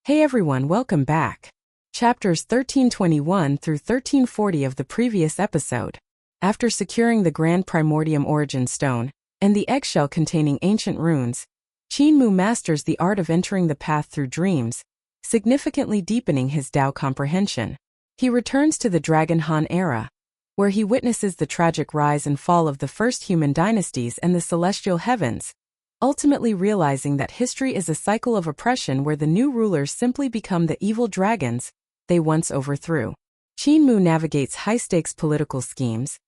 Hey everyone, welcome back. Chapters 1321 through 1340 of the previous episode. After securing the Grand Primordium Origin Stone and the eggshell containing ancient runes, Qinmu masters the art of entering the path through dreams, significantly deepening his Tao comprehension. He returns to the Dragon Han era, where he witnesses the tragic rise and fall of the first human dynasties and the celestial heavens, ultimately realizing that history is a cycle of oppression where the new rulers simply become the evil dragons they once overthrew. Qinmu navigates high-stakes political schemes,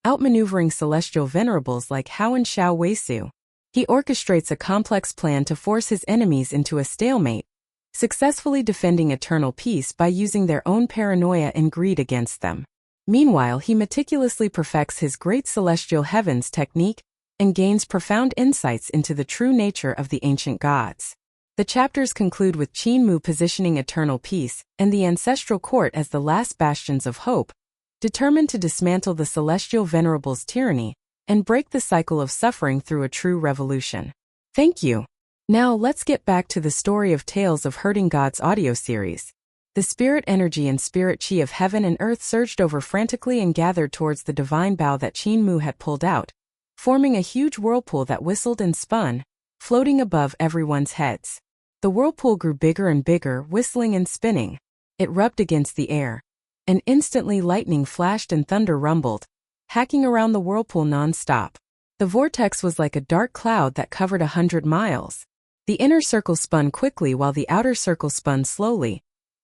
outmaneuvering celestial venerables like Hao and Xiao Weisu. He orchestrates a complex plan to force his enemies into a stalemate, successfully defending eternal peace by using their own paranoia and greed against them. Meanwhile, he meticulously perfects his great celestial heavens technique and gains profound insights into the true nature of the ancient gods. The chapters conclude with Qinmu positioning eternal peace and the ancestral court as the last bastions of hope, determined to dismantle the celestial venerables' tyranny and break the cycle of suffering through a true revolution. Thank you. Now let's get back to the story of Tales of Hurting Gods audio series. The spirit energy and spirit chi of heaven and earth surged over frantically and gathered towards the divine bow that Qinmu had pulled out, forming a huge whirlpool that whistled and spun, floating above everyone's heads. The whirlpool grew bigger and bigger, whistling and spinning. It rubbed against the air, and instantly lightning flashed and thunder rumbled, hacking around the whirlpool non-stop. The vortex was like a dark cloud that covered 100 miles. The inner circle spun quickly while the outer circle spun slowly,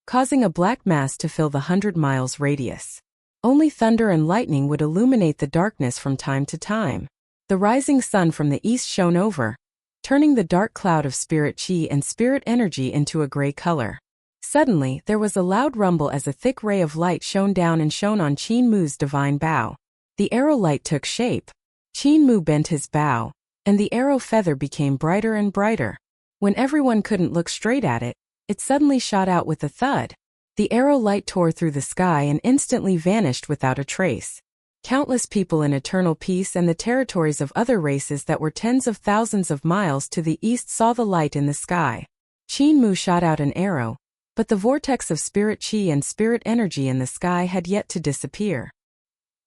causing a black mass to fill the 100 miles radius. Only thunder and lightning would illuminate the darkness from time to time. The rising sun from the east shone over, turning the dark cloud of spirit chi and spirit energy into a gray color. Suddenly, there was a loud rumble as a thick ray of light shone down and shone on Qinmu's divine bow. The arrow light took shape. Qinmu bent his bow, and the arrow feather became brighter and brighter. When everyone couldn't look straight at it, it suddenly shot out with a thud. The arrow light tore through the sky and instantly vanished without a trace. Countless people in eternal peace and the territories of other races that were tens of thousands of miles to the east saw the light in the sky. Qinmu shot out an arrow, but the vortex of spirit chi and spirit energy in the sky had yet to disappear.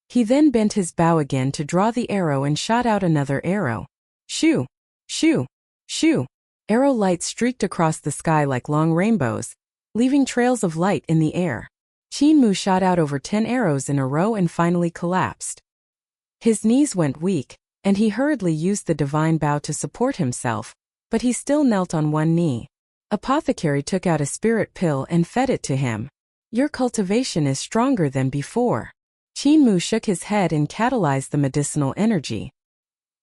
He then bent his bow again to draw the arrow and shot out another arrow. Shoo! Shoo! Shoo! Arrow lights streaked across the sky like long rainbows, leaving trails of light in the air. Qinmu shot out over 10 arrows in a row and finally collapsed. His knees went weak, and he hurriedly used the divine bow to support himself, but he still knelt on one knee. Apothecary took out a spirit pill and fed it to him. Your cultivation is stronger than before. Qinmu shook his head and catalyzed the medicinal energy.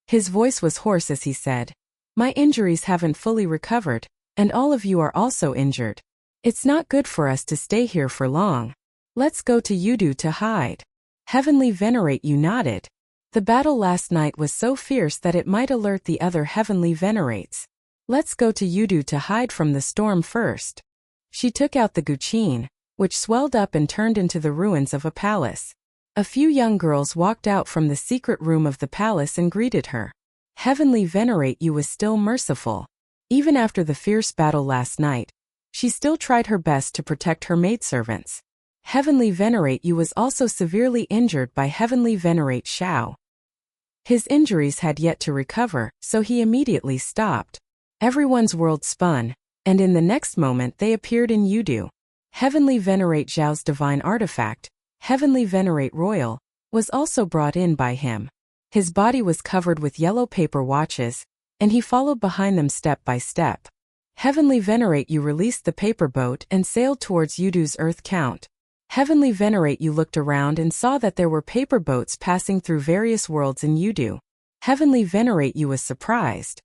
His voice was hoarse as he said, "My injuries haven't fully recovered, and all of you are also injured. It's not good for us to stay here for long. Let's go to Yudu to hide." Heavenly Venerate you nodded. The battle last night was so fierce that it might alert the other Heavenly Venerates. Let's go to Yudu to hide from the storm first. She took out the guqin, which swelled up and turned into the ruins of a palace. A few young girls walked out from the secret room of the palace and greeted her. Heavenly Venerate you was still merciful. Even after the fierce battle last night, she still tried her best to protect her maidservants. Heavenly Venerate you was also severely injured by Heavenly Venerate Xiao. His injuries had yet to recover, so he immediately stopped. Everyone's world spun, and in the next moment they appeared in Yudu. Heavenly Venerate Zhao's divine artifact, Heavenly Venerate Royal, was also brought in by him. His body was covered with yellow paper watches, and he followed behind them step by step. Heavenly Venerate you released the paper boat and sailed towards Yudu's Earth Count. Heavenly Venerate you looked around and saw that there were paper boats passing through various worlds in Yudu. Heavenly Venerate you was surprised.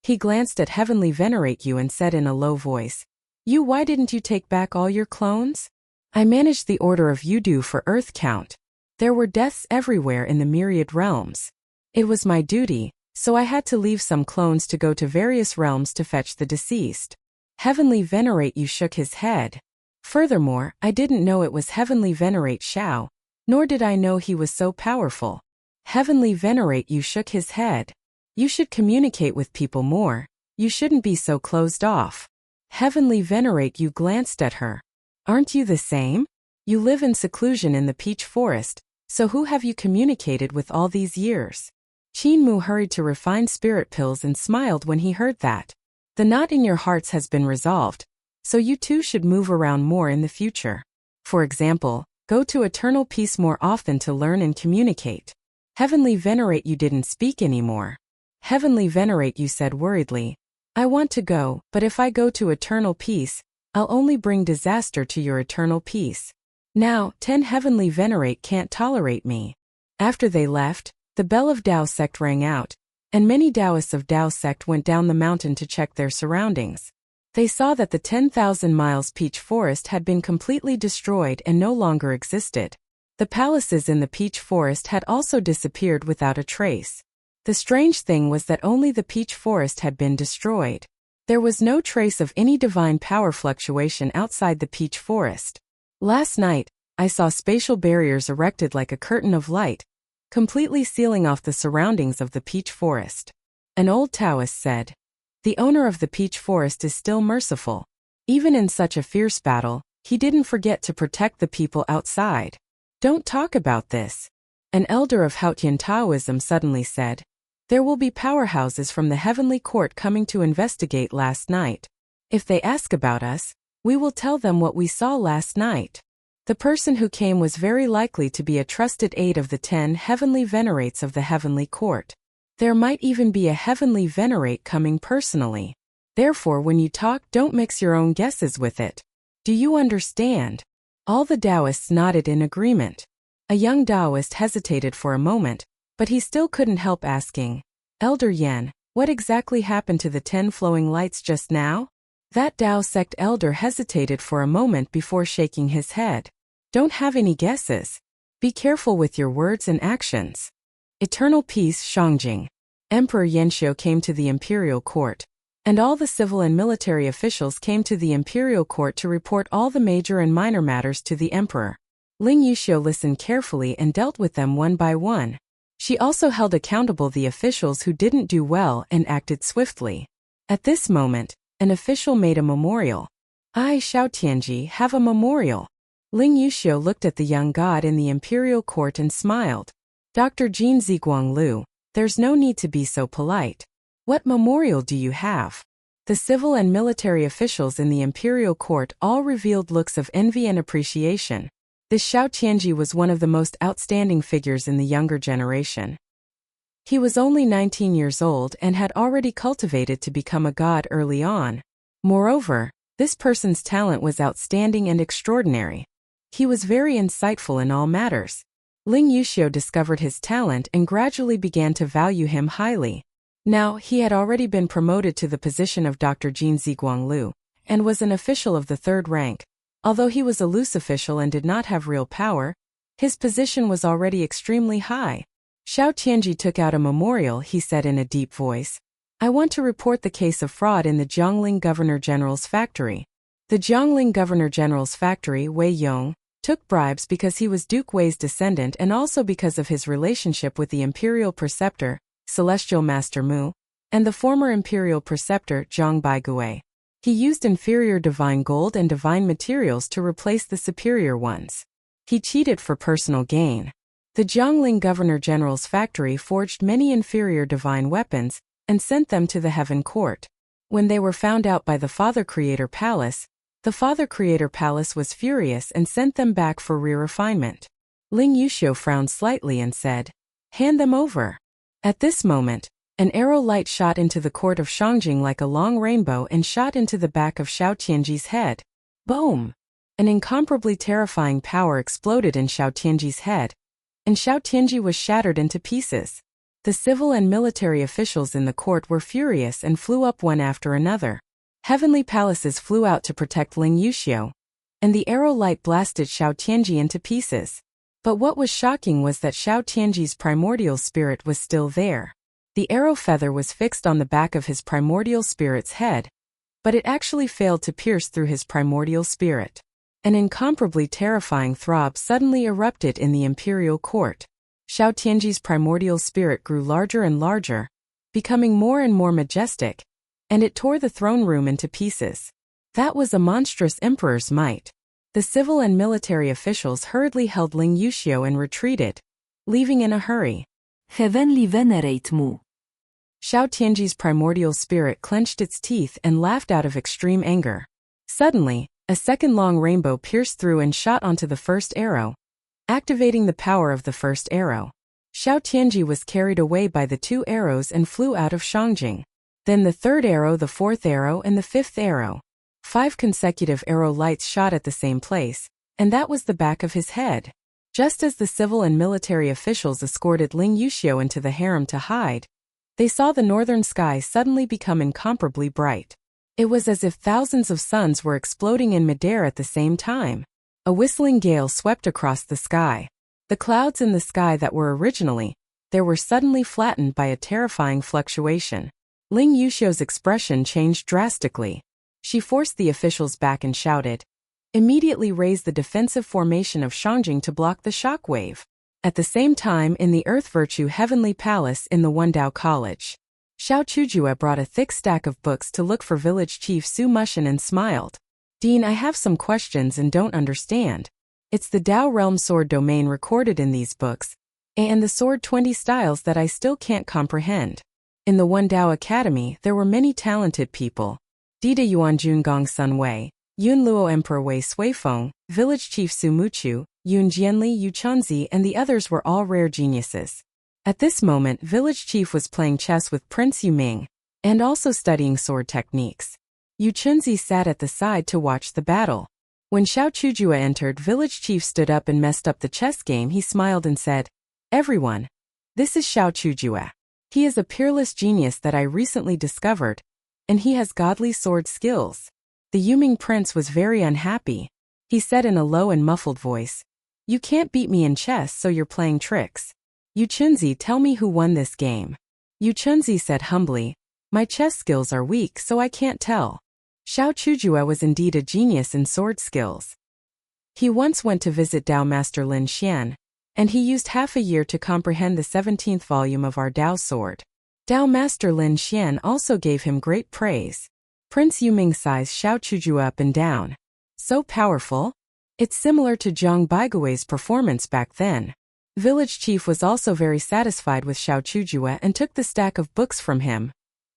He glanced at Heavenly Venerate you and said in a low voice, why didn't you take back all your clones? I managed the order of Yudu for Earth Count. There were deaths everywhere in the myriad realms. It was my duty, so I had to leave some clones to go to various realms to fetch the deceased. Heavenly Venerate you shook his head. Furthermore, I didn't know it was Heavenly Venerate Xiao, nor did I know he was so powerful. Heavenly Venerate you shook his head. You should communicate with people more. You shouldn't be so closed off. Heavenly Venerate Yu glanced at her. Aren't you the same? You live in seclusion in the peach forest, so who have you communicated with all these years? Qin Mu hurried to refine spirit pills and smiled when he heard that. The knot in your hearts has been resolved, so you two should move around more in the future. For example, go to Eternal Peace more often to learn and communicate. Heavenly Venerate Yu didn't speak anymore. Heavenly Venerate Yu said worriedly, I want to go, but if I go to Eternal Peace, I'll only bring disaster to your Eternal Peace. Now, 10 Heavenly Venerate can't tolerate me. After they left, the bell of Dao sect rang out, and many Taoists of Dao sect went down the mountain to check their surroundings. They saw that the 10,000 miles peach forest had been completely destroyed and no longer existed. The palaces in the peach forest had also disappeared without a trace. The strange thing was that only the peach forest had been destroyed. There was no trace of any divine power fluctuation outside the peach forest. Last night, I saw spatial barriers erected like a curtain of light, completely sealing off the surroundings of the peach forest. An old Taoist said, the owner of the peach forest is still merciful. Even in such a fierce battle, he didn't forget to protect the people outside. Don't talk about this. An elder of Haotian Taoism suddenly said, there will be powerhouses from the heavenly court coming to investigate last night. If they ask about us, we will tell them what we saw last night. The person who came was very likely to be a trusted aide of the 10 heavenly venerates of the heavenly court. There might even be a heavenly venerate coming personally. Therefore, when you talk, don't mix your own guesses with it. Do you understand? All the Taoists nodded in agreement. A young Taoist hesitated for a moment, but he still couldn't help asking, Elder Yan, what exactly happened to the 10 flowing lights just now? That Tao sect elder hesitated for a moment before shaking his head. Don't have any guesses. Be careful with your words and actions. Eternal Peace Shangjing. Emperor Yanxiu came to the imperial court, and all the civil and military officials came to the imperial court to report all the major and minor matters to the emperor. Ling Yuxiu listened carefully and dealt with them one by one. She also held accountable the officials who didn't do well and acted swiftly. At this moment, an official made a memorial. I, Xiao Tianji, have a memorial. Ling Yuxiu looked at the young god in the imperial court and smiled. Dr. Jin Ziguang Lu, there's no need to be so polite. What memorial do you have? The civil and military officials in the imperial court all revealed looks of envy and appreciation. This Xiao Tianji was one of the most outstanding figures in the younger generation. He was only 19 years old and had already cultivated to become a god early on. Moreover, this person's talent was outstanding and extraordinary. He was very insightful in all matters. Ling Yuxiu discovered his talent and gradually began to value him highly. Now, he had already been promoted to the position of Dr. Jin Ziguang Lu, and was an official of the 3rd rank. Although he was a loose official and did not have real power, his position was already extremely high. Xiao Tianji took out a memorial, he said in a deep voice. I want to report the case of fraud in the Jiangling Governor-General's factory. The Jiangling Governor-General's factory, Wei Yong, took bribes because he was Duke Wei's descendant and also because of his relationship with the Imperial Preceptor, Celestial Master Mu, and the former Imperial Preceptor, Zhang Baigui. He used inferior divine gold and divine materials to replace the superior ones. He cheated for personal gain. The Jiangling Governor-General's factory forged many inferior divine weapons and sent them to the Heaven Court. When they were found out by the Father Creator Palace, the Father Creator Palace was furious and sent them back for re-refinement. Ling Yuxiu frowned slightly and said, hand them over. At this moment, an arrow light shot into the court of Shangjing like a long rainbow and shot into the back of Xiao Tianji's head. Boom! An incomparably terrifying power exploded in Xiao Tianji's head, and Xiao Tianji was shattered into pieces. The civil and military officials in the court were furious and flew up one after another. Heavenly palaces flew out to protect Ling Yuxiu, and the arrow light blasted Xiao Tianji into pieces. But what was shocking was that Xiao Tianji's primordial spirit was still there. The arrow feather was fixed on the back of his primordial spirit's head, but it actually failed to pierce through his primordial spirit. An incomparably terrifying throb suddenly erupted in the imperial court. Xiao Tianji's primordial spirit grew larger and larger, becoming more and more majestic, and it tore the throne room into pieces. That was a monstrous emperor's might. The civil and military officials hurriedly held Ling Yuxiu and retreated, leaving in a hurry. Heavenly venerate Mu. Xiao Tianji's primordial spirit clenched its teeth and laughed out of extreme anger. Suddenly, a second long rainbow pierced through and shot onto the first arrow, activating the power of the first arrow. Xiao Tianji was carried away by the two arrows and flew out of Shangjing. Then the third arrow, the fourth arrow, and the fifth arrow. 5 consecutive arrow lights shot at the same place, and that was the back of his head. Just as the civil and military officials escorted Ling Yuxiu into the harem to hide, they saw the northern sky suddenly become incomparably bright. It was as if thousands of suns were exploding in midair at the same time. A whistling gale swept across the sky. The clouds in the sky that were originally there were suddenly flattened by a terrifying fluctuation. Ling Yuxiu's expression changed drastically. She forced the officials back and shouted, "Immediately raise the defensive formation of Shangjing to block the shock wave." At the same time, in the Earth Virtue Heavenly Palace in the Wundao College, Xiao Chujue brought a thick stack of books to look for village chief Su Mushin and smiled. "Dean, I have some questions and don't understand. It's the Dao Realm sword domain recorded in these books, and the sword 20 styles that I still can't comprehend." In the Wundao Academy, there were many talented people. Dida Yuanjun Gong Sun Wei, Yun Luo Emperor Wei Suifeng, Village Chief Su Muchu, Yun Jianli Yu Chunzi, and the others were all rare geniuses. At this moment, Village Chief was playing chess with Prince Yu Ming, and also studying sword techniques. Yu Chunzi sat at the side to watch the battle. When Xiao Chujue entered, Village Chief stood up and messed up the chess game. He smiled and said, "Everyone, this is Xiao Chujue. He is a peerless genius that I recently discovered, and he has godly sword skills." The Yuming prince was very unhappy. He said in a low and muffled voice, "You can't beat me in chess, so you're playing tricks. Yu Chunzi, tell me who won this game." Yu Chunzi said humbly, "My chess skills are weak, so I can't tell." Xiao Chujue was indeed a genius in sword skills. He once went to visit Dao Master Lin Xian, and he used half a year to comprehend the 17th volume of our Dao sword. Dao Master Lin Xian also gave him great praise. Prince Yuming sized Xiao Chujue up and down. "So powerful? It's similar to Zhang Baigui's performance back then." Village Chief was also very satisfied with Xiao Chujue and took the stack of books from him.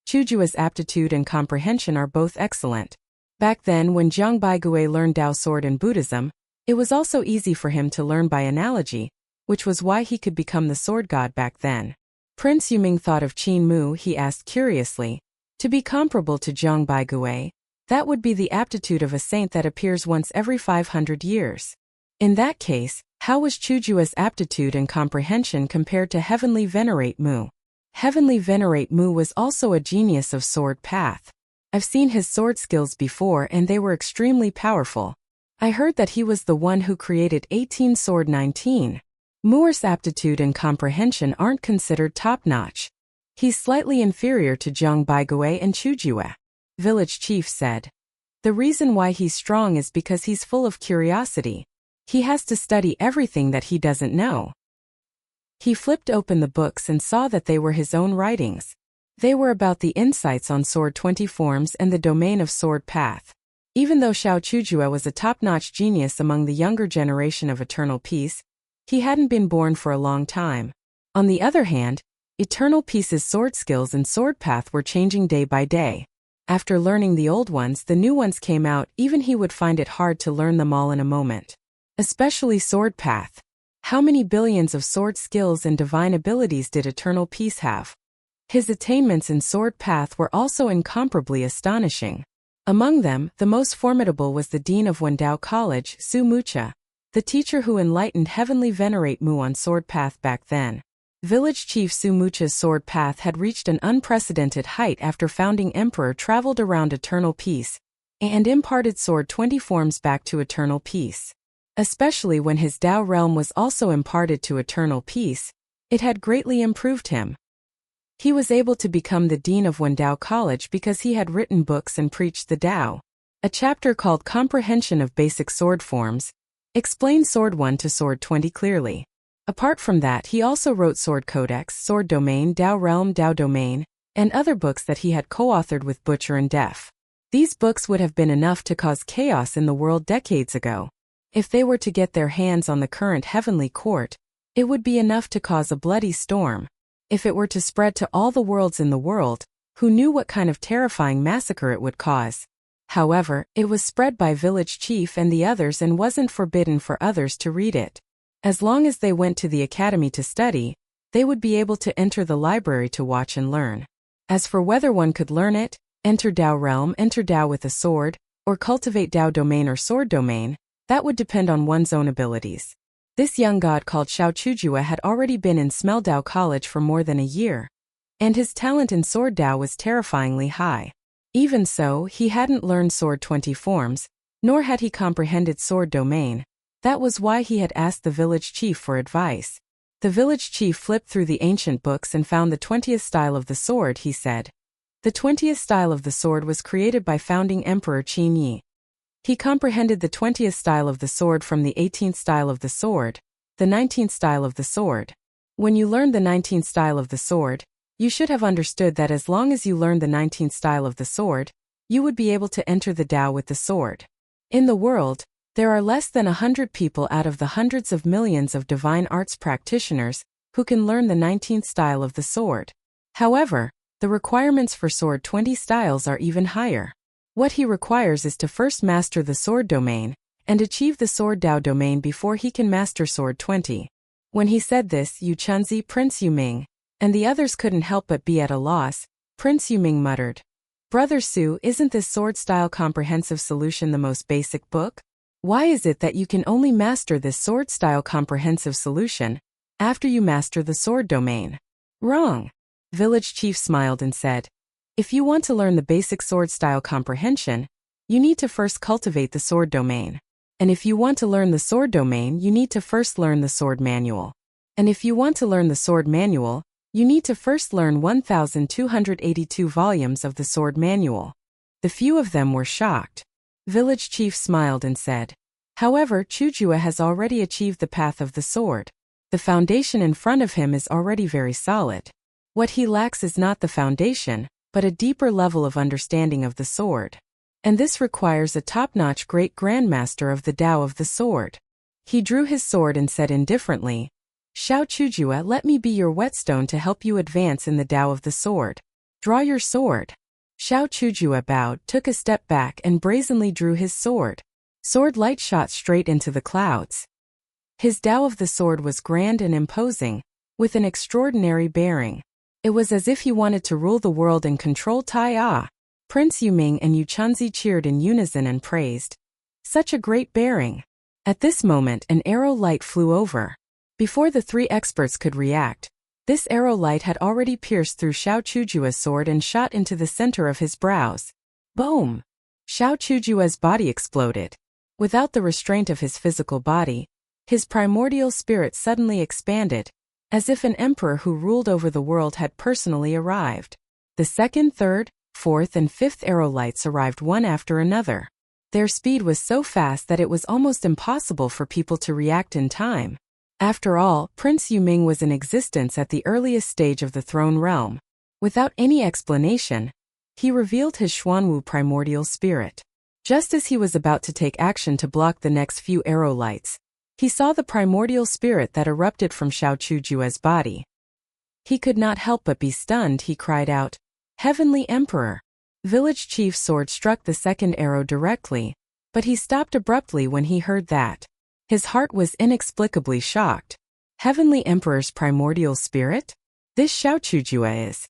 Chujue's aptitude and comprehension are both excellent. Back then, when Zhang Baigui learned Dao sword in Buddhism, it was also easy for him to learn by analogy, which was why he could become the sword god back then. Prince Yuming thought of Qin Mu. He asked curiously, "To be comparable to Zhang Baigui, that would be the aptitude of a saint that appears once every 500 years. In that case, how was Chujue's aptitude and comprehension compared to Heavenly Venerate Mu?" Heavenly Venerate Mu was also a genius of sword path. I've seen his sword skills before and they were extremely powerful. I heard that he was the one who created 18 Sword 19. Mu's aptitude and comprehension aren't considered top-notch. He's slightly inferior to Zhang Baigui and Chujue. Village Chief said. The reason why he's strong is because he's full of curiosity. He has to study everything that he doesn't know. He flipped open the books and saw that they were his own writings. They were about the insights on Sword 20 forms and the domain of Sword Path. Even though Xiao Chujue was a top-notch genius among the younger generation of Eternal Peace, he hadn't been born for a long time. On the other hand, Eternal Peace's sword skills and sword path were changing day by day. After learning the old ones, the new ones came out. Even he would find it hard to learn them all in a moment. Especially sword path. How many billions of sword skills and divine abilities did Eternal Peace have? His attainments in sword path were also incomparably astonishing. Among them, the most formidable was the Dean of Wundao College, Su Mucha, the teacher who enlightened Heavenly Venerate Mu on sword path back then. Village Chief Su Mucha's sword path had reached an unprecedented height after founding Emperor traveled around Eternal Peace and imparted Sword 20 forms back to Eternal Peace. Especially when his Dao realm was also imparted to Eternal Peace, it had greatly improved him. He was able to become the Dean of Wundao College because he had written books and preached the Dao. A chapter called Comprehension of Basic Sword Forms explained Sword 1 to Sword 20 clearly. Apart from that, he also wrote Sword Codex, Sword Domain, Dao Realm, Dao Domain, and other books that he had co-authored with Butcher and Def. These books would have been enough to cause chaos in the world decades ago. If they were to get their hands on the current heavenly court, it would be enough to cause a bloody storm. If it were to spread to all the worlds in the world, who knew what kind of terrifying massacre it would cause? However, it was spread by village chief and the others and wasn't forbidden for others to read it. As long as they went to the academy to study, they would be able to enter the library to watch and learn. As for whether one could learn it, enter Dao realm, enter Dao with a sword, or cultivate Dao domain or sword domain, that would depend on one's own abilities. This young god called Xiao Chujua had already been in Smell Dao College for more than a year, and his talent in sword Dao was terrifyingly high. Even so, he hadn't learned sword 20 forms, nor had he comprehended sword domain. That was why he had asked the village chief for advice. The village chief flipped through the ancient books and found the 20th style of the sword, he said. The 20th style of the sword was created by founding Emperor Qin Yi. He comprehended the 20th style of the sword from the 18th style of the sword, the 19th style of the sword. When you learned the 19th style of the sword, you should have understood that as long as you learned the 19th style of the sword, you would be able to enter the Dao with the sword. In the world, there are less than 100 people out of the hundreds of millions of divine arts practitioners who can learn the 19th style of the sword. However, the requirements for sword 20 styles are even higher. What he requires is to first master the sword domain and achieve the sword Dao domain before he can master sword 20. When he said this, Yu Chunzi, Prince Yuming, and the others couldn't help but be at a loss. Prince Yuming muttered, "Brother Su, isn't this sword-style comprehensive solution the most basic book? Why is it that you can only master this sword-style comprehensive solution after you master the sword domain?" "Wrong." Village chief smiled and said, "If you want to learn the basic sword-style comprehension, you need to first cultivate the sword domain. And if you want to learn the sword domain, you need to first learn the sword manual. And if you want to learn the sword manual, you need to first learn 1,282 volumes of the sword manual." The few of them were shocked. Village chief smiled and said, "However, Chujua has already achieved the path of the sword. The foundation in front of him is already very solid. What he lacks is not the foundation, but a deeper level of understanding of the sword. And this requires a top-notch great grandmaster of the Dao of the sword." He drew his sword and said indifferently, "Xiao Chujua, let me be your whetstone to help you advance in the Dao of the sword. Draw your sword." Xiao Chujua bowed, took a step back and brazenly drew his sword. Sword light shot straight into the clouds. His Dao of the sword was grand and imposing, with an extraordinary bearing. It was as if he wanted to rule the world and control Tai. Prince Yuming and Yu Chunzi cheered in unison and praised, "Such a great bearing." At this moment an arrow light flew over. Before the three experts could react, this arrow light had already pierced through Xiao Chujua's sword and shot into the center of his brows. Boom! Xiao Chujua's body exploded. Without the restraint of his physical body, his primordial spirit suddenly expanded, as if an emperor who ruled over the world had personally arrived. The second, third, fourth, and fifth arrow lights arrived one after another. Their speed was so fast that it was almost impossible for people to react in time. After all, Prince Yuming was in existence at the earliest stage of the throne realm. Without any explanation, he revealed his Xuanwu primordial spirit. Just as he was about to take action to block the next few arrow lights, he saw the primordial spirit that erupted from Xiao Chujua's body. He could not help but be stunned. He cried out, "Heavenly Emperor!" Village chief's sword struck the second arrow directly, but he stopped abruptly when he heard that. His heart was inexplicably shocked. Heavenly Emperor's primordial spirit? This Xiao Chujua is.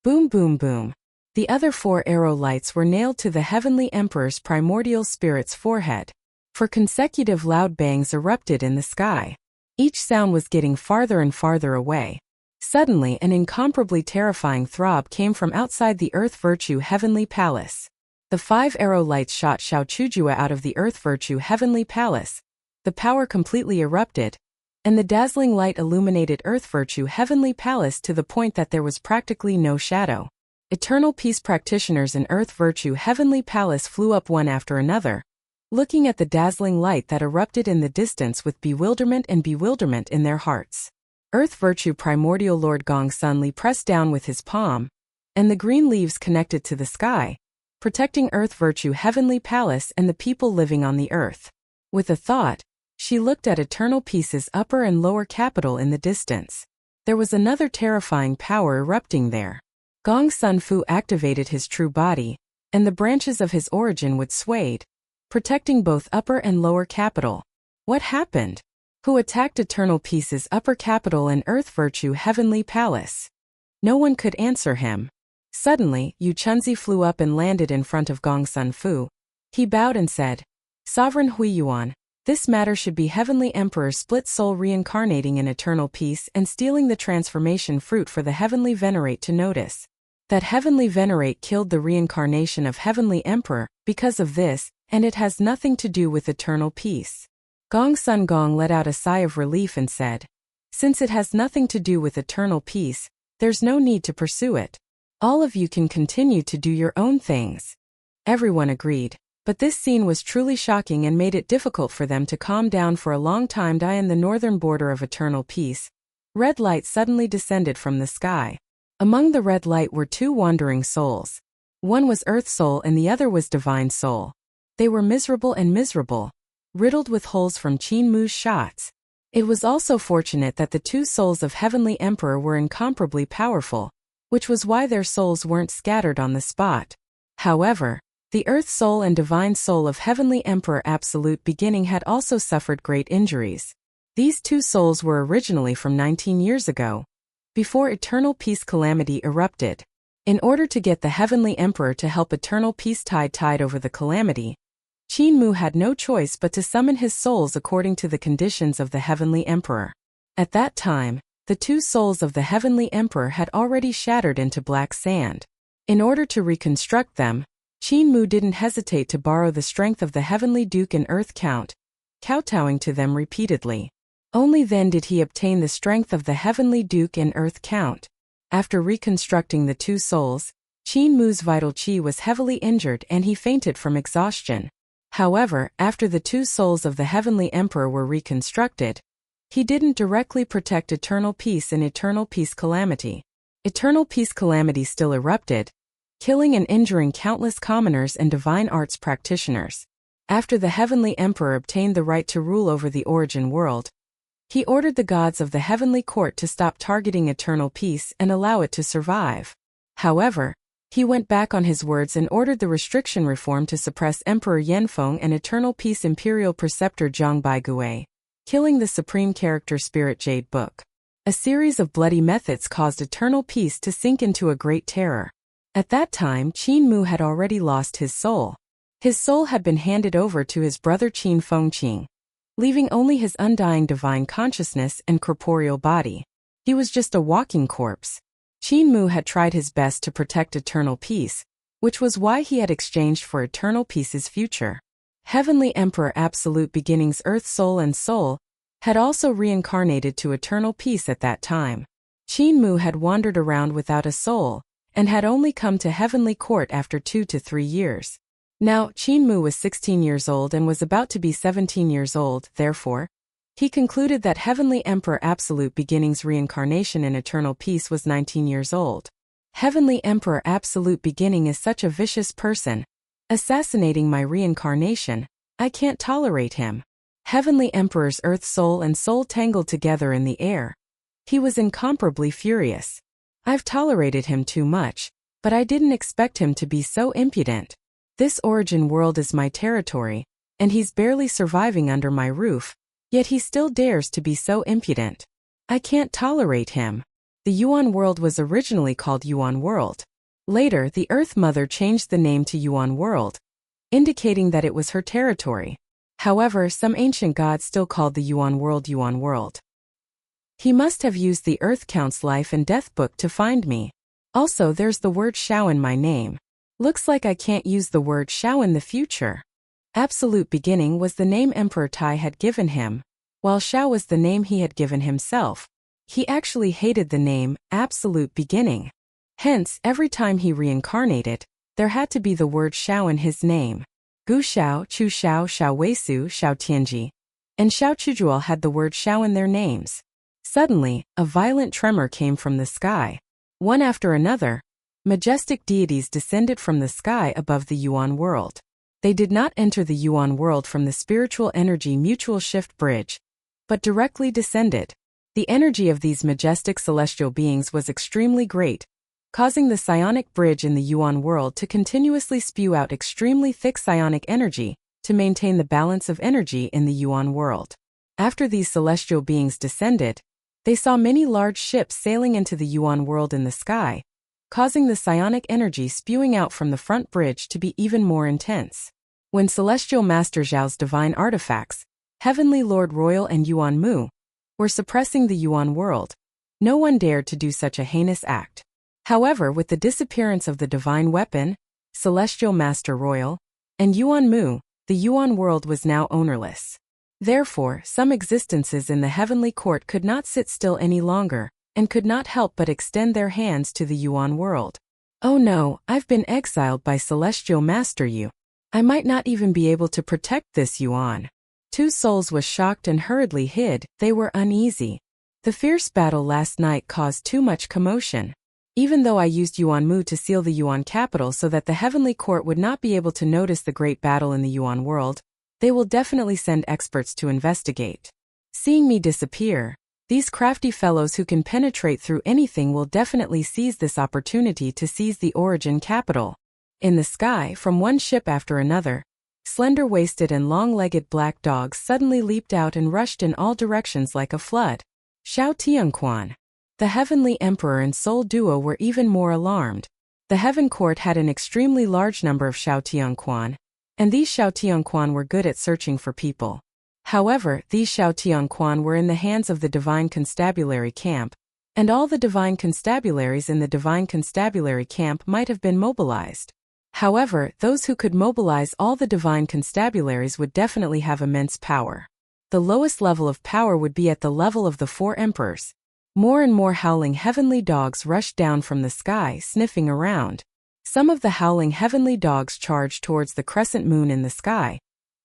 Boom, boom, boom. The other four arrow lights were nailed to the Heavenly Emperor's primordial spirit's forehead. For consecutive loud bangs erupted in the sky. Each sound was getting farther and farther away. Suddenly an incomparably terrifying throb came from outside the Earth Virtue Heavenly Palace. The 5 arrow lights shot Xiao Chujua out of the Earth Virtue Heavenly Palace. The power completely erupted, and the dazzling light illuminated Earth Virtue Heavenly Palace to the point that there was practically no shadow. Eternal Peace practitioners in Earth Virtue Heavenly Palace flew up one after another, looking at the dazzling light that erupted in the distance with bewilderment in their hearts. Earth Virtue Primordial Lord Gong Sunli pressed down with his palm, and the green leaves connected to the sky, protecting earth virtue heavenly palace and the people living on the earth. With a thought, she looked at eternal peace's upper and lower capital in the distance. There was another terrifying power erupting there. Gong Sun Fu activated his true body, and the branches of his origin would swayed, protecting both upper and lower capital. What happened? Who attacked eternal peace's upper capital and earth virtue heavenly palace? No one could answer him. Suddenly, Yu Chunzi flew up and landed in front of Gong Sun Fu. He bowed and said, Sovereign Hui Yuan, this matter should be Heavenly Emperor's split soul reincarnating in eternal peace and stealing the transformation fruit for the Heavenly Venerate to notice. That Heavenly Venerate killed the reincarnation of Heavenly Emperor because of this, and it has nothing to do with eternal peace. Gong Sun Gong let out a sigh of relief and said, Since it has nothing to do with eternal peace, there's no need to pursue it. All of you can continue to do your own things. Everyone agreed, but this scene was truly shocking and made it difficult for them to calm down for a long time. In the northern border of eternal peace, red light suddenly descended from the sky. Among the red light were two wandering souls. One was earth soul and the other was divine soul. They were miserable, riddled with holes from Qin Mu's shots. It was also fortunate that the two souls of Heavenly Emperor were incomparably powerful, which was why their souls weren't scattered on the spot. However, the Earth Soul and Divine Soul of Heavenly Emperor Absolute Beginning had also suffered great injuries. These two souls were originally from 19 years ago, before Eternal Peace calamity erupted. In order to get the Heavenly Emperor to help Eternal Peace tide over the calamity, Qin Mu had no choice but to summon his souls according to the conditions of the Heavenly Emperor. At that time, the two souls of the Heavenly Emperor had already shattered into black sand. In order to reconstruct them, Qin Mu didn't hesitate to borrow the strength of the Heavenly Duke and Earth Count, kowtowing to them repeatedly. Only then did he obtain the strength of the Heavenly Duke and Earth Count. After reconstructing the two souls, Qin Mu's vital qi was heavily injured and he fainted from exhaustion. However, after the two souls of the Heavenly Emperor were reconstructed, he didn't directly protect Eternal Peace in Eternal Peace calamity. Eternal Peace calamity still erupted, killing and injuring countless commoners and divine arts practitioners. After the Heavenly Emperor obtained the right to rule over the origin world, he ordered the gods of the Heavenly Court to stop targeting Eternal Peace and allow it to survive. However, he went back on his words and ordered the restriction reform to suppress Emperor Yanfeng and Eternal Peace Imperial Preceptor Zhang Baigui, killing the Supreme Character Spirit Jade Book. A series of bloody methods caused Eternal Peace to sink into a great terror. At that time, Qin Mu had already lost his soul. His soul had been handed over to his brother Qin Fengqing, leaving only his undying divine consciousness and corporeal body. He was just a walking corpse. Qin Mu had tried his best to protect Eternal Peace, which was why he had exchanged for Eternal Peace's future. Heavenly Emperor Absolute Beginning's Earth Soul and Soul had also reincarnated to Eternal Peace at that time. Qin Mu had wandered around without a soul, and had only come to Heavenly Court after 2 to 3 years. Now, Qin Mu was 16 years old and was about to be 17 years old, therefore, he concluded that Heavenly Emperor Absolute Beginning's reincarnation in Eternal Peace was 19 years old. Heavenly Emperor Absolute Beginning is such a vicious person, assassinating my reincarnation. I can't tolerate him. Heavenly Emperor's Earth Soul and Soul tangled together in the air. He was incomparably furious. I've tolerated him too much, but I didn't expect him to be so impudent. This origin world is my territory, and he's barely surviving under my roof, yet he still dares to be so impudent. I can't tolerate him. The Yuan world was originally called Yuan World. Later, the Earth Mother changed the name to Yuan World, indicating that it was her territory. However, some ancient gods still called the Yuan World Yuan World. He must have used the Earth Count's life and death book to find me. Also, there's the word Shao in my name. Looks like I can't use the word Shao in the future. Absolute Beginning was the name Emperor Tai had given him, while Shao was the name he had given himself. He actually hated the name Absolute Beginning. Hence, every time he reincarnated, there had to be the word Shao in his name. Gu Shao, Chu Shao, Shao Weisu, Shao Tianji, and Shao Chujual had the word Shao in their names. Suddenly, a violent tremor came from the sky. One after another, Majestic deities descended from the sky above the Yuan world. They did not enter the Yuan world from the spiritual energy mutual shift bridge, but directly descended. The energy of these majestic celestial beings was extremely great, causing the psionic bridge in the Yuan world to continuously spew out extremely thick psionic energy to maintain the balance of energy in the Yuan world. After these celestial beings descended, they saw many large ships sailing into the Yuan world in the sky, causing the psionic energy spewing out from the front bridge to be even more intense. When Celestial Master Zhao's divine artifacts, Heavenly Lord Royal and Yuan Mu, were suppressing the Yuan world, no one dared to do such a heinous act. However, with the disappearance of the divine weapon, Celestial Master Royal, and Yuan Mu, the Yuan world was now ownerless. Therefore, some existences in the heavenly court could not sit still any longer, and could not help but extend their hands to the Yuan world. Oh no, I've been exiled by Celestial Master Yu. I might not even be able to protect this Yuan. Two souls was shocked and hurriedly hid. They were uneasy. The fierce battle last night caused too much commotion. Even though I used Yuan Mu to seal the Yuan capital so that the heavenly court would not be able to notice the great battle in the Yuan world, they will definitely send experts to investigate. Seeing me disappear, these crafty fellows who can penetrate through anything will definitely seize this opportunity to seize the origin capital. In the sky, from one ship after another, slender-waisted and long-legged black dogs suddenly leaped out and rushed in all directions like a flood. Xiao Tianquan, the heavenly emperor and soul duo, were even more alarmed. The heaven court had an extremely large number of Xiao Tianquan, and these Xiao Tianquan were good at searching for people. However, these Xiao Tianquan were in the hands of the Divine Constabulary camp, and all the Divine Constabularies in the Divine Constabulary camp might have been mobilized. However, those who could mobilize all the Divine Constabularies would definitely have immense power. The lowest level of power would be at the level of the four emperors. More and more howling heavenly dogs rushed down from the sky, sniffing around. Some of the howling heavenly dogs charged towards the crescent moon in the sky,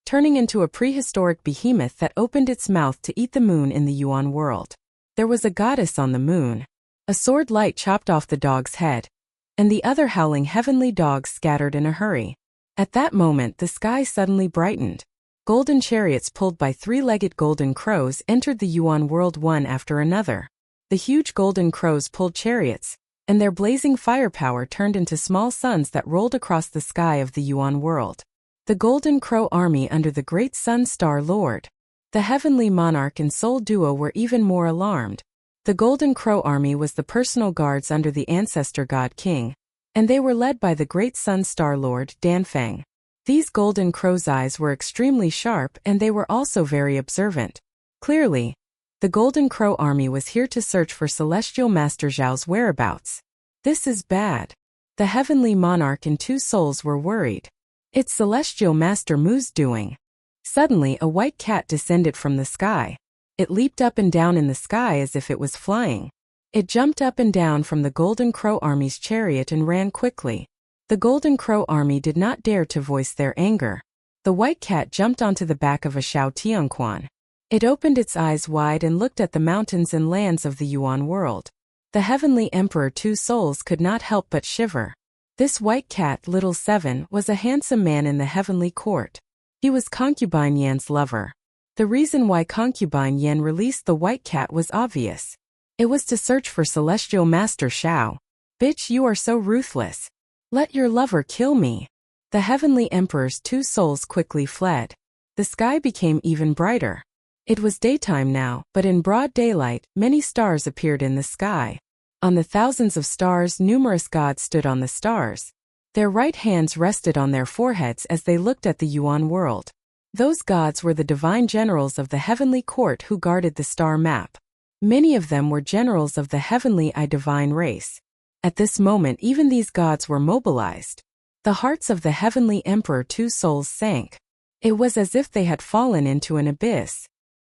turning into a prehistoric behemoth that opened its mouth to eat the moon in the Yuan world. There was a goddess on the moon. A sword light chopped off the dog's head, and the other howling heavenly dogs scattered in a hurry. At that moment the sky suddenly brightened. Golden chariots pulled by three-legged golden crows entered the Yuan world one after another. The huge golden crows pulled chariots, and their blazing firepower turned into small suns that rolled across the sky of the Yuan world. The Golden Crow army under the great Sun Star Lord, the heavenly monarch and soul duo, were even more alarmed. The Golden Crow army was the personal guards under the ancestor god king, and they were led by the great Sun Star Lord Danfeng. These Golden Crow's eyes were extremely sharp, and they were also very observant. Clearly, the Golden Crow army was here to search for Celestial Master Zhao's whereabouts. This is bad. The heavenly monarch and two souls were worried. It's Celestial Master Mu's doing. Suddenly a white cat descended from the sky. It leaped up and down in the sky as if it was flying. It jumped up and down from the Golden Crow army's chariot and ran quickly. The Golden Crow army did not dare to voice their anger. The white cat jumped onto the back of a Xiao Tianquan. It opened its eyes wide and looked at the mountains and lands of the Yuan world. The heavenly emperor Two Souls could not help but shiver. This white cat, Little Seven, was a handsome man in the heavenly court. He was Concubine Yan's lover. The reason why Concubine Yan released the white cat was obvious. It was to search for Celestial Master Xiao. Bitch, you are so ruthless. Let your lover kill me. The heavenly emperor's two souls quickly fled. The sky became even brighter. It was daytime now, but in broad daylight, many stars appeared in the sky. On the thousands of stars, numerous gods stood on the stars. Their right hands rested on their foreheads as they looked at the Yuan world. Those gods were the divine generals of the heavenly court who guarded the star map. Many of them were generals of the heavenly divine race. At this moment even these gods were mobilized. The hearts of the heavenly emperor Two Souls sank. It was as if they had fallen into an abyss.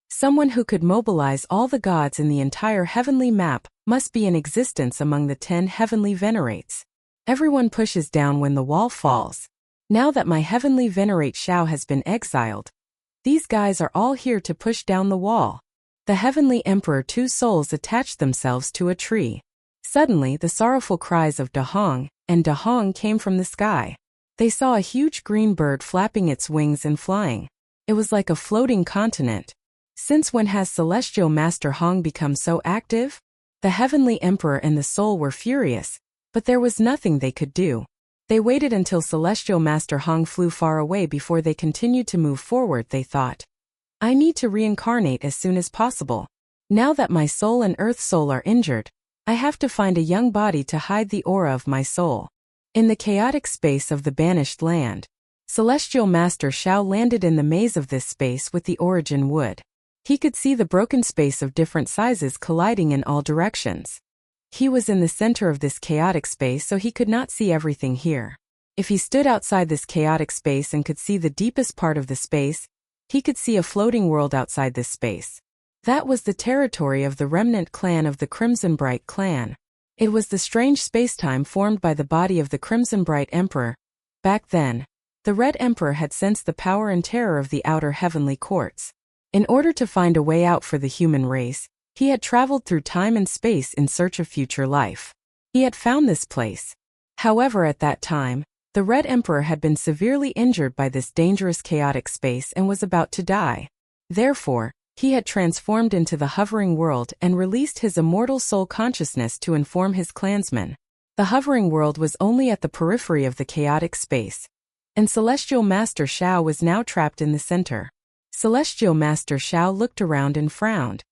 Someone who could mobilize all the gods in the entire heavenly map must be in existence among the 10 heavenly venerates. Everyone pushes down when the wall falls. Now that my heavenly venerate Xiao has been exiled, these guys are all here to push down the wall. The heavenly emperor Two Souls attached themselves to a tree. Suddenly the sorrowful cries of Dahong, and Dahong came from the sky. They saw a huge green bird flapping its wings and flying. It was like a floating continent. Since when has Celestial Master Hong become so active? The Heavenly Emperor and the Soul were furious, but there was nothing they could do. They waited until Celestial Master Hong flew far away before they continued to move forward. They thought, I need to reincarnate as soon as possible. Now that my soul and Earth Soul are injured, I have to find a young body to hide the aura of my soul. In the chaotic space of the banished land, Celestial Master Shao landed in the maze of this space with the origin wood. He could see the broken space of different sizes colliding in all directions. He was in the center of this chaotic space, so he could not see everything here. If he stood outside this chaotic space and could see the deepest part of the space, he could see a floating world outside this space. That was the territory of the remnant clan of the Crimson Bright clan. It was the strange spacetime formed by the body of the Crimson Bright Emperor. Back then, the Red Emperor had sensed the power and terror of the outer heavenly courts. In order to find a way out for the human race, he had traveled through time and space in search of future life. He had found this place. However, at that time, the Red Emperor had been severely injured by this dangerous chaotic space and was about to die. Therefore, he had transformed into the hovering world and released his immortal soul consciousness to inform his clansmen. The hovering world was only at the periphery of the chaotic space, and Celestial Master Shao was now trapped in the center. Celestial Master Shao looked around and frowned.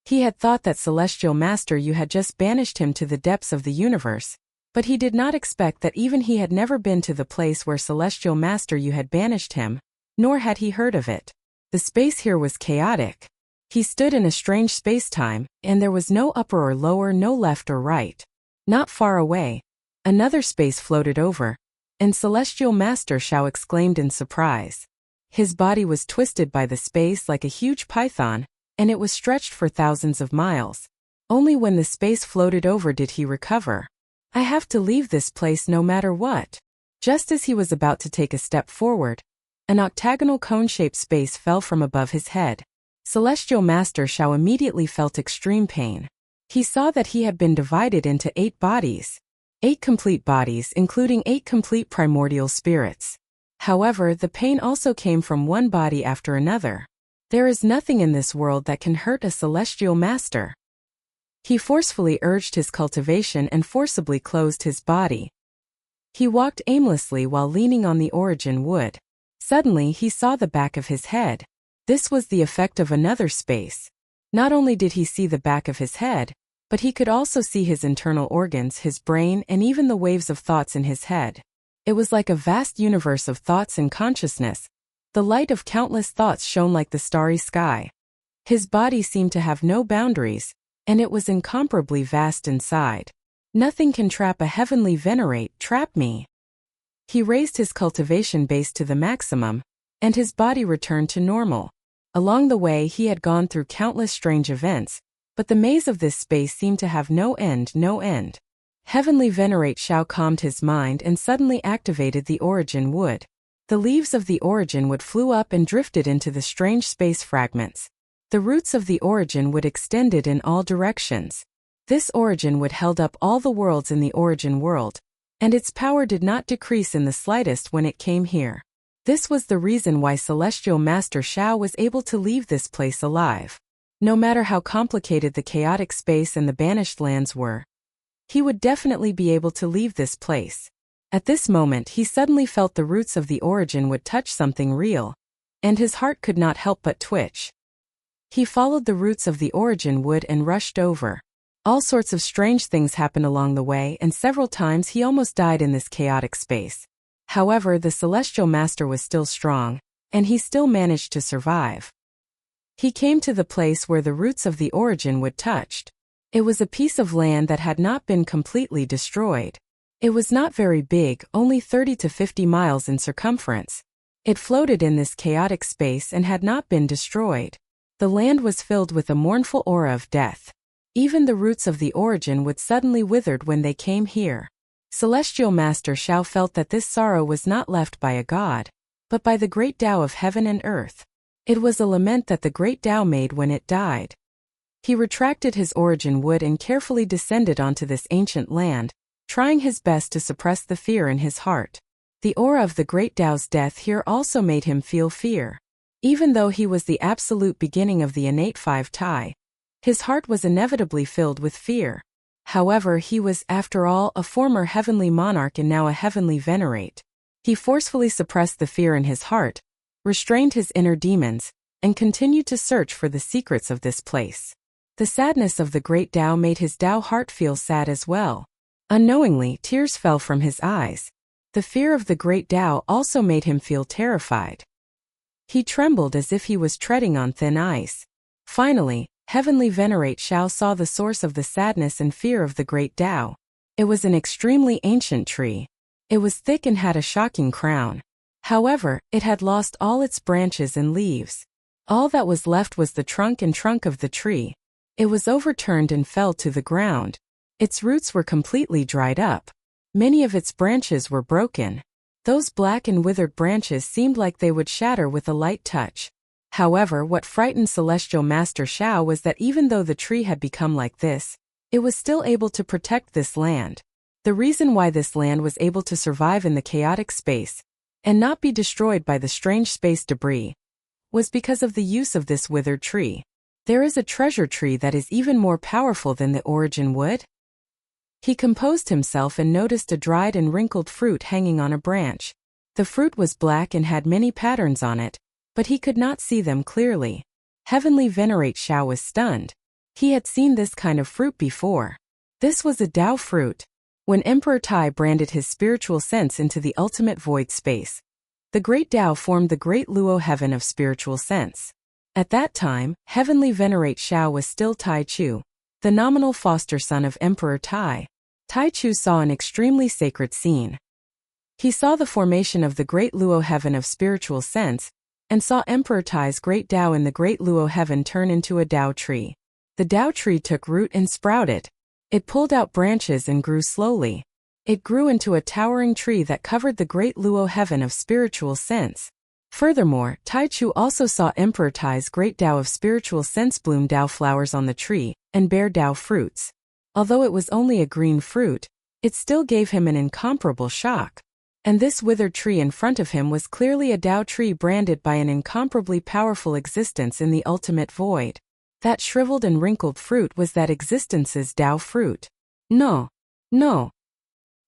He had thought that Celestial Master Yu had just banished him to the depths of the universe, but he did not expect that even he had never been to the place where Celestial Master Yu had banished him, nor had he heard of it. The space here was chaotic. He stood in a strange space-time, and there was no upper or lower, no left or right. Not far away, another space floated over, and Celestial Master Shao exclaimed in surprise. His body was twisted by the space like a huge python, and it was stretched for thousands of miles. Only when the space floated over did he recover. I have to leave this place no matter what. Just as he was about to take a step forward, an octagonal cone-shaped space fell from above his head. Celestial Master Shao immediately felt extreme pain. He saw that he had been divided into 8 bodies. 8 complete bodies, including 8 complete primordial spirits. However, the pain also came from one body after another. There is nothing in this world that can hurt a celestial master. He forcefully urged his cultivation and forcibly closed his body. He walked aimlessly while leaning on the origin wood. Suddenly he saw the back of his head. This was the effect of another space. Not only did he see the back of his head, but he could also see his internal organs, his brain, and even the waves of thoughts in his head. It was like a vast universe of thoughts and consciousness. The light of countless thoughts shone like the starry sky. His body seemed to have no boundaries, and it was incomparably vast inside. Nothing can trap a heavenly venerate, trap me. He raised his cultivation base to the maximum, and his body returned to normal. Along the way he had gone through countless strange events, but the maze of this space seemed to have no end, no end. Heavenly Venerate Shao calmed his mind and suddenly activated the origin wood. The leaves of the origin wood flew up and drifted into the strange space fragments. The roots of the origin wood extended in all directions. This origin wood held up all the worlds in the origin world, and its power did not decrease in the slightest when it came here. This was the reason why Celestial Master Shao was able to leave this place alive. No matter how complicated the chaotic space and the banished lands were, he would definitely be able to leave this place. At this moment he suddenly felt the roots of the origin would touch something real, and his heart could not help but twitch. He followed the roots of the origin wood and rushed over. All sorts of strange things happened along the way, and several times he almost died in this chaotic space. However, the Celestial Master was still strong, and he still managed to survive. He came to the place where the roots of the origin wood touched. It was a piece of land that had not been completely destroyed. It was not very big, only 30 to 50 miles in circumference. It floated in this chaotic space and had not been destroyed. The land was filled with a mournful aura of death. Even the roots of the origin wood suddenly withered when they came here. Celestial Master Shao felt that this sorrow was not left by a god, but by the great Tao of heaven and earth. It was a lament that the great Tao made when it died. He retracted his origin wood and carefully descended onto this ancient land, trying his best to suppress the fear in his heart. The aura of the great Tao's death here also made him feel fear. Even though he was the absolute beginning of the innate five Tai, his heart was inevitably filled with fear. However, he was, after all, a former heavenly monarch and now a heavenly venerate. He forcefully suppressed the fear in his heart, restrained his inner demons, and continued to search for the secrets of this place. The sadness of the great Tao made his Tao heart feel sad as well. Unknowingly, tears fell from his eyes. The fear of the great Tao also made him feel terrified. He trembled as if he was treading on thin ice. Finally, Heavenly Venerate Shao saw the source of the sadness and fear of the great Tao. It was an extremely ancient tree. It was thick and had a shocking crown. However, it had lost all its branches and leaves. All that was left was the trunk of the tree. It was overturned and fell to the ground. Its roots were completely dried up. Many of its branches were broken. Those black and withered branches seemed like they would shatter with a light touch. However, what frightened Celestial Master Shao was that even though the tree had become like this, it was still able to protect this land. The reason why this land was able to survive in the chaotic space and not be destroyed by the strange space debris was because of the use of this withered tree. There is a treasure tree that is even more powerful than the origin wood. He composed himself and noticed a dried and wrinkled fruit hanging on a branch. The fruit was black and had many patterns on it, but he could not see them clearly. Heavenly Venerate Shao was stunned. He had seen this kind of fruit before. This was a Tao fruit. When Emperor Tai branded his spiritual sense into the ultimate void space, the great Tao formed the great Luo heaven of spiritual sense. At that time, Heavenly Venerate Shao was still Tai Chu, the nominal foster son of Emperor Tai. Tai Chu saw an extremely sacred scene. He saw the formation of the great Luo heaven of spiritual sense, and saw Emperor Tai's great Tao in the great Luo heaven turn into a Tao tree. The Tao tree took root and sprouted. It pulled out branches and grew slowly. It grew into a towering tree that covered the great Luo heaven of spiritual sense. Furthermore, Tai Chu also saw Emperor Tai's great Tao of spiritual sense bloom Tao flowers on the tree and bear Tao fruits. Although it was only a green fruit, it still gave him an incomparable shock. And this withered tree in front of him was clearly a Tao tree branded by an incomparably powerful existence in the ultimate void. That shriveled and wrinkled fruit was that existence's Tao fruit. No. No.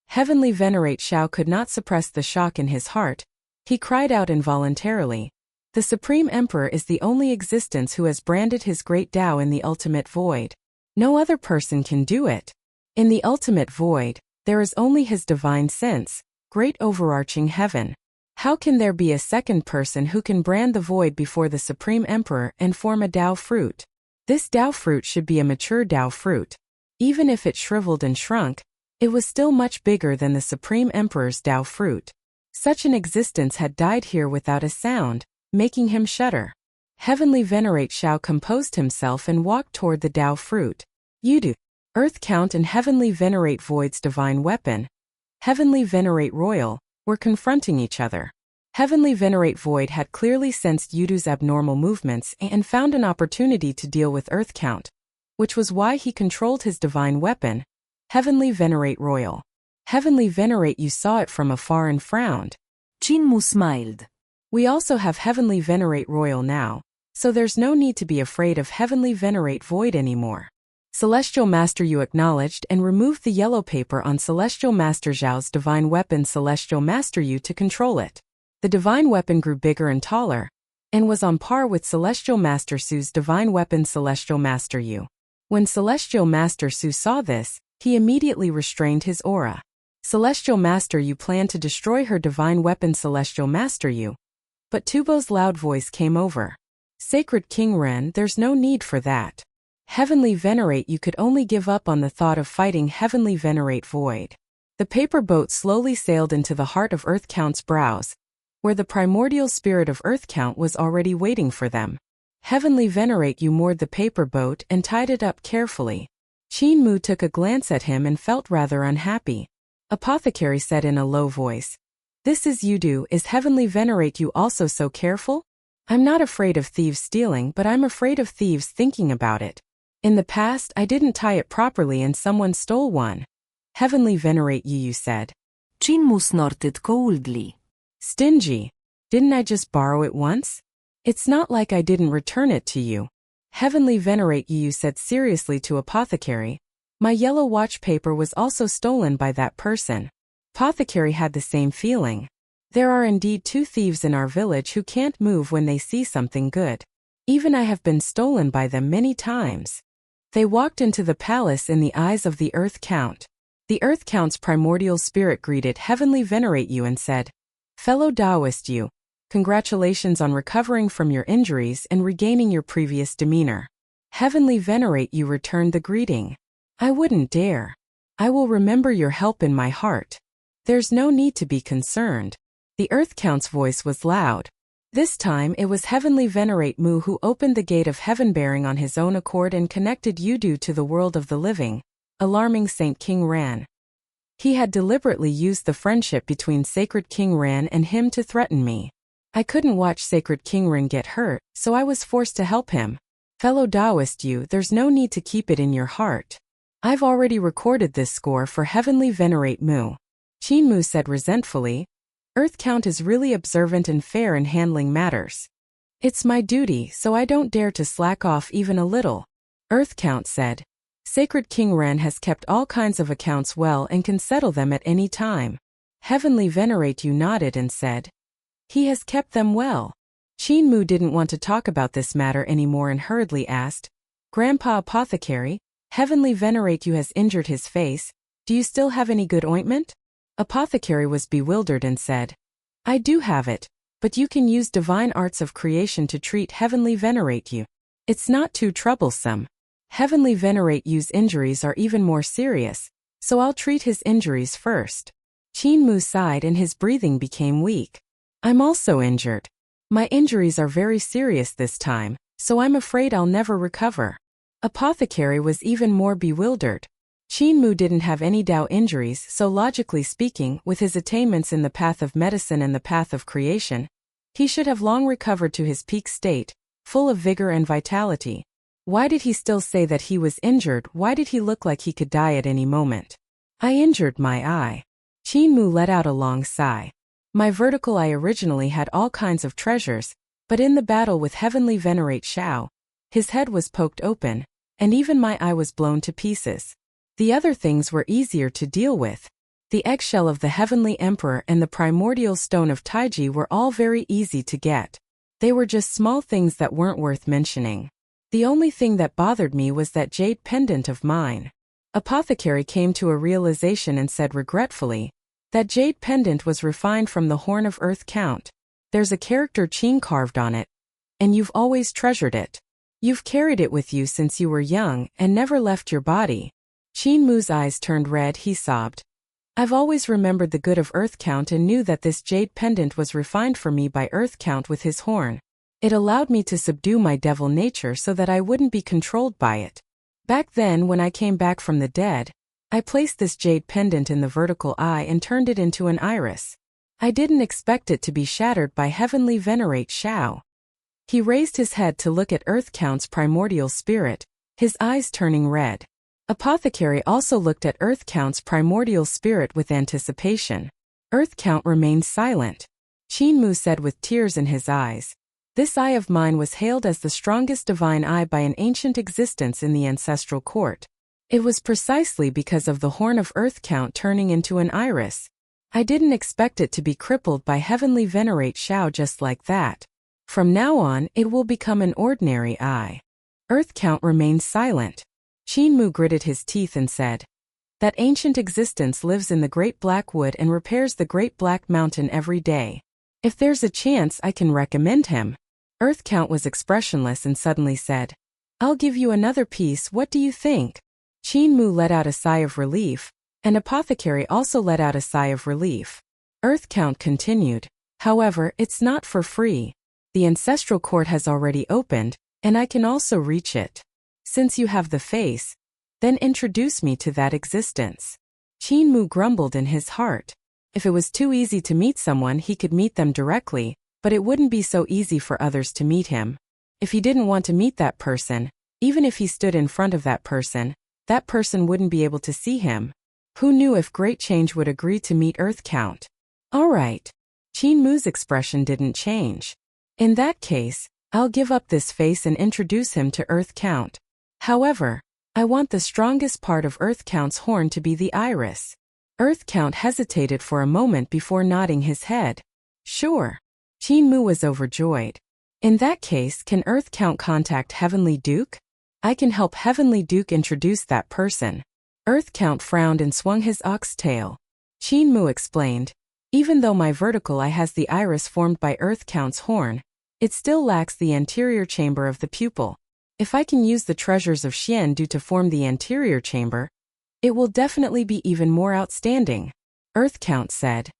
Heavenly Venerate Shao could not suppress the shock in his heart. He cried out involuntarily. The Supreme Emperor is the only existence who has branded his great Tao in the ultimate void. No other person can do it. In the ultimate void, there is only his divine sense, great overarching heaven. How can there be a second person who can brand the void before the Supreme Emperor and form a Tao fruit? This Tao fruit should be a mature Tao fruit. Even if it shriveled and shrunk, it was still much bigger than the Supreme Emperor's Tao fruit. Such an existence had died here without a sound, making him shudder. Heavenly Venerate Shao composed himself and walked toward the Tao fruit. Yudu, Earth Count and Heavenly Venerate Void's divine weapon, Heavenly Venerate Royal, were confronting each other. Heavenly Venerate Void had clearly sensed Yudu's abnormal movements and found an opportunity to deal with Earth Count, which was why he controlled his divine weapon, Heavenly Venerate Royal. Heavenly Venerate, you saw it from afar and frowned. Jinmu smiled. We also have Heavenly Venerate Royal now, so there's no need to be afraid of Heavenly Venerate Void anymore. Celestial Master Yu acknowledged and removed the yellow paper on Celestial Master Zhao's divine weapon Celestial Master Yu to control it. The divine weapon grew bigger and taller, and was on par with Celestial Master Su's divine weapon Celestial Master Yu. When Celestial Master Su saw this, he immediately restrained his aura. Celestial Master Yu planned to destroy her divine weapon Celestial Master Yu, but Tubo's loud voice came over. Sacred King Ren, there's no need for that. Heavenly Venerate, you could only give up on the thought of fighting Heavenly Venerate Void. The paper boat slowly sailed into the heart of Earth Count's brows, where the primordial spirit of Earth Count was already waiting for them. Heavenly Venerate, you moored the paper boat and tied it up carefully. Qin Mu took a glance at him and felt rather unhappy. Apothecary said in a low voice, "This is Yudu, is Heavenly Venerate you also so careful? I'm not afraid of thieves stealing, but I'm afraid of thieves thinking about it. In the past, I didn't tie it properly and someone stole one." Heavenly venerate you said. Chin mu snorted coldly. Stingy. Didn't I just borrow it once? It's not like I didn't return it to you. Heavenly venerate you said seriously to Apothecary. My yellow watch paper was also stolen by that person. Apothecary had the same feeling. There are indeed two thieves in our village who can't move when they see something good. Even I have been stolen by them many times. They walked into the palace in the eyes of the Earth Count. The Earth Count's primordial spirit greeted Heavenly venerate you and said, Fellow Taoist you, congratulations on recovering from your injuries and regaining your previous demeanor. Heavenly venerate you returned the greeting. I wouldn't dare. I will remember your help in my heart. There's no need to be concerned. The Earth Count's voice was loud. This time it was Heavenly venerate Mu who opened the gate of heaven bearing on his own accord and connected Yudu to the world of the living, alarming Saint King Ran. He had deliberately used the friendship between Sacred King Ran and him to threaten me. I couldn't watch Sacred King Ran get hurt, so I was forced to help him. Fellow Taoist you, there's no need to keep it in your heart. I've already recorded this score for Heavenly venerate Mu. Qin Mu said resentfully. Earth Count is really observant and fair in handling matters. It's my duty, so I don't dare to slack off even a little. Earth Count said. Sacred King Ran has kept all kinds of accounts well and can settle them at any time. Heavenly venerate you nodded and said. He has kept them well. Qin Mu didn't want to talk about this matter anymore and hurriedly asked, Grandpa Apothecary, Heavenly venerate you has injured his face. Do you still have any good ointment? Apothecary was bewildered and said, I do have it, but you can use divine arts of creation to treat Heavenly venerate you. It's not too troublesome. Heavenly venerate you's injuries are even more serious, so I'll treat his injuries first. Qin Mu sighed and his breathing became weak. I'm also injured. My injuries are very serious this time, so I'm afraid I'll never recover. Apothecary was even more bewildered. Qin Mu didn't have any Dao injuries, so logically speaking, with his attainments in the path of medicine and the path of creation, he should have long recovered to his peak state, full of vigor and vitality. Why did he still say that he was injured? Why did he look like he could die at any moment? I injured my eye. Qin Mu let out a long sigh. My vertical eye originally had all kinds of treasures, but in the battle with Heavenly venerate Shao, his head was poked open, and even my eye was blown to pieces. The other things were easier to deal with. The eggshell of the Heavenly Emperor and the primordial stone of Taiji were all very easy to get. They were just small things that weren't worth mentioning. The only thing that bothered me was that jade pendant of mine. Apothecary came to a realization and said regretfully, that jade pendant was refined from the Horn of Earth Count. There's a character Qin carved on it. And you've always treasured it. You've carried it with you since you were young and never left your body. Qin Mu's eyes turned red, he sobbed. I've always remembered the good of Earth Count and knew that this jade pendant was refined for me by Earth Count with his horn. It allowed me to subdue my devil nature so that I wouldn't be controlled by it. Back then, when I came back from the dead, I placed this jade pendant in the vertical eye and turned it into an iris. I didn't expect it to be shattered by Heavenly venerate Shao. He raised his head to look at Earth Count's primordial spirit, his eyes turning red. Apothecary also looked at Earth Count's primordial spirit with anticipation. Earth Count remained silent. Qin Mu said with tears in his eyes, This eye of mine was hailed as the strongest divine eye by an ancient existence in the ancestral court. It was precisely because of the horn of Earth Count turning into an iris. I didn't expect it to be crippled by Heavenly venerate Shao just like that. From now on, it will become an ordinary eye. Earth Count remained silent. Qin Mu gritted his teeth and said, That ancient existence lives in the Great Black Wood and repairs the Great Black Mountain every day. If there's a chance, I can recommend him. Earth Count was expressionless and suddenly said, I'll give you another piece, what do you think? Qin Mu let out a sigh of relief, and Apothecary also let out a sigh of relief. Earth Count continued, However, it's not for free. The ancestral court has already opened, and I can also reach it. Since you have the face, then introduce me to that existence. Qin Mu grumbled in his heart. If it was too easy to meet someone, he could meet them directly, but it wouldn't be so easy for others to meet him. If he didn't want to meet that person, even if he stood in front of that person wouldn't be able to see him. Who knew if Great Change would agree to meet Earth Count? All right. Qin Mu's expression didn't change. In that case, I'll give up this face and introduce him to Earth Count. However, I want the strongest part of Earth Count's horn to be the iris. Earth Count hesitated for a moment before nodding his head. Sure. Qin Mu was overjoyed. In that case, can Earth Count contact Heavenly Duke? I can help Heavenly Duke introduce that person. Earth Count frowned and swung his oxtail. Qin Mu explained, even though my vertical eye has the iris formed by Earth Count's horn, it still lacks the anterior chamber of the pupil. If I can use the treasures of Xian to form the anterior chamber, it will definitely be even more outstanding. Earth Count said,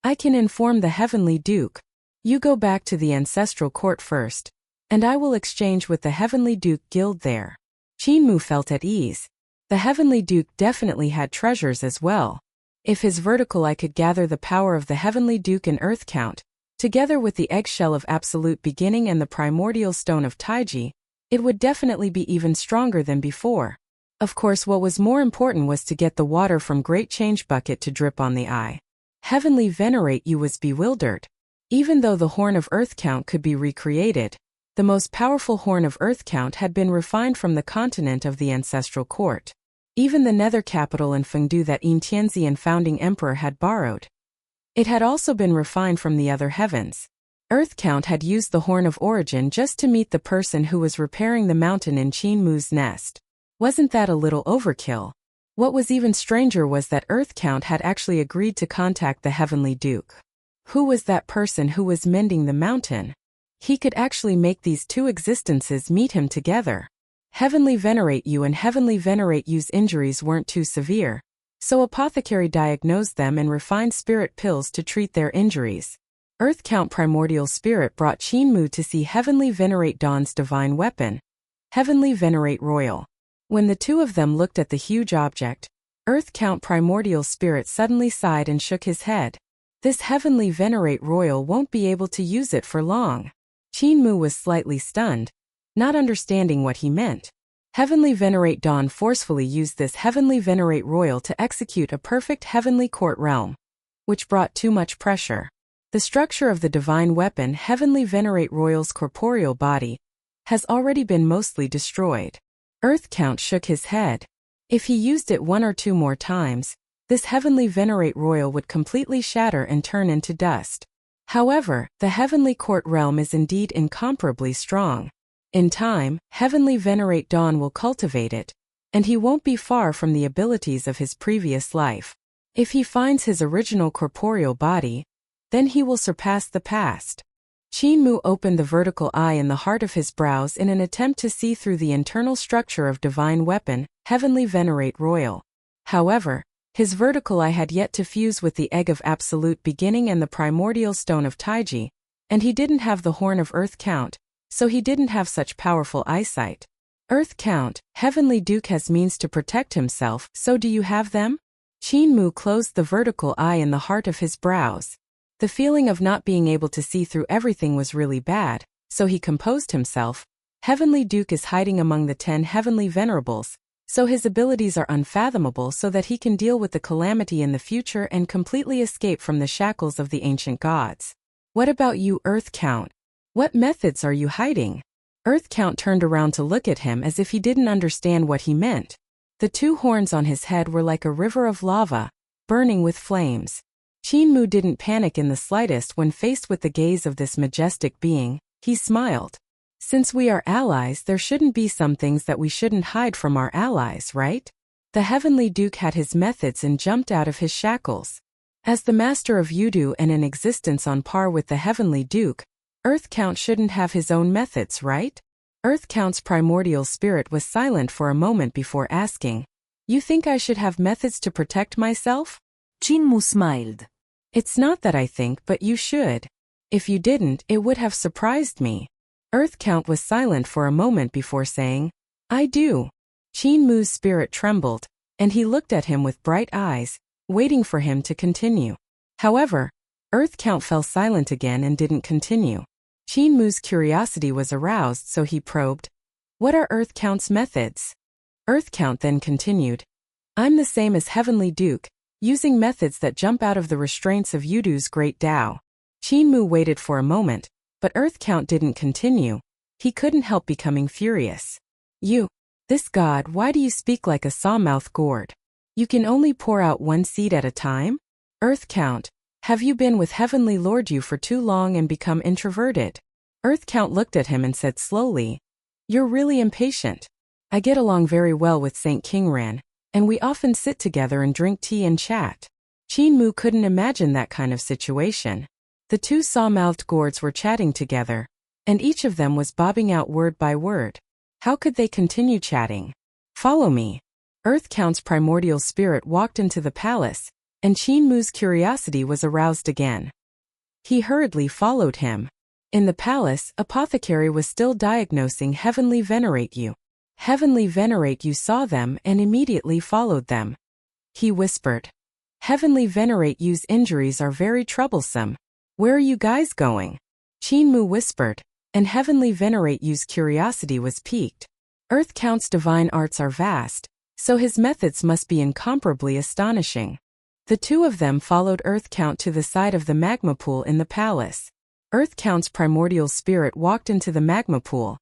I can inform the Heavenly Duke. You go back to the ancestral court first, and I will exchange with the Heavenly Duke guild there. Qin Mu felt at ease. The Heavenly Duke definitely had treasures as well. If his vertical eye could gather the power of the Heavenly Duke and Earth Count, together with the eggshell of Absolute Beginning and the primordial stone of Taiji, it would definitely be even stronger than before. Of course, what was more important was to get the water from Great Change Bucket to drip on the eye. Heavenly Venerate You was bewildered. Even though the horn of Earth Count could be recreated, the most powerful horn of Earth Count had been refined from the continent of the ancestral court. Even the nether capital in Fengdu that Yin Tianzi founding emperor had borrowed. It had also been refined from the other heavens. Earth Count had used the horn of origin just to meet the person who was repairing the mountain in Qin Mu's nest. Wasn't that a little overkill? What was even stranger was that Earth Count had actually agreed to contact the Heavenly Duke. Who was that person who was mending the mountain? He could actually make these two existences meet him together. Heavenly Venerate You and Heavenly Venerate You's injuries weren't too severe, so Apothecary diagnosed them and refined spirit pills to treat their injuries. Earth Count Primordial Spirit brought Qin Mu to see Heavenly Venerate Dawn's divine weapon, Heavenly Venerate Royal. When the two of them looked at the huge object, Earth Count Primordial Spirit suddenly sighed and shook his head. This Heavenly Venerate Royal won't be able to use it for long. Qin Mu was slightly stunned, not understanding what he meant. Heavenly Venerate Dawn forcefully used this Heavenly Venerate Royal to execute a perfect Heavenly Court realm, which brought too much pressure. The structure of the divine weapon Heavenly Venerate Royal's corporeal body has already been mostly destroyed. Earth Count shook his head. If he used it one or two more times, this Heavenly Venerate Royal would completely shatter and turn into dust. However, the Heavenly Court realm is indeed incomparably strong. In time, Heavenly Venerate Dawn will cultivate it, and he won't be far from the abilities of his previous life. If he finds his original corporeal body, then he will surpass the past. Qin Mu opened the vertical eye in the heart of his brows in an attempt to see through the internal structure of divine weapon, Heavenly Venerate Royal. However, his vertical eye had yet to fuse with the egg of Absolute Beginning and the primordial stone of Taiji, and he didn't have the horn of Earth Count, so he didn't have such powerful eyesight. Earth Count, Heavenly Duke has means to protect himself, so do you have them? Qin Mu closed the vertical eye in the heart of his brows. The feeling of not being able to see through everything was really bad, so he composed himself. Heavenly Duke is hiding among the 10 Heavenly Venerables, so his abilities are unfathomable so that he can deal with the calamity in the future and completely escape from the shackles of the ancient gods. What about you, Earth Count? What methods are you hiding? Earth Count turned around to look at him as if he didn't understand what he meant. The two horns on his head were like a river of lava, burning with flames. Qin Mu didn't panic in the slightest when faced with the gaze of this majestic being. He smiled. Since we are allies, there shouldn't be some things that we shouldn't hide from our allies, right? The Heavenly Duke had his methods and jumped out of his shackles. As the master of Yudu and an existence on par with the Heavenly Duke, Earth Count shouldn't have his own methods, right? Earth Count's primordial spirit was silent for a moment before asking, You think I should have methods to protect myself? Qin Mu smiled. It's not that I think, but you should. If you didn't, it would have surprised me. Earth Count was silent for a moment before saying, I do. Qin Mu's spirit trembled, and he looked at him with bright eyes, waiting for him to continue. However, Earth Count fell silent again and didn't continue. Qin Mu's curiosity was aroused, so he probed, What are Earth Count's methods? Earth Count then continued, I'm the same as Heavenly Duke, using methods that jump out of the restraints of Yudu's great Tao. Qinmu waited for a moment, but Earth Count didn't continue. He couldn't help becoming furious. This god, why do you speak like a sawmouth gourd? You can only pour out one seed at a time? Earth Count, have you been with Heavenly Lord Yu for too long and become introverted? Earth Count looked at him and said slowly, You're really impatient. I get along very well with Saint Qingran, and we often sit together and drink tea and chat. Qinmu couldn't imagine that kind of situation. The two saw-mouthed gourds were chatting together, and each of them was bobbing out word by word. How could they continue chatting? Follow me. Earth Count's primordial spirit walked into the palace, and Qinmu's curiosity was aroused again. He hurriedly followed him. In the palace, Apothecary was still diagnosing Heavenly Venerate Yu. Heavenly Venerate Yu saw them and immediately followed them. He whispered, Heavenly Venerate Yu's injuries are very troublesome. Where are you guys going? Qinmu whispered, and Heavenly Venerate Yu's curiosity was piqued. Earth Count's divine arts are vast, so his methods must be incomparably astonishing. The two of them followed Earth Count to the side of the magma pool in the palace. Earth Count's primordial spirit walked into the magma pool,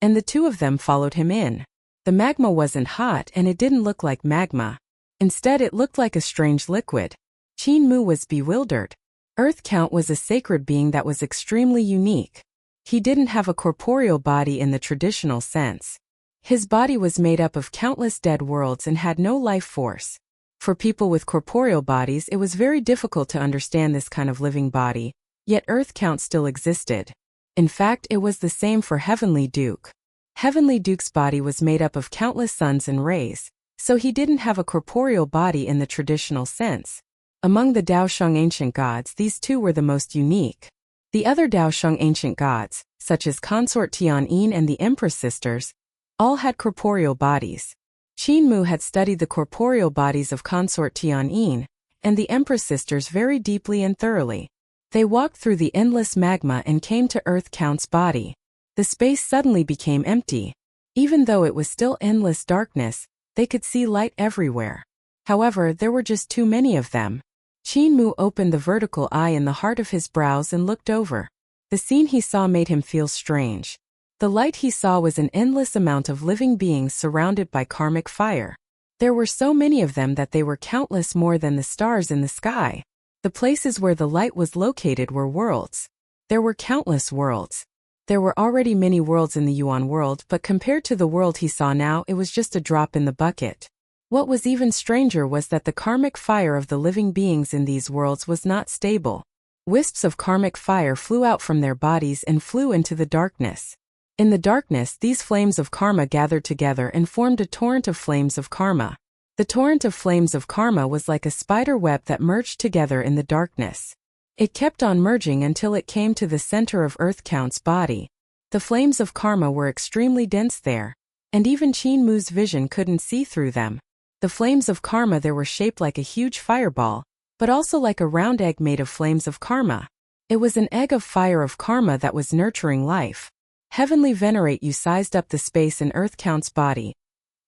and the two of them followed him in. The magma wasn't hot and it didn't look like magma. Instead, it looked like a strange liquid. Qinmu was bewildered. Earth Count was a sacred being that was extremely unique. He didn't have a corporeal body in the traditional sense. His body was made up of countless dead worlds and had no life force. For people with corporeal bodies, it was very difficult to understand this kind of living body, yet Earth Count still existed. In fact, it was the same for Heavenly Duke. Heavenly Duke's body was made up of countless suns and rays, so he didn't have a corporeal body in the traditional sense. Among the Daosheng ancient gods, these two were the most unique. The other Daosheng ancient gods, such as Consort Tianyin and the Empress Sisters, all had corporeal bodies. Qinmu had studied the corporeal bodies of Consort Tianyin and the Empress Sisters very deeply and thoroughly. They walked through the endless magma and came to Earth Count's body. The space suddenly became empty. Even though it was still endless darkness, they could see light everywhere. However, there were just too many of them. Qinmu opened the vertical eye in the heart of his brows and looked over. The scene he saw made him feel strange. The light he saw was an endless amount of living beings surrounded by karmic fire. There were so many of them that they were countless more than the stars in the sky. The places where the light was located were worlds. There were countless worlds. There were already many worlds in the Yuan world, but compared to the world he saw now, it was just a drop in the bucket. What was even stranger was that the karmic fire of the living beings in these worlds was not stable. Wisps of karmic fire flew out from their bodies and flew into the darkness. In the darkness, these flames of karma gathered together and formed a torrent of flames of karma. The torrent of flames of karma was like a spider web that merged together in the darkness. It kept on merging until it came to the center of Earth Count's body. The flames of karma were extremely dense there, and even Qinmu's vision couldn't see through them. The flames of karma there were shaped like a huge fireball, but also like a round egg made of flames of karma. It was an egg of fire of karma that was nurturing life. Heavenly Venerate Yu sized up the space in Earth Count's body,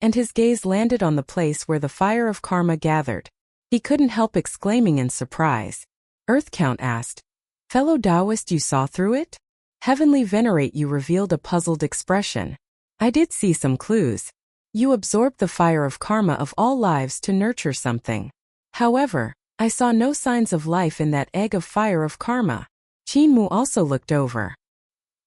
and his gaze landed on the place where the fire of karma gathered. He couldn't help exclaiming in surprise. Earth Count asked, Fellow Taoist, you saw through it? Heavenly Venerate Yu revealed a puzzled expression. I did see some clues. You absorbed the fire of karma of all lives to nurture something. However, I saw no signs of life in that egg of fire of karma. Qinmu also looked over.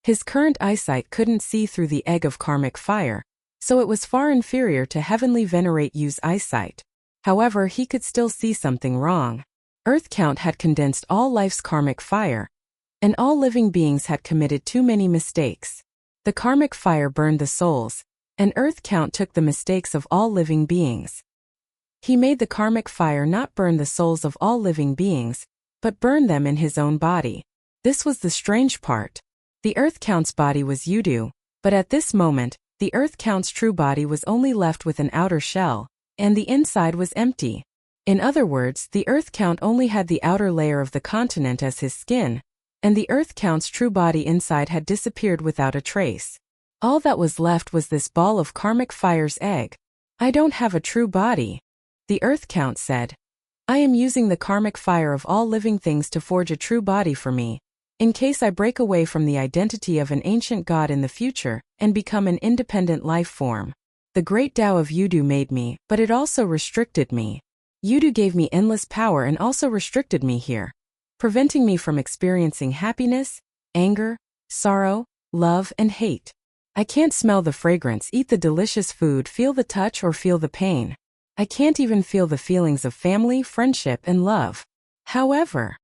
His current eyesight couldn't see through the egg of karmic fire, so it was far inferior to Heavenly Venerate Yu's eyesight. However, he could still see something wrong. Earth Count had condensed all life's karmic fire, and all living beings had committed too many mistakes. The karmic fire burned the souls, and Earth Count took the mistakes of all living beings. He made the karmic fire not burn the souls of all living beings, but burn them in his own body. This was the strange part. The Earth Count's body was Yudu, but at this moment, the Earth Count's true body was only left with an outer shell, and the inside was empty. In other words, the Earth Count only had the outer layer of the continent as his skin, and the Earth Count's true body inside had disappeared without a trace. All that was left was this ball of karmic fire's egg. I don't have a true body. The Earth Count said, I am using the karmic fire of all living things to forge a true body for me, in case I break away from the identity of an ancient god in the future and become an independent life form. The great Tao of Yudu made me, but it also restricted me. Yudu gave me endless power and also restricted me here, preventing me from experiencing happiness, anger, sorrow, love, and hate. I can't smell the fragrance, eat the delicious food, feel the touch, or feel the pain. I can't even feel the feelings of family, friendship, and love. However,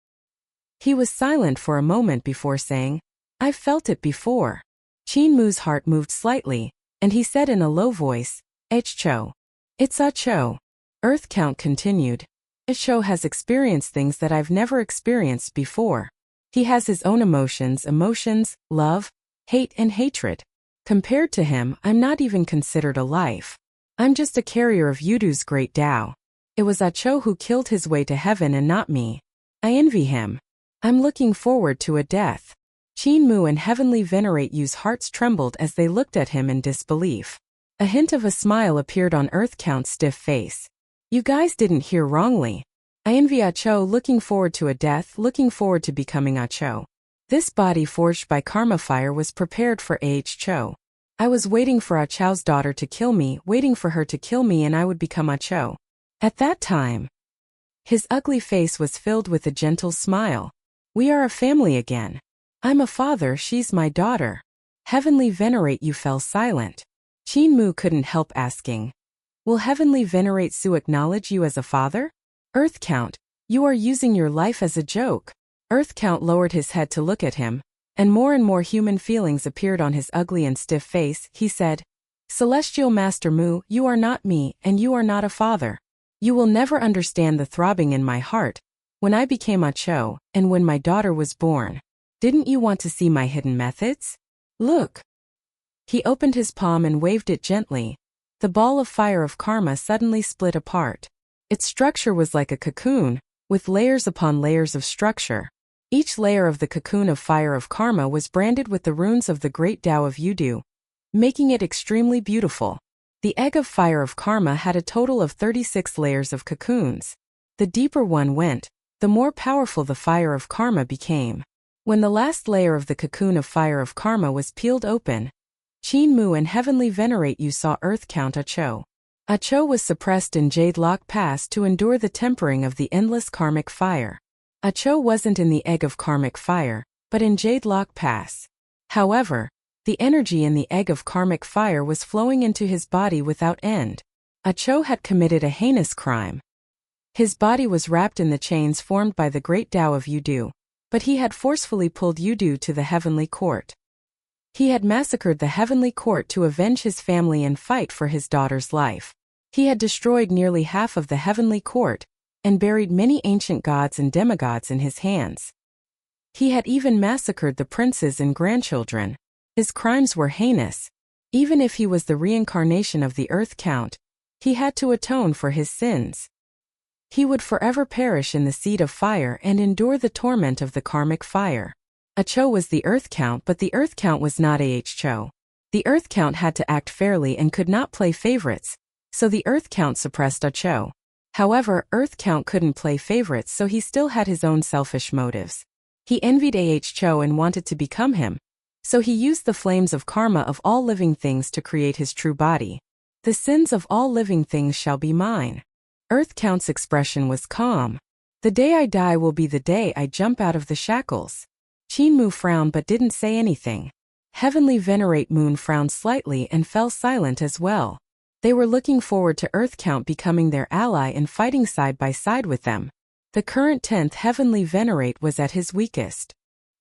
he was silent for a moment before saying, I've felt it before. Qin Mu's heart moved slightly, and he said in a low voice, Cho. It's Cho. Earth Count continued, Cho has experienced things that I've never experienced before. He has his own emotions, love, hate, and hatred. Compared to him, I'm not even considered a life. I'm just a carrier of Yudu's great Tao. It was Cho who killed his way to heaven and not me. I envy him. I'm looking forward to a death. Qin Mu and Heavenly Venerate Yu's hearts trembled as they looked at him in disbelief. A hint of a smile appeared on Earth Count's stiff face. You guys didn't hear wrongly. I envy Cho, looking forward to a death, looking forward to becoming Cho. This body forged by karma fire was prepared for Cho. I was waiting for Cho's daughter to kill me, waiting for her to kill me, and I would become Cho. At that time, his ugly face was filled with a gentle smile. We are a family again. I'm a father, she's my daughter. Heavenly Venerate Yu fell silent. Qin Mu couldn't help asking, will Heavenly Venerate Su acknowledge you as a father? Earth Count, you are using your life as a joke. Earth Count lowered his head to look at him, and more human feelings appeared on his ugly and stiff face. He said, Celestial Master Mu, you are not me, and you are not a father. You will never understand the throbbing in my heart when I became Cho, and when my daughter was born. Didn't you want to see my hidden methods? Look. He opened his palm and waved it gently. The ball of fire of karma suddenly split apart. Its structure was like a cocoon, with layers upon layers of structure. Each layer of the cocoon of fire of karma was branded with the runes of the great Tao of Yudu, making it extremely beautiful. The egg of fire of karma had a total of 36 layers of cocoons. The deeper one went, the more powerful the fire of karma became. When the last layer of the cocoon of fire of karma was peeled open, Qin Mu and Heavenly Venerate Yu saw Earth Count Cho. Cho was suppressed in Jade Lock Pass to endure the tempering of the endless karmic fire. Cho wasn't in the egg of karmic fire, but in Jade Lock Pass. However, the energy in the egg of karmic fire was flowing into his body without end. Cho had committed a heinous crime. His body was wrapped in the chains formed by the great Tao of Yudu, but he had forcefully pulled Yudu to the heavenly court. He had massacred the heavenly court to avenge his family and fight for his daughter's life. He had destroyed nearly half of the heavenly court, and buried many ancient gods and demigods in his hands. He had even massacred the princes and grandchildren. His crimes were heinous. Even if he was the reincarnation of the Earth Count, he had to atone for his sins. He would forever perish in the seed of fire and endure the torment of the karmic fire. Cho was the Earth Count, but the Earth Count was not Cho. The Earth Count had to act fairly and could not play favorites, so the Earth Count suppressed Cho. However, Earth Count couldn't play favorites, so he still had his own selfish motives. He envied Cho and wanted to become him, so he used the flames of karma of all living things to create his true body. The sins of all living things shall be mine. Earth Count's expression was calm. The day I die will be the day I jump out of the shackles. Qin Mu frowned but didn't say anything. Heavenly Venerate Moon frowned slightly and fell silent as well. They were looking forward to Earth Count becoming their ally and fighting side by side with them. The current 10th Heavenly Venerate was at his weakest.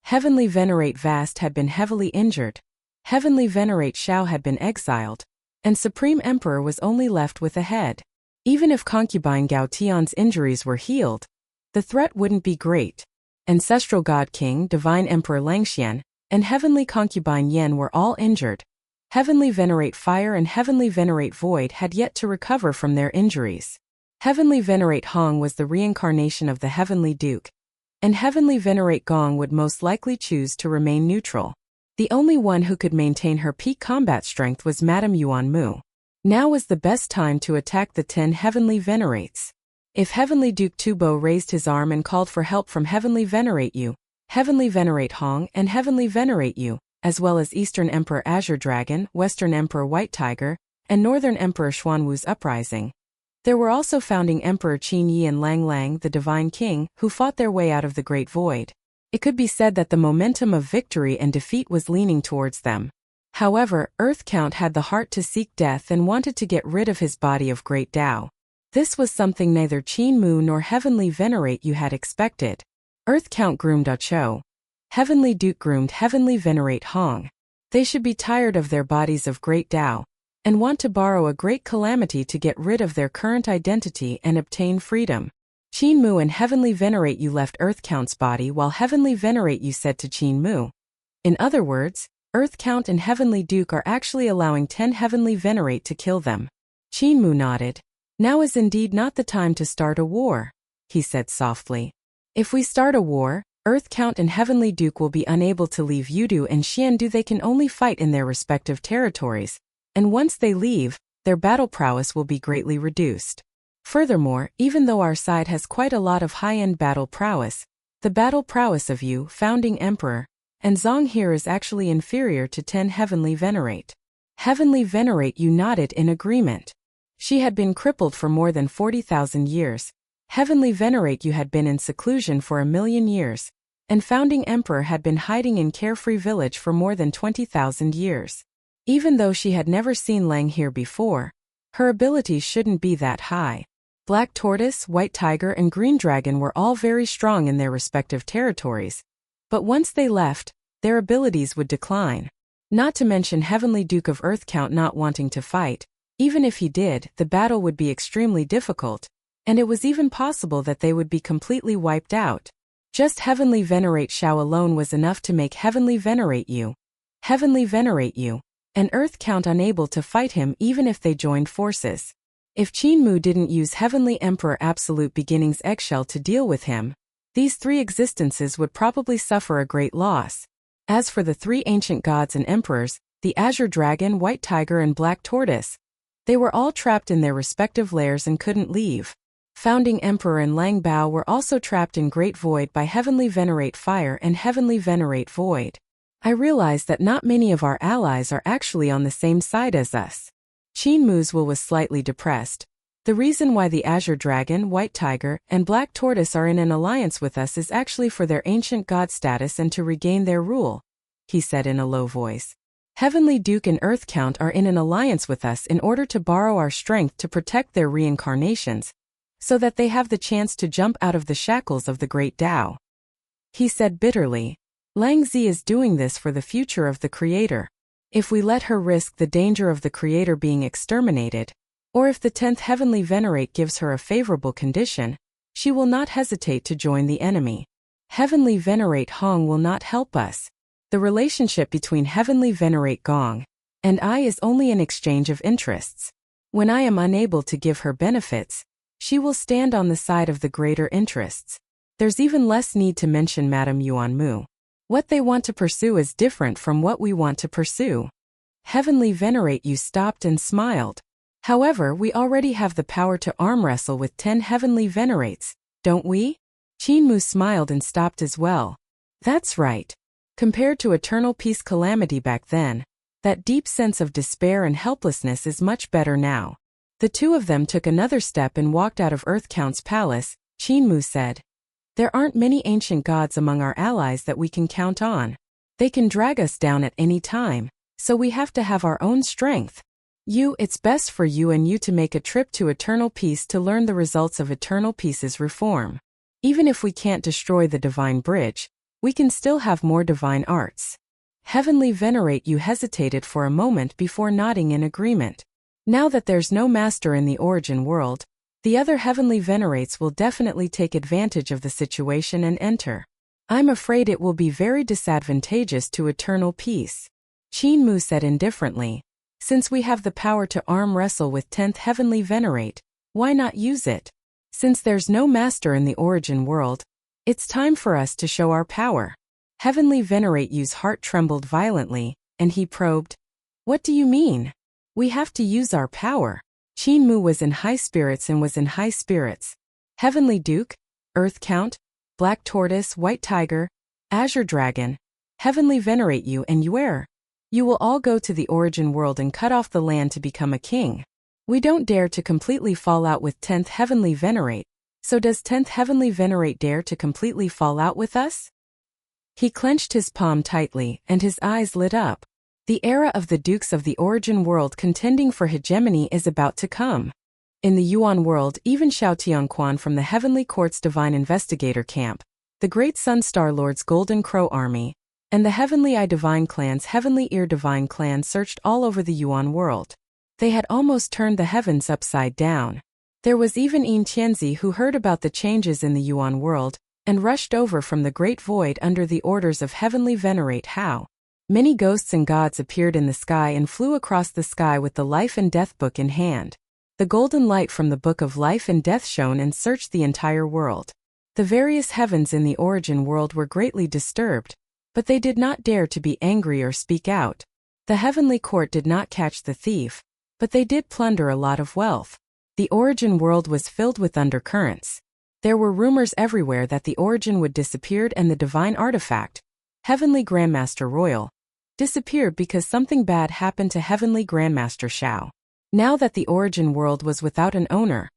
Heavenly Venerate Vast had been heavily injured. Heavenly Venerate Shao had been exiled, and Supreme Emperor was only left with a head. Even if concubine Gao Tian's injuries were healed, the threat wouldn't be great. Ancestral God King, Divine Emperor Langxian, and Heavenly Concubine Yen were all injured. Heavenly Venerate Fire and Heavenly Venerate Void had yet to recover from their injuries. Heavenly Venerate Hong was the reincarnation of the Heavenly Duke, and Heavenly Venerate Gong would most likely choose to remain neutral. The only one who could maintain her peak combat strength was Madame Yuan Mu. Now was the best time to attack the 10 heavenly venerates. If Heavenly Duke Tubo raised his arm and called for help from Heavenly Venerate Yu, Heavenly Venerate Hong and Heavenly Venerate Yu, as well as Eastern Emperor Azure Dragon, Western Emperor White Tiger, and Northern Emperor Xuanwu's uprising. There were also founding Emperor Qin Yi and Lang Lang, the Divine King, who fought their way out of the Great Void. It could be said that the momentum of victory and defeat was leaning towards them. However, Earth Count had the heart to seek death and wanted to get rid of his body of great Tao. This was something neither Qin Mu nor Heavenly Venerate Yu had expected. Earth Count groomed Cho. Heavenly Duke groomed Heavenly Venerate Hong. They should be tired of their bodies of great Tao, and want to borrow a great calamity to get rid of their current identity and obtain freedom. Qin Mu and Heavenly Venerate Yu left Earth Count's body while Heavenly Venerate Yu said to Qin Mu. In other words, Earth Count and Heavenly Duke are actually allowing 10 Heavenly Venerate to kill them. Qin Mu nodded. Now is indeed not the time to start a war, he said softly. If we start a war, Earth Count and Heavenly Duke will be unable to leave Yudu and Xiandu. They can only fight in their respective territories, and once they leave, their battle prowess will be greatly reduced. Furthermore, even though our side has quite a lot of high-end battle prowess, the battle prowess of Yu, Founding Emperor, and Zong here is actually inferior to 10 Heavenly Venerate. Heavenly Venerate Yu nodded in agreement. She had been crippled for more than 40,000 years. Heavenly Venerate Yu had been in seclusion for 1,000,000 years, and Founding Emperor had been hiding in Carefree Village for more than 20,000 years. Even though she had never seen Lang here before, her abilities shouldn't be that high. Black Tortoise, White Tiger and Green Dragon were all very strong in their respective territories, but once they left, their abilities would decline. Not to mention Heavenly Duke of Earth Count not wanting to fight. Even if he did, the battle would be extremely difficult, and it was even possible that they would be completely wiped out. Just Heavenly Venerate Xiao alone was enough to make Heavenly Venerate Yu, and Earth Count unable to fight him even if they joined forces. If Qin Mu didn't use Heavenly Emperor Absolute Beginning's eggshell to deal with him, these 3 existences would probably suffer a great loss. As for the 3 ancient gods and emperors, the Azure Dragon, White Tiger and Black Tortoise, they were all trapped in their respective lairs and couldn't leave. Founding Emperor and Lang Bao were also trapped in Great Void by Heavenly Venerate Fire and Heavenly Venerate Void. I realized that not many of our allies are actually on the same side as us. Qin Mu's will was slightly depressed. The reason why the Azure Dragon, White Tiger, and Black Tortoise are in an alliance with us is actually for their ancient god status and to regain their rule, he said in a low voice. Heavenly Duke and Earth Count are in an alliance with us in order to borrow our strength to protect their reincarnations, so that they have the chance to jump out of the shackles of the Great Tao. He said bitterly. Lang Zi is doing this for the future of the Creator. If we let her risk the danger of the Creator being exterminated, or if the 10th Heavenly Venerate gives her a favorable condition, she will not hesitate to join the enemy. Heavenly Venerate Hong will not help us. The relationship between Heavenly Venerate Gong and I is only an exchange of interests. When I am unable to give her benefits, she will stand on the side of the greater interests. There's even less need to mention Madame Yuan Mu. What they want to pursue is different from what we want to pursue. Heavenly Venerate Yu stopped and smiled. However, we already have the power to arm wrestle with 10 Heavenly Venerates, don't we? Qin Mu smiled and stopped as well. That's right. Compared to eternal peace calamity back then, that deep sense of despair and helplessness is much better now. The 2 of them took another step and walked out of Earth Count's palace. Qin Mu said, "There aren't many ancient gods among our allies that we can count on. They can drag us down at any time, so we have to have our own strength. It's best for you and you to make a trip to Eternal Peace to learn the results of Eternal Peace's reform. Even if we can't destroy the Divine Bridge, we can still have more divine arts." Heavenly Venerate Yu hesitated for a moment before nodding in agreement. Now that there's no master in the origin world, the other Heavenly Venerates will definitely take advantage of the situation and enter. I'm afraid it will be very disadvantageous to Eternal Peace, Qin Mu said indifferently. Since we have the power to arm wrestle with 10th Heavenly Venerate, why not use it? Since there's no master in the origin world, it's time for us to show our power. Heavenly Venerate Yu's heart trembled violently, and he probed, "What do you mean?" We have to use our power. Qin Mu was in high spirits and was in high spirits. Heavenly Duke, Earth Count, Black Tortoise, White Tiger, Azure Dragon, Heavenly venerate you and Yuer. You will all go to the origin world and cut off the land to become a king. We don't dare to completely fall out with 10th Heavenly Venerate, so does 10th Heavenly Venerate dare to completely fall out with us? He clenched his palm tightly, and his eyes lit up. The era of the dukes of the origin world contending for hegemony is about to come. In the Yuan world, even Xiao Tianquan from the Heavenly Court's Divine Investigator Camp, the Great Sun Star Lord's Golden Crow Army, and the Heavenly Eye Divine Clan's Heavenly Ear Divine Clan searched all over the Yuan world. They had almost turned the heavens upside down. There was even Yin Tianzi who heard about the changes in the Yuan world, and rushed over from the Great Void under the orders of Heavenly Venerate Hao. Many ghosts and gods appeared in the sky and flew across the sky with the Life and Death book in hand. The golden light from the Book of Life and Death shone and searched the entire world. The various heavens in the origin world were greatly disturbed, but they did not dare to be angry or speak out. The Heavenly Court did not catch the thief, but they did plunder a lot of wealth. The origin world was filled with undercurrents. There were rumors everywhere that the origin would disappear and the divine artifact, Heavenly Grandmaster Royal, disappeared because something bad happened to Heavenly Grandmaster Xiao. Now that the origin world was without an owner,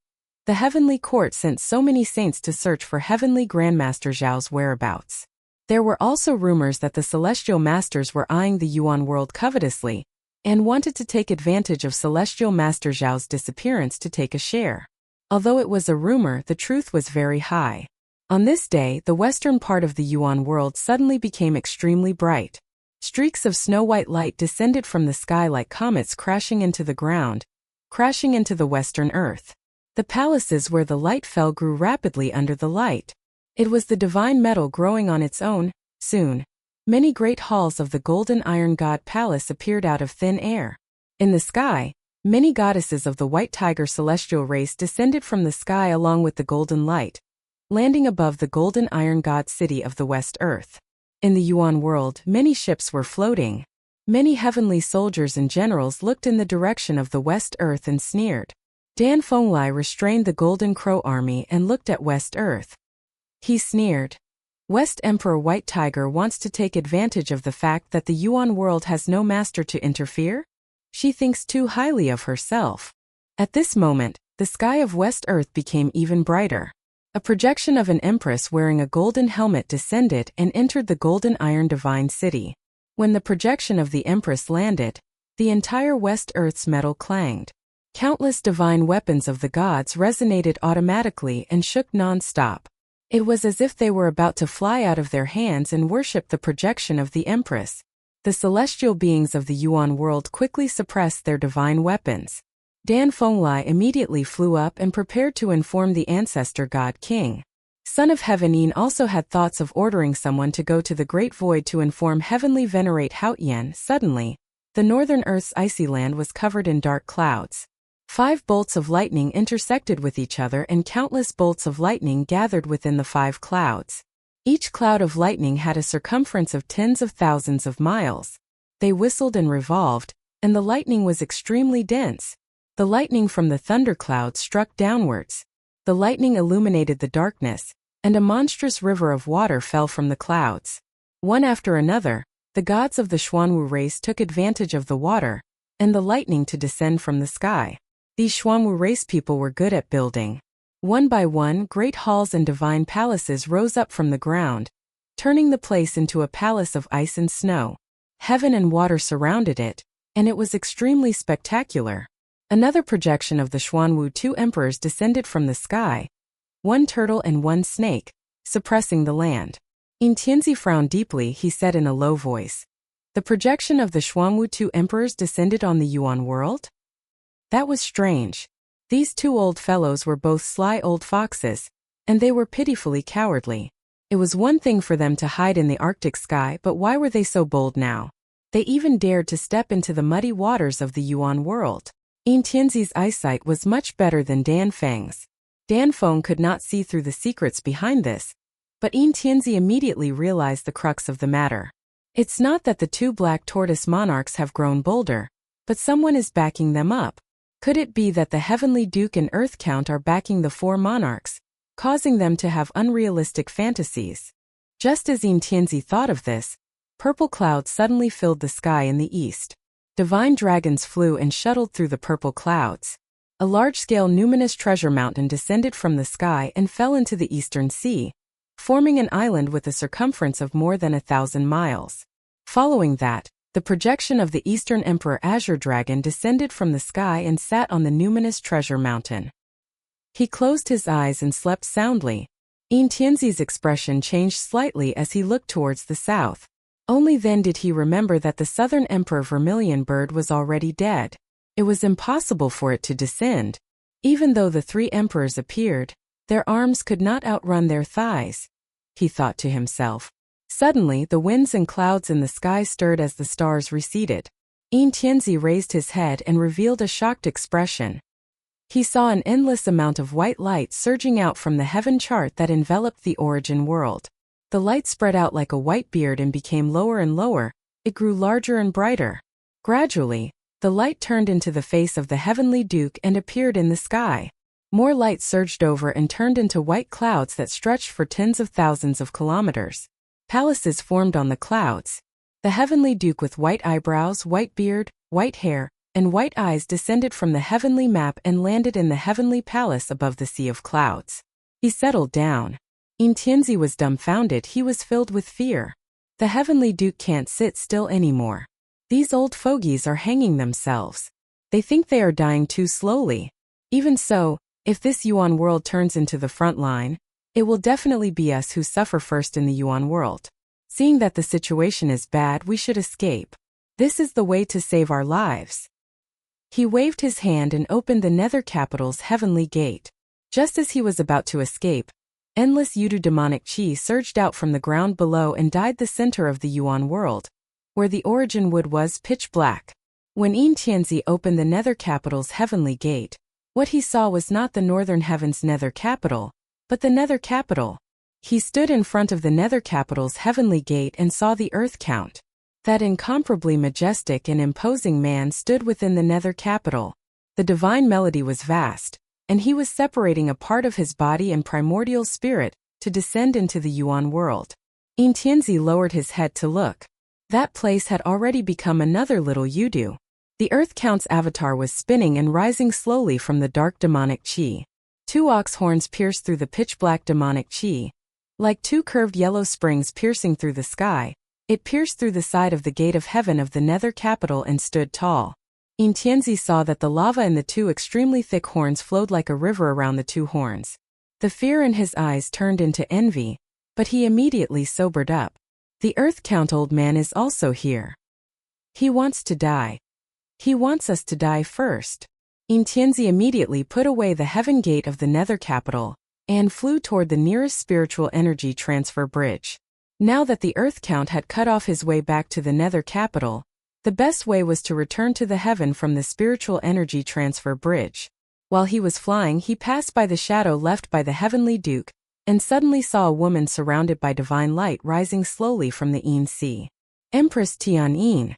the Heavenly Court sent so many saints to search for Heavenly Grandmaster Zhao's whereabouts. There were also rumors that the Celestial Masters were eyeing the Yuan world covetously, and wanted to take advantage of Celestial Master Zhao's disappearance to take a share. Although it was a rumor, the truth was very high. On this day, the western part of the Yuan world suddenly became extremely bright. Streaks of snow-white light descended from the sky like comets crashing into the ground, crashing into the western earth. The palaces where the light fell grew rapidly under the light. It was the divine metal growing on its own. Soon, many great halls of the Golden Iron God Palace appeared out of thin air. In the sky, many goddesses of the White Tiger celestial race descended from the sky along with the golden light, landing above the Golden Iron God city of the West Earth. In the Yuan world, many ships were floating. Many heavenly soldiers and generals looked in the direction of the West Earth and sneered. Dan Fenglai restrained the Golden Crow army and looked at West Earth. He sneered. West Emperor White Tiger wants to take advantage of the fact that the Yuan world has no master to interfere? She thinks too highly of herself. At this moment, the sky of West Earth became even brighter. A projection of an empress wearing a golden helmet descended and entered the Golden Iron Divine City. When the projection of the empress landed, the entire West Earth's metal clanged. Countless divine weapons of the gods resonated automatically and shook non-stop. It was as if they were about to fly out of their hands and worship the projection of the Empress. The celestial beings of the Yuan world quickly suppressed their divine weapons. Dan Fenglai immediately flew up and prepared to inform the ancestor god King. Son of Heaven Yin also had thoughts of ordering someone to go to the Great Void to inform Heavenly Venerate Haotian. Suddenly, the northern Earth's icy land was covered in dark clouds. 5 bolts of lightning intersected with each other and countless bolts of lightning gathered within the 5 clouds. Each cloud of lightning had a circumference of tens of thousands of miles. They whistled and revolved, and the lightning was extremely dense. The lightning from the thundercloud struck downwards. The lightning illuminated the darkness, and a monstrous river of water fell from the clouds. One after another, the gods of the Xuanwu race took advantage of the water and the lightning to descend from the sky. These Xuanwu race people were good at building. One by one, great halls and divine palaces rose up from the ground, turning the place into a palace of ice and snow. Heaven and water surrounded it, and it was extremely spectacular. Another projection of the Xuanwu 2 emperors descended from the sky, 1 turtle and 1 snake, suppressing the land. Yin Tianzi frowned deeply. He said in a low voice, "The projection of the Xuanwu 2 emperors descended on the Yuan world? That was strange. These 2 old fellows were both sly old foxes, and they were pitifully cowardly. It was one thing for them to hide in the Arctic sky, but why were they so bold now? They even dared to step into the muddy waters of the Yuan world." Yin Tianzi's eyesight was much better than Dan Feng's. Dan Feng could not see through the secrets behind this, but Yin Tianzi immediately realized the crux of the matter. It's not that the 2 black tortoise monarchs have grown bolder, But someone is backing them up. Could it be that the Heavenly Duke and Earth Count are backing the four monarchs, causing them to have unrealistic fantasies? Just as Ninetales thought of this, purple clouds suddenly filled the sky in the east. Divine dragons flew and shuttled through the purple clouds. A large-scale numinous treasure mountain descended from the sky and fell into the eastern sea, forming an island with a circumference of more than 1,000 miles. Following that, the projection of the Eastern Emperor Azure Dragon descended from the sky and sat on the numinous treasure mountain. He closed his eyes and slept soundly. Ninetales' expression changed slightly as he looked towards the south. Only then did he remember that the Southern Emperor Vermilion Bird was already dead. It was impossible for it to descend. Even though the three emperors appeared, their arms could not outrun their thighs, he thought to himself. Suddenly, the winds and clouds in the sky stirred as the stars receded. Ninetales raised his head and revealed a shocked expression. He saw an endless amount of white light surging out from the heaven chart that enveloped the origin world. The light spread out like a white beard and became lower and lower. It grew larger and brighter. Gradually, the light turned into the face of the Heavenly Duke and appeared in the sky. More light surged over and turned into white clouds that stretched for tens of thousands of kilometers. Palaces formed on the clouds. The Heavenly Duke with white eyebrows, white beard, white hair, and white eyes descended from the heavenly map and landed in the heavenly palace above the sea of clouds. He settled down. Ninetales was dumbfounded. He was filled with fear. The Heavenly Duke can't sit still anymore. These old fogies are hanging themselves. They think they are dying too slowly. Even so, if this Yuan world turns into the front line, it will definitely be us who suffer first in the Yuan world. Seeing that the situation is bad, we should escape. This is the way to save our lives. He waved his hand and opened the Nether Capital's heavenly gate. Just as he was about to escape, endless demonic chi surged out from the ground below and dyed the center of the Yuan world, where the origin wood was pitch black. When Ninetales opened the Nether Capital's heavenly gate, what he saw was not the Northern Heaven's Nether Capital, but the Nether Capital. He stood in front of the Nether Capital's heavenly gate and saw the Earth Count. That incomparably majestic and imposing man stood within the Nether Capital. The divine melody was vast, and he was separating a part of his body and primordial spirit to descend into the Yuan world. Ninetales lowered his head to look. That place had already become another little Yudu. The Earth Count's avatar was spinning and rising slowly from the dark demonic chi. Two ox horns pierced through the pitch-black demonic chi. Like two curved yellow springs piercing through the sky, it pierced through the side of the gate of heaven of the Nether Capital and stood tall. Ninetales saw that the lava in the two extremely thick horns flowed like a river around the two horns. The fear in his eyes turned into envy, but he immediately sobered up. The Earth Count old man is also here. He wants to die. He wants us to die first. Ninetales immediately put away the heaven gate of the Nether Capital and flew toward the nearest spiritual energy transfer bridge. Now that the Earth Count had cut off his way back to the Nether Capital, the best way was to return to the heaven from the spiritual energy transfer bridge. While he was flying, he passed by the shadow left by the Heavenly Duke, and suddenly saw a woman surrounded by divine light rising slowly from the Yin Sea. Empress Tian.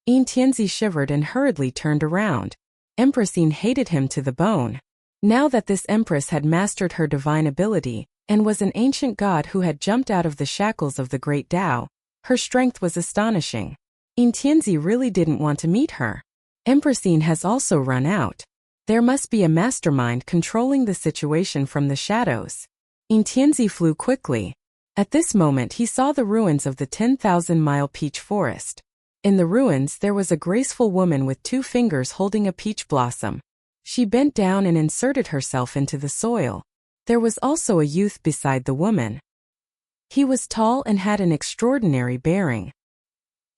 Ninetales shivered and hurriedly turned around. Empress Yin hated him to the bone. Now that this empress had mastered her divine ability, and was an ancient god who had jumped out of the shackles of the great Tao, her strength was astonishing. Ninetales really didn't want to meet her. Empress Yin has also run out. There must be a mastermind controlling the situation from the shadows. Ninetales flew quickly. At this moment he saw the ruins of the 10,000-mile peach forest. In the ruins there was a graceful woman with 2 fingers holding a peach blossom. She bent down and inserted herself into the soil. There was also a youth beside the woman. He was tall and had an extraordinary bearing.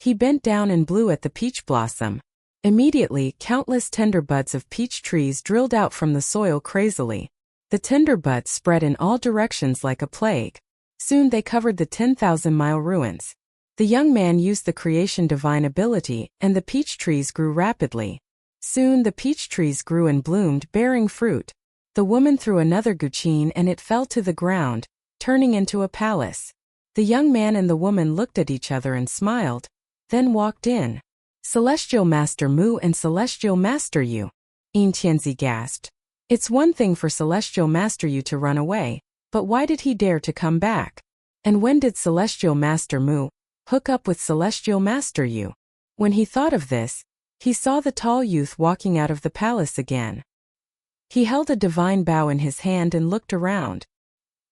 He bent down and blew at the peach blossom. Immediately, countless tender buds of peach trees drilled out from the soil crazily. The tender buds spread in all directions like a plague. Soon they covered the 10,000-mile ruins. The young man used the creation divine ability, and the peach trees grew rapidly. Soon the peach trees grew and bloomed, bearing fruit. The woman threw another guqin and it fell to the ground, turning into a palace. The young man and the woman looked at each other and smiled, then walked in. Celestial Master Mu and Celestial Master Yu. Ninetales gasped. It's one thing for Celestial Master Yu to run away, but why did he dare to come back? And when did Celestial Master Mu hook up with Celestial Master Yu? When he thought of this, he saw the tall youth walking out of the palace again. He held a divine bow in his hand and looked around.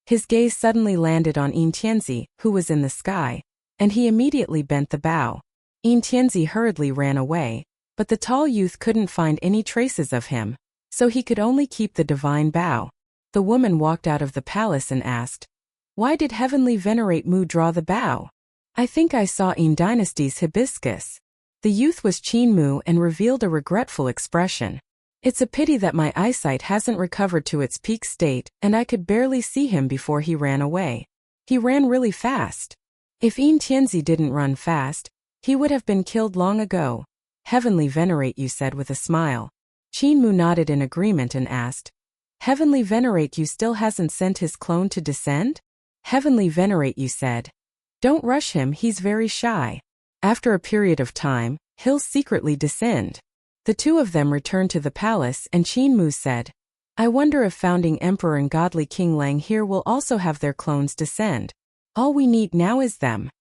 His gaze suddenly landed on Ninetales, who was in the sky, and he immediately bent the bow. Ninetales hurriedly ran away, but the tall youth couldn't find any traces of him, so he could only keep the divine bow. The woman walked out of the palace and asked, "Why did Heavenly Venerate Mu draw the bow? I think I saw in Dynasty's hibiscus." The youth was Qin Mu and revealed a regretful expression. "It's a pity that my eyesight hasn't recovered to its peak state, and I could barely see him before he ran away. He ran really fast. If Ninetales didn't run fast, he would have been killed long ago." Heavenly Venerate Yu said with a smile. Qin Mu nodded in agreement and asked, "Heavenly Venerate Yu still hasn't sent his clone to descend?" Heavenly Venerate Yu said, "Don't rush him, he's very shy. After a period of time, he'll secretly descend." The two of them returned to the palace and Qin Mu said, "I wonder if Founding Emperor and Godly King Lang here will also have their clones descend. All we need now is them."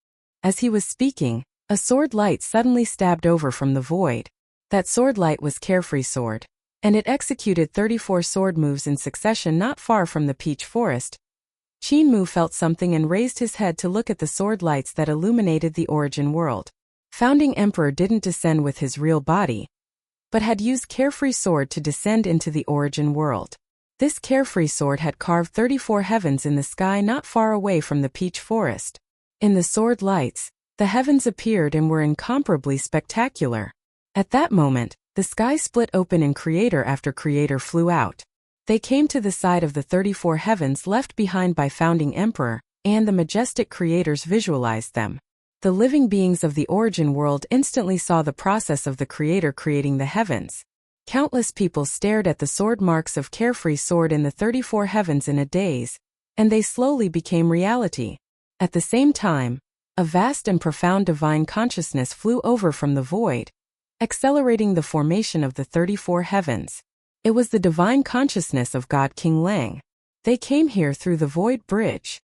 As he was speaking, a sword light suddenly stabbed over from the void. That sword light was Carefree Sword, and it executed 34 sword moves in succession not far from the peach forest. Qin Mu felt something and raised his head to look at the sword lights that illuminated the origin world. Founding Emperor didn't descend with his real body, but had used Carefree Sword to descend into the origin world. This Carefree Sword had carved 34 heavens in the sky not far away from the peach forest. In the sword lights, the heavens appeared and were incomparably spectacular. At that moment, the sky split open and creator after creator flew out. They came to the side of the 34 heavens left behind by Founding Emperor, and the majestic creators visualized them. The living beings of the origin world instantly saw the process of the creator creating the heavens. Countless people stared at the sword marks of Carefree Sword in the 34 heavens in a daze, and they slowly became reality. At the same time, a vast and profound divine consciousness flew over from the void, accelerating the formation of the 34 heavens. It was the divine consciousness of God King Lang. They came here through the void bridge.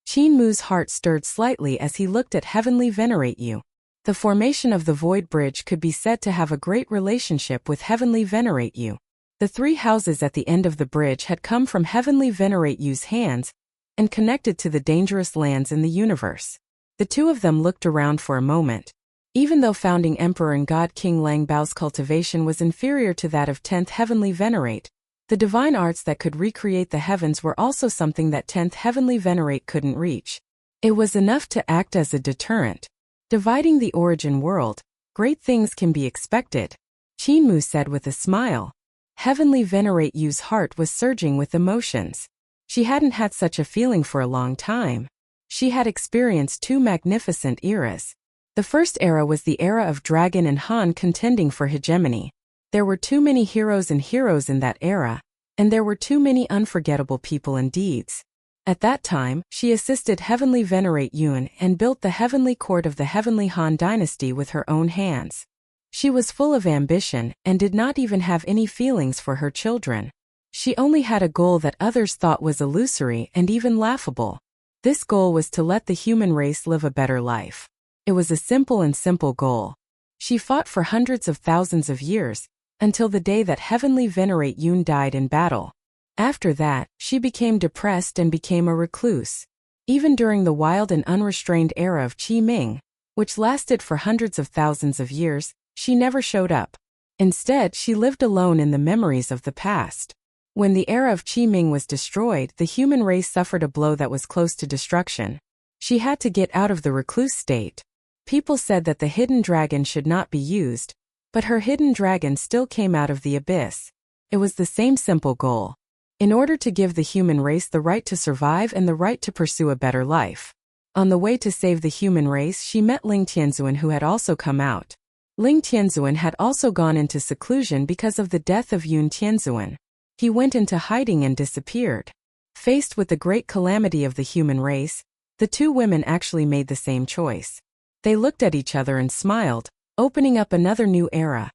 Qin Mu's heart stirred slightly as he looked at Heavenly Venerate Yu. The formation of the void bridge could be said to have a great relationship with Heavenly Venerate Yu. The 3 houses at the end of the bridge had come from Heavenly Venerate Yu's hands and connected to the dangerous lands in the universe. The two of them looked around for a moment. Even though Founding Emperor and God King Lang Bao's cultivation was inferior to that of 10th Heavenly Venerate, the divine arts that could recreate the heavens were also something that 10th Heavenly Venerate couldn't reach. It was enough to act as a deterrent. Dividing the origin world, great things can be expected, Qin Mu said with a smile. Heavenly Venerate Yu's heart was surging with emotions. She hadn't had such a feeling for a long time. She had experienced 2 magnificent eras. The first era was the era of Dragon and Han contending for hegemony. There were too many heroes and heroes in that era, and there were too many unforgettable people and deeds. At that time, she assisted Heavenly Venerate Yun and built the heavenly court of the Heavenly Han dynasty with her own hands. She was full of ambition and did not even have any feelings for her children. She only had a goal that others thought was illusory and even laughable. This goal was to let the human race live a better life. It was a simple goal. She fought for hundreds of thousands of years, until the day that Heavenly Venerate Yun died in battle. After that, she became depressed and became a recluse. Even during the wild and unrestrained era of Qi Ming, which lasted for hundreds of thousands of years, she never showed up. Instead, she lived alone in the memories of the past. When the era of Qi Ming was destroyed, the human race suffered a blow that was close to destruction. She had to get out of the recluse state. People said that the hidden dragon should not be used, but her hidden dragon still came out of the abyss. It was the same simple goal. In order to give the human race the right to survive and the right to pursue a better life. On the way to save the human race, she met Ling Tianzuan, who had also come out. Ling Tianzuan had also gone into seclusion because of the death of Yun Tianzuan. He went into hiding and disappeared. Faced with the great calamity of the human race, the two women actually made the same choice. They looked at each other and smiled, opening up another new era.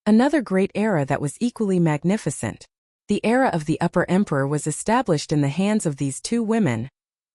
Another great era that was equally magnificent. The era of the Upper Emperor was established in the hands of these two women,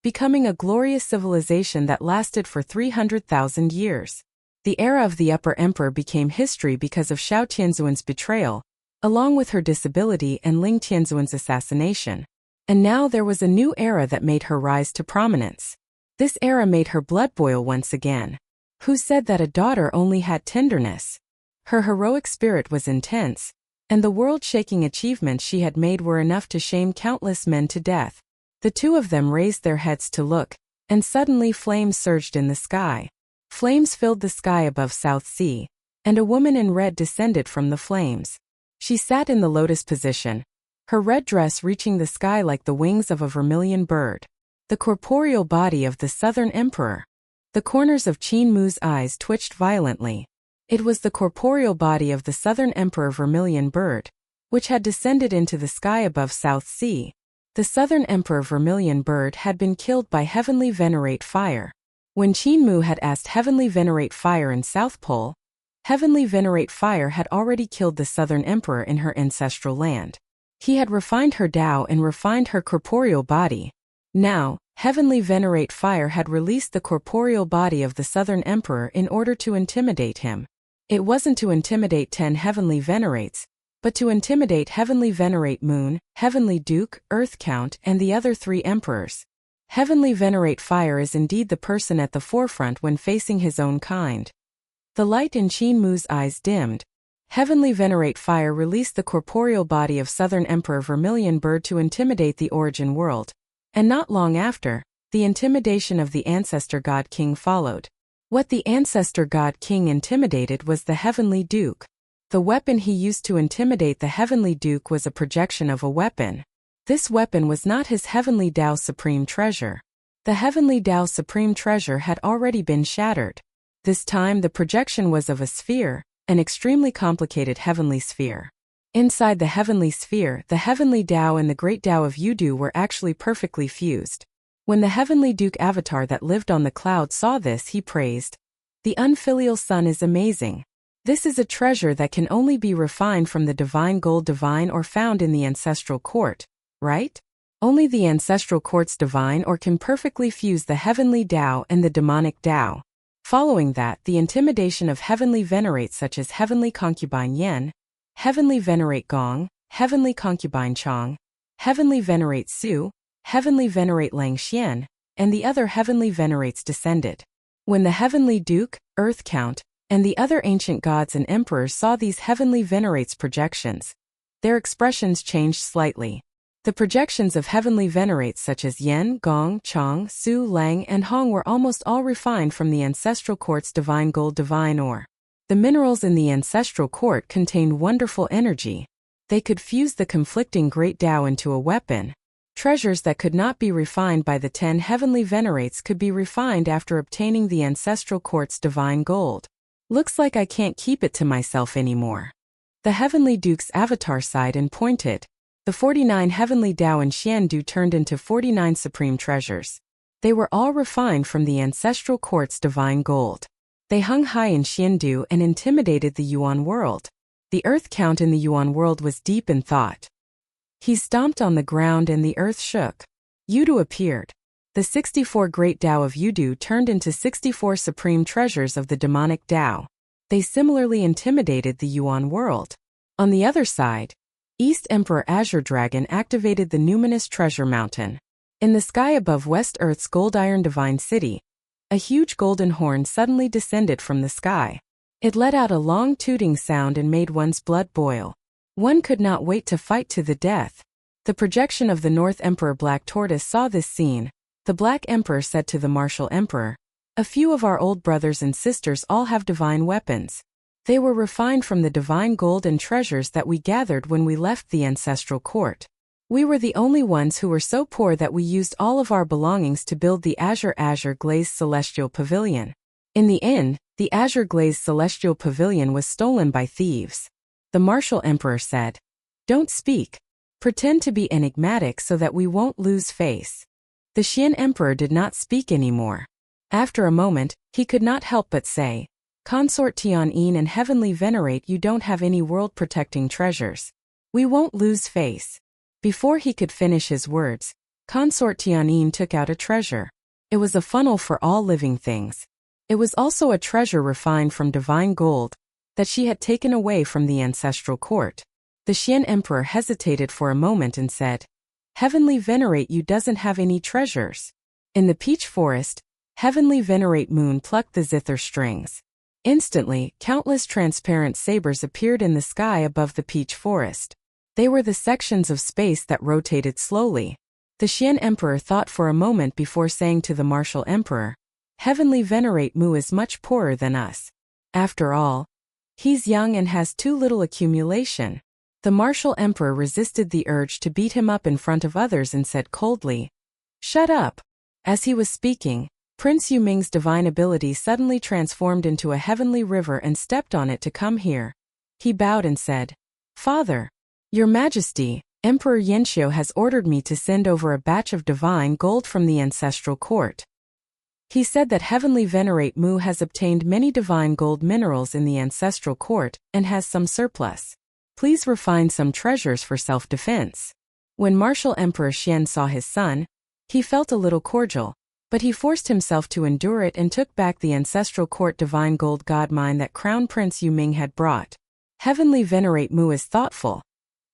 becoming a glorious civilization that lasted for 300,000 years. The era of the Upper Emperor became history because of Xiao Tianzuan's betrayal, along with her disability and Ling Tianzuan's assassination. And now there was a new era that made her rise to prominence. This era made her blood boil once again. Who said that a daughter only had tenderness? Her heroic spirit was intense, and the world-shaking achievements she had made were enough to shame countless men to death. The two of them raised their heads to look, and suddenly flames surged in the sky. Flames filled the sky above South Sea, and a woman in red descended from the flames. She sat in the lotus position, her red dress reaching the sky like the wings of a vermilion bird. The corporeal body of the Southern Emperor. The corners of Qin Mu's eyes twitched violently. It was the corporeal body of the Southern Emperor Vermilion Bird, which had descended into the sky above South Sea. The Southern Emperor Vermilion Bird had been killed by Heavenly Venerate Fire. When Qin Mu had asked Heavenly Venerate Fire in South Pole, Heavenly Venerate Fire had already killed the Southern Emperor in her ancestral land. He had refined her Tao and refined her corporeal body. Now, Heavenly Venerate Fire had released the corporeal body of the Southern Emperor in order to intimidate him. It wasn't to intimidate 10 Heavenly Venerates, but to intimidate Heavenly Venerate Moon, Heavenly Duke, Earth Count, and the other 3 emperors. Heavenly Venerate Fire is indeed the person at the forefront when facing his own kind. The light in Qin Mu's eyes dimmed. Heavenly Venerate Fire released the corporeal body of Southern Emperor Vermilion Bird to intimidate the origin world. And not long after, the intimidation of the Ancestor God King followed. What the Ancestor God King intimidated was the Heavenly Duke. The weapon he used to intimidate the Heavenly Duke was a projection of a weapon. This weapon was not his Heavenly Tao Supreme Treasure. The Heavenly Tao Supreme Treasure had already been shattered. This time the projection was of a sphere, an extremely complicated heavenly sphere. Inside the heavenly sphere, the Heavenly Tao and the Great Tao of Yudu were actually perfectly fused. When the Heavenly Duke Avatar that lived on the cloud saw this, he praised, "The unfilial Son is amazing. This is a treasure that can only be refined from the divine gold divine or found in the ancestral court, right? Only the ancestral court's divine or can perfectly fuse the Heavenly Tao and the demonic Tao." Following that, the intimidation of Heavenly Venerates such as Heavenly Concubine Yen, Heavenly Venerate Gong, Heavenly Concubine Chong, Heavenly Venerate Su, Heavenly Venerate Lang Xian, and the other Heavenly Venerates descended. When the Heavenly Duke, Earth Count, and the other ancient gods and emperors saw these Heavenly Venerates' projections, their expressions changed slightly. The projections of Heavenly Venerates such as Yen, Gong, Chong, Su, Lang, and Hong were almost all refined from the ancestral court's divine gold divine ore. The minerals in the ancestral court contained wonderful energy. They could fuse the conflicting Great Tao into a weapon. Treasures that could not be refined by the 10 Heavenly Venerates could be refined after obtaining the ancestral court's divine gold. Looks like I can't keep it to myself anymore. The Heavenly Duke's avatar sighed and pointed. The 49 Heavenly Tao and Xiandu turned into 49 supreme treasures. They were all refined from the ancestral court's divine gold. They hung high in Xiandu and intimidated the Yuan world. The Earth Count in the Yuan world was deep in thought. He stomped on the ground and the earth shook. Yudu appeared. The 64 Great Tao of Yudu turned into 64 supreme treasures of the demonic Tao. They similarly intimidated the Yuan world. On the other side, East Emperor Azure Dragon activated the numinous treasure mountain. In the sky above West Earth's Gold Iron Divine City, a huge golden horn suddenly descended from the sky. It let out a long tooting sound and made one's blood boil. One could not wait to fight to the death. The projection of the North Emperor Black Tortoise saw this scene. The Black Emperor said to the Martial Emperor, "A few of our old brothers and sisters all have divine weapons. They were refined from the divine gold and treasures that we gathered when we left the ancestral court. We were the only ones who were so poor that we used all of our belongings to build the Azure Glazed Celestial Pavilion. In the end, the Azure Glazed Celestial Pavilion was stolen by thieves." The Martial Emperor said, "Don't speak. Pretend to be enigmatic so that we won't lose face." The Xian Emperor did not speak anymore. After a moment, he could not help but say, Consort Tianyin and Heavenly Venerate, you don't have any world-protecting treasures. We won't lose face. Before he could finish his words, Consort Tianyin took out a treasure. It was a funnel for all living things. It was also a treasure refined from divine gold that she had taken away from the ancestral court. The Xian Emperor hesitated for a moment and said, Heavenly Venerate, you doesn't have any treasures. In the peach forest, Heavenly Venerate Moon plucked the zither strings. Instantly, countless transparent sabers appeared in the sky above the peach forest. They were the sections of space that rotated slowly. The Xian Emperor thought for a moment before saying to the martial emperor, Heavenly Venerate Mu is much poorer than us. After all, he's young and has too little accumulation. The martial emperor resisted the urge to beat him up in front of others and said coldly, Shut up. As he was speaking, Prince Yuming's divine ability suddenly transformed into a heavenly river and stepped on it to come here. He bowed and said, Father, Your Majesty, Emperor Yanxiu has ordered me to send over a batch of divine gold from the ancestral court. He said that Heavenly Venerate Mu has obtained many divine gold minerals in the ancestral court and has some surplus. Please refine some treasures for self-defense. When Martial Emperor Xian saw his son, he felt a little cordial, but he forced himself to endure it and took back the ancestral court divine gold god mine that Crown Prince Yuming had brought. Heavenly Venerate Mu is thoughtful.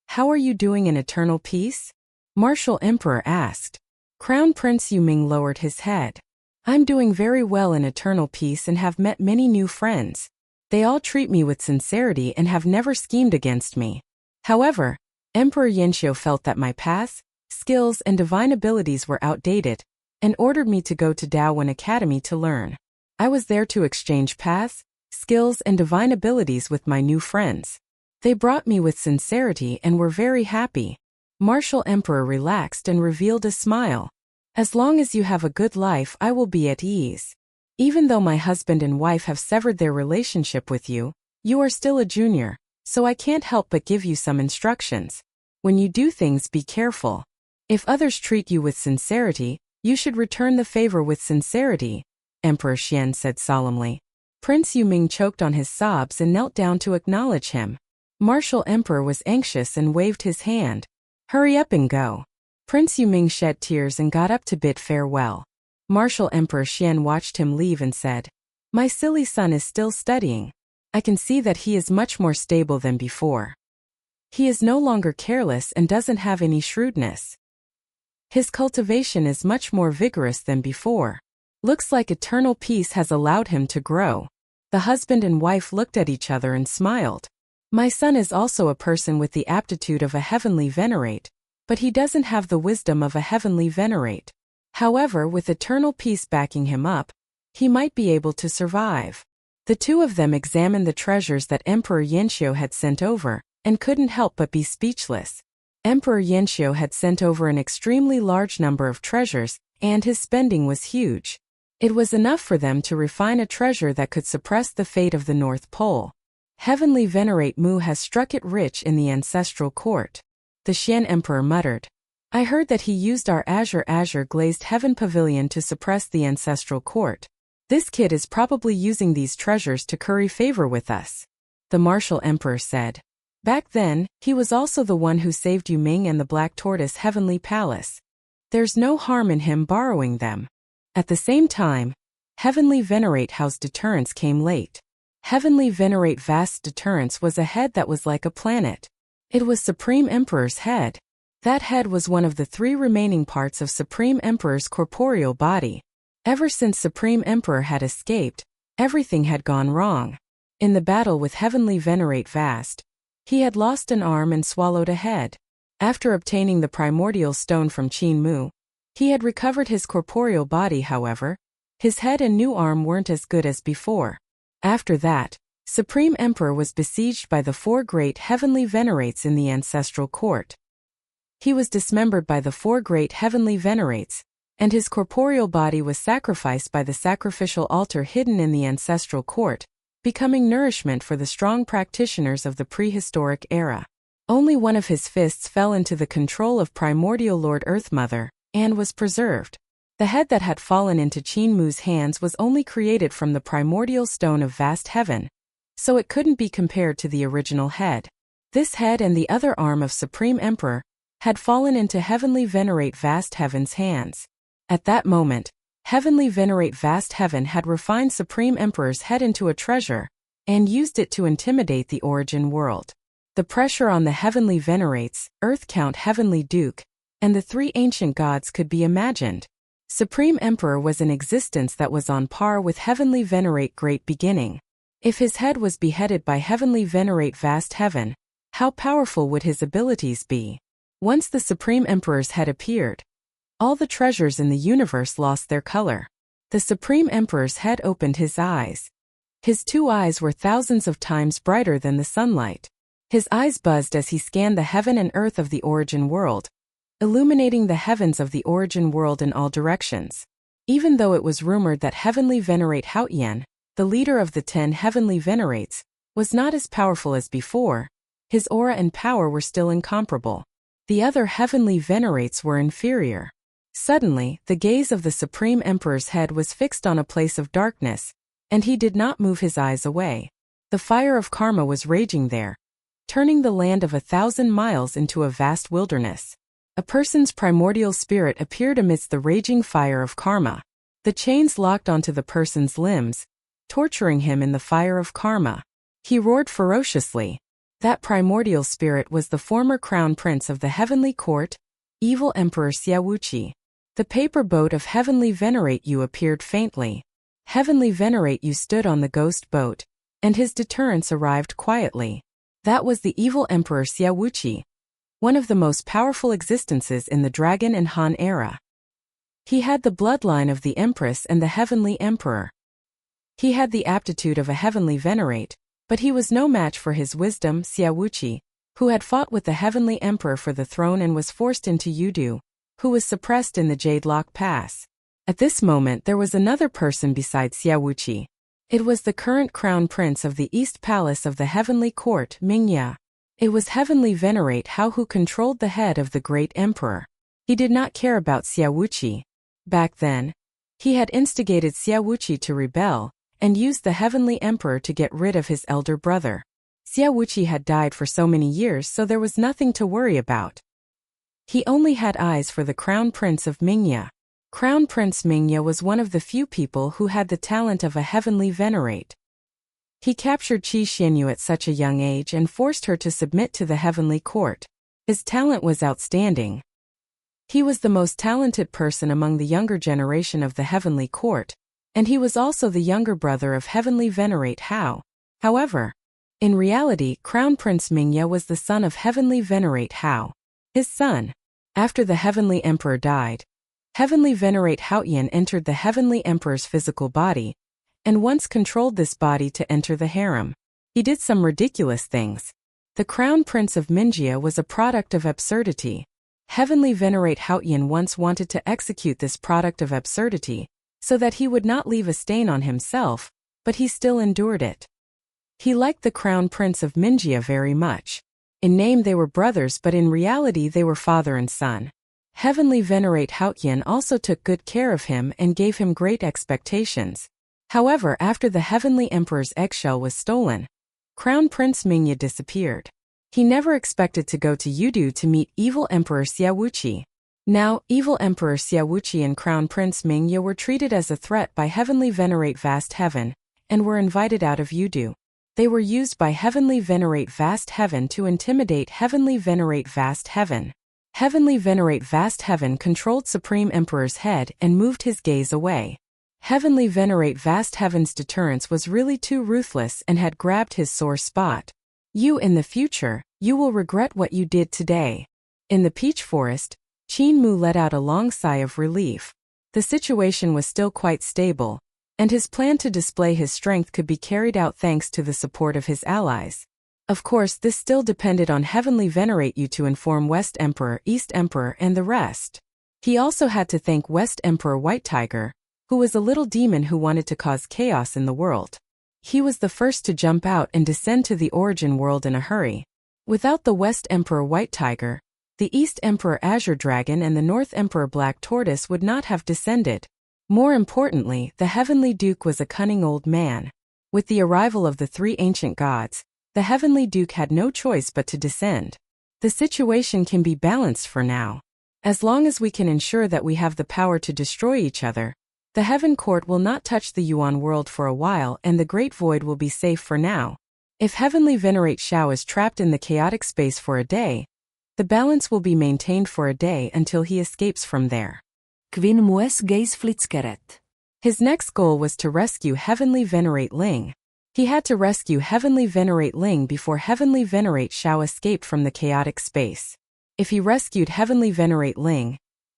How are you doing in eternal peace? Martial Emperor asked. Crown Prince Yuming lowered his head. I'm doing very well in eternal peace and have met many new friends. They all treat me with sincerity and have never schemed against me. However, Emperor Yanxiu felt that my paths, skills and divine abilities were outdated, and ordered me to go to Daowen Academy to learn. I was there to exchange paths, skills and divine abilities with my new friends. They brought me with sincerity and were very happy. Martial Emperor relaxed and revealed a smile. As long as you have a good life, I will be at ease. Even though my husband and wife have severed their relationship with you, you are still a junior, so I can't help but give you some instructions. When you do things, be careful. If others treat you with sincerity, you should return the favor with sincerity, Emperor Xian said solemnly. Prince Yuming choked on his sobs and knelt down to acknowledge him. Martial Emperor was anxious and waved his hand. Hurry up and go. Prince Yuming shed tears and got up to bid farewell. Martial Emperor Xian watched him leave and said, My silly son is still studying. I can see that he is much more stable than before. He is no longer careless and doesn't have any shrewdness. His cultivation is much more vigorous than before. Looks like eternal peace has allowed him to grow. The husband and wife looked at each other and smiled. My son is also a person with the aptitude of a heavenly venerate, but he doesn't have the wisdom of a heavenly venerate. However, with eternal peace backing him up, he might be able to survive. The two of them examined the treasures that Emperor Yanxiu had sent over, and couldn't help but be speechless. Emperor Yanxiu had sent over an extremely large number of treasures, and his spending was huge. It was enough for them to refine a treasure that could suppress the fate of the North Pole. Heavenly Venerate Mu has struck it rich in the ancestral court. The Xian Emperor muttered. I heard that he used our azure glazed heaven pavilion to suppress the ancestral court. This kid is probably using these treasures to curry favor with us. The martial emperor said. Back then, he was also the one who saved Yuming and the Black Tortoise Heavenly Palace. There's no harm in him borrowing them. At the same time, Heavenly Venerate Hao's deterrence came late. Heavenly Venerate Vast's deterrence was a head that was like a planet. It was Supreme Emperor's head. That head was one of the three remaining parts of Supreme Emperor's corporeal body. Ever since Supreme Emperor had escaped, everything had gone wrong. In the battle with Heavenly Venerate Vast, he had lost an arm and swallowed a head. After obtaining the primordial stone from Qin Mu, he had recovered his corporeal body. However, his head and new arm weren't as good as before. After that, Supreme Emperor was besieged by the four great heavenly venerates in the ancestral court. He was dismembered by the four great heavenly venerates, and his corporeal body was sacrificed by the sacrificial altar hidden in the ancestral court, becoming nourishment for the strong practitioners of the prehistoric era. Only one of his fists fell into the control of primordial Lord Earth Mother, and was preserved. The head that had fallen into Qin Mu's hands was only created from the primordial stone of vast heaven, so it couldn't be compared to the original head. This head and the other arm of Supreme Emperor had fallen into Heavenly Venerate Vast Heaven's hands. At that moment, Heavenly Venerate Vast Heaven had refined Supreme Emperor's head into a treasure and used it to intimidate the origin world. The pressure on the Heavenly Venerates, Earth Count Heavenly Duke, and the three ancient gods could be imagined. Supreme Emperor was an existence that was on par with Heavenly Venerate Great Beginning. If his head was beheaded by Heavenly Venerate Vast Heaven, how powerful would his abilities be? Once the Supreme Emperor's head appeared, all the treasures in the universe lost their color. The Supreme Emperor's head opened his eyes. His two eyes were thousands of times brighter than the sunlight. His eyes buzzed as he scanned the heaven and earth of the origin world, illuminating the heavens of the origin world in all directions. Even though it was rumored that Heavenly Venerate Haotian, the leader of the 10 Heavenly Venerates, was not as powerful as before, his aura and power were still incomparable. The other Heavenly Venerates were inferior. Suddenly, the gaze of the Supreme Emperor's head was fixed on a place of darkness, and he did not move his eyes away. The fire of karma was raging there, turning the land of 1,000 miles into a vast wilderness. A person's primordial spirit appeared amidst the raging fire of karma. The chains locked onto the person's limbs, torturing him in the fire of karma. He roared ferociously. That primordial spirit was the former crown prince of the heavenly court, evil Emperor Xiaowuqi. The paper boat of Heavenly Venerate Yu appeared faintly. Heavenly Venerate Yu stood on the ghost boat, and his deterrence arrived quietly. That was the evil Emperor Xiaowuqi, one of the most powerful existences in the Dragon and Han era. He had the bloodline of the Empress and the Heavenly Emperor. He had the aptitude of a Heavenly Venerate, but he was no match for his wisdom, Xiaowuqi, who had fought with the Heavenly Emperor for the throne and was forced into Yudu, who was suppressed in the Jade Lock Pass. At this moment there was another person besides Xiaowuqi. It was the current crown prince of the East Palace of the Heavenly Court, Mingya. It was Heavenly Venerate Hao who controlled the head of the great emperor. He did not care about Xiaowuqi. Back then, he had instigated Xiaowuqi to rebel, and used the Heavenly Emperor to get rid of his elder brother. Xiaowuqi had died for so many years, so there was nothing to worry about. He only had eyes for the Crown Prince of Mingya. Crown Prince Mingya was one of the few people who had the talent of a Heavenly Venerate. He captured Qi Xianyu at such a young age and forced her to submit to the Heavenly Court. His talent was outstanding. He was the most talented person among the younger generation of the Heavenly Court, and he was also the younger brother of Heavenly Venerate Hao. However, in reality, Crown Prince Mingya was the son of Heavenly Venerate Hao. His son. After the Heavenly Emperor died, Heavenly Venerate Haotian entered the Heavenly Emperor's physical body, and once controlled this body to enter the harem. He did some ridiculous things. The Crown Prince of Mingya was a product of absurdity. Heavenly Venerate Haotian once wanted to execute this product of absurdity, so that he would not leave a stain on himself, but he still endured it. He liked the Crown Prince of Mingya very much. In name they were brothers, but in reality they were father and son. Heavenly Venerate Haotian also took good care of him and gave him great expectations. However, after the Heavenly Emperor's eggshell was stolen, Crown Prince Mingya disappeared. He never expected to go to Yudu to meet evil Emperor Xiaowuqi. Now, evil Emperor Xiaowuqi and Crown Prince Mingya were treated as a threat by Heavenly Venerate Vast Heaven, and were invited out of Yudu. They were used by Heavenly Venerate Vast Heaven to intimidate Heavenly Venerate Vast Heaven. Heavenly Venerate Vast Heaven controlled Supreme Emperor's head and moved his gaze away. Heavenly Venerate Vast Heaven's deterrence was really too ruthless and had grabbed his sore spot. You in the future, you will regret what you did today. In the peach forest, Qin Mu let out a long sigh of relief. The situation was still quite stable, and his plan to display his strength could be carried out thanks to the support of his allies. Of course, this still depended on Heavenly Venerate Yu to inform West Emperor, East Emperor, and the rest. He also had to thank West Emperor White Tiger, who was a little demon who wanted to cause chaos in the world. He was the first to jump out and descend to the origin world in a hurry. Without the West Emperor White Tiger, The East Emperor Azure Dragon and the North Emperor Black Tortoise would not have descended. More importantly, the Heavenly Duke was a cunning old man. With the arrival of the three ancient gods, the Heavenly Duke had no choice but to descend. The situation can be balanced for now. As long as we can ensure that we have the power to destroy each other, the Heaven Court will not touch the Yuan world for a while and the Great Void will be safe for now. If Heavenly Venerate Shao is trapped in the chaotic space for a day, the balance will be maintained for a day until he escapes from there. Quin mues geis flitzkeret. His next goal was to rescue Heavenly Venerate Ling. He had to rescue Heavenly Venerate Ling before Heavenly Venerate Shao escaped from the chaotic space. If he rescued Heavenly Venerate Ling,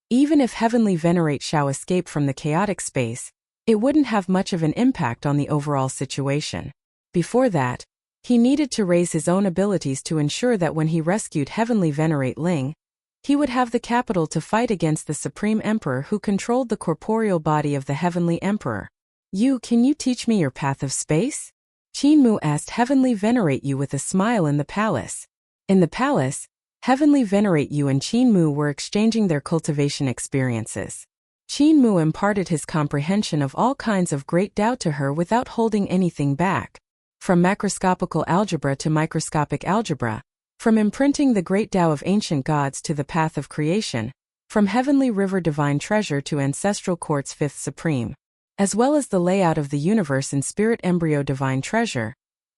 even if Heavenly Venerate Shao escaped from the chaotic space, it wouldn't have much of an impact on the overall situation. Before that, he needed to raise his own abilities to ensure that when he rescued Heavenly Venerate Ling, he would have the capital to fight against the Supreme Emperor who controlled the corporeal body of the Heavenly Emperor. Can you teach me your path of space? Qin Mu asked Heavenly Venerate Yu with a smile in the palace. In the palace, Heavenly Venerate Yu and Qin Mu were exchanging their cultivation experiences. Qin Mu imparted his comprehension of all kinds of great Tao to her without holding anything back. From macroscopical algebra to microscopic algebra, from imprinting the great Tao of ancient gods to the path of creation, from Heavenly River Divine Treasure to Ancestral Court's Fifth Supreme, as well as the layout of the universe in Spirit Embryo Divine Treasure,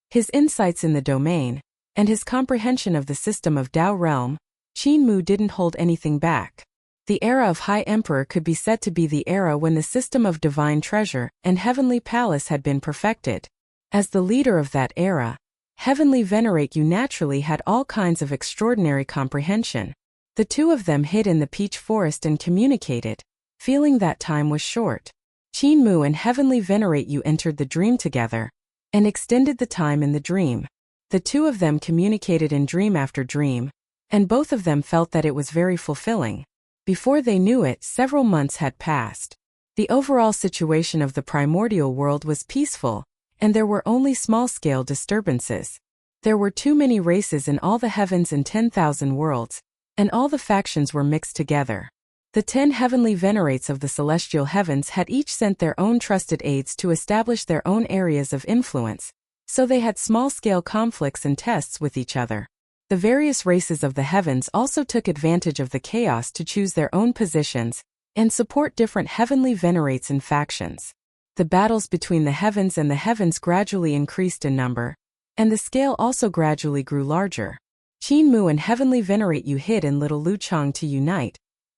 his insights in the domain, and his comprehension of the system of Tao Realm, Qin Mu didn't hold anything back. The era of High Emperor could be said to be the era when the system of Divine Treasure and Heavenly Palace had been perfected. As the leader of that era, Heavenly Venerate Yu naturally had all kinds of extraordinary comprehension. The two of them hid in the Peach Forest and communicated, feeling that time was short. Qin Mu and Heavenly Venerate Yu entered the dream together and extended the time in the dream. The two of them communicated in dream after dream, and both of them felt that it was very fulfilling. Before they knew it, several months had passed. The overall situation of the primordial world was peaceful, and there were only small-scale disturbances. There were too many races in all the heavens and 10,000 worlds, and all the factions were mixed together. The 10 heavenly venerates of the celestial heavens had each sent their own trusted aides to establish their own areas of influence, so they had small-scale conflicts and tests with each other. The various races of the heavens also took advantage of the chaos to choose their own positions and support different heavenly venerates and factions. The battles between the heavens and the heavens gradually increased in number, and the scale also gradually grew larger. Qin Mu and Heavenly Venerate Yu hid in Little Luchang to unite,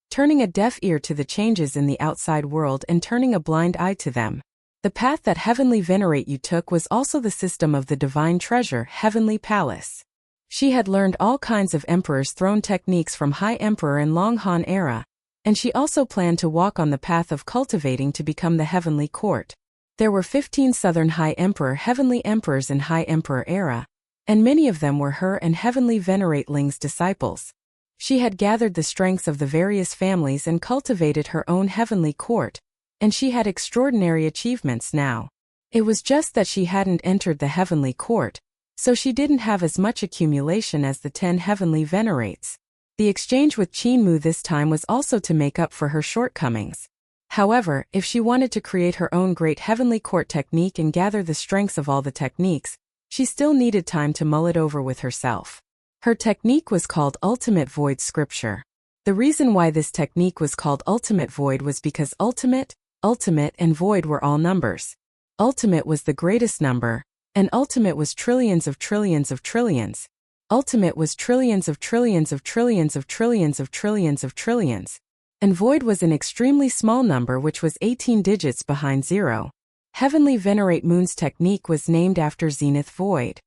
turning a deaf ear to the changes in the outside world and turning a blind eye to them. The path that Heavenly Venerate Yu took was also the system of the Divine Treasure, Heavenly Palace. She had learned all kinds of Emperor's Throne techniques from High Emperor and Long Han era, and she also planned to walk on the path of cultivating to become the Heavenly Court. There were 15 Southern High Emperor Heavenly Emperors in High Emperor era, and many of them were her and Heavenly Venerate Ling's disciples. She had gathered the strengths of the various families and cultivated her own Heavenly Court, and she had extraordinary achievements now. It was just that she hadn't entered the Heavenly Court, so she didn't have as much accumulation as the 10 Heavenly Venerates. The exchange with Qin Mu this time was also to make up for her shortcomings. However, if she wanted to create her own great Heavenly Court technique and gather the strengths of all the techniques, she still needed time to mull it over with herself. Her technique was called Ultimate Void Scripture. The reason why this technique was called Ultimate Void was because ultimate, and void were all numbers. Ultimate was the greatest number, and ultimate was trillions of trillions of trillions. Ultimate was trillions of trillions of trillions of trillions of trillions of trillions. And void was an extremely small number which was 18 digits behind zero. Heavenly Venerate Moon's technique was named after Zenith Void.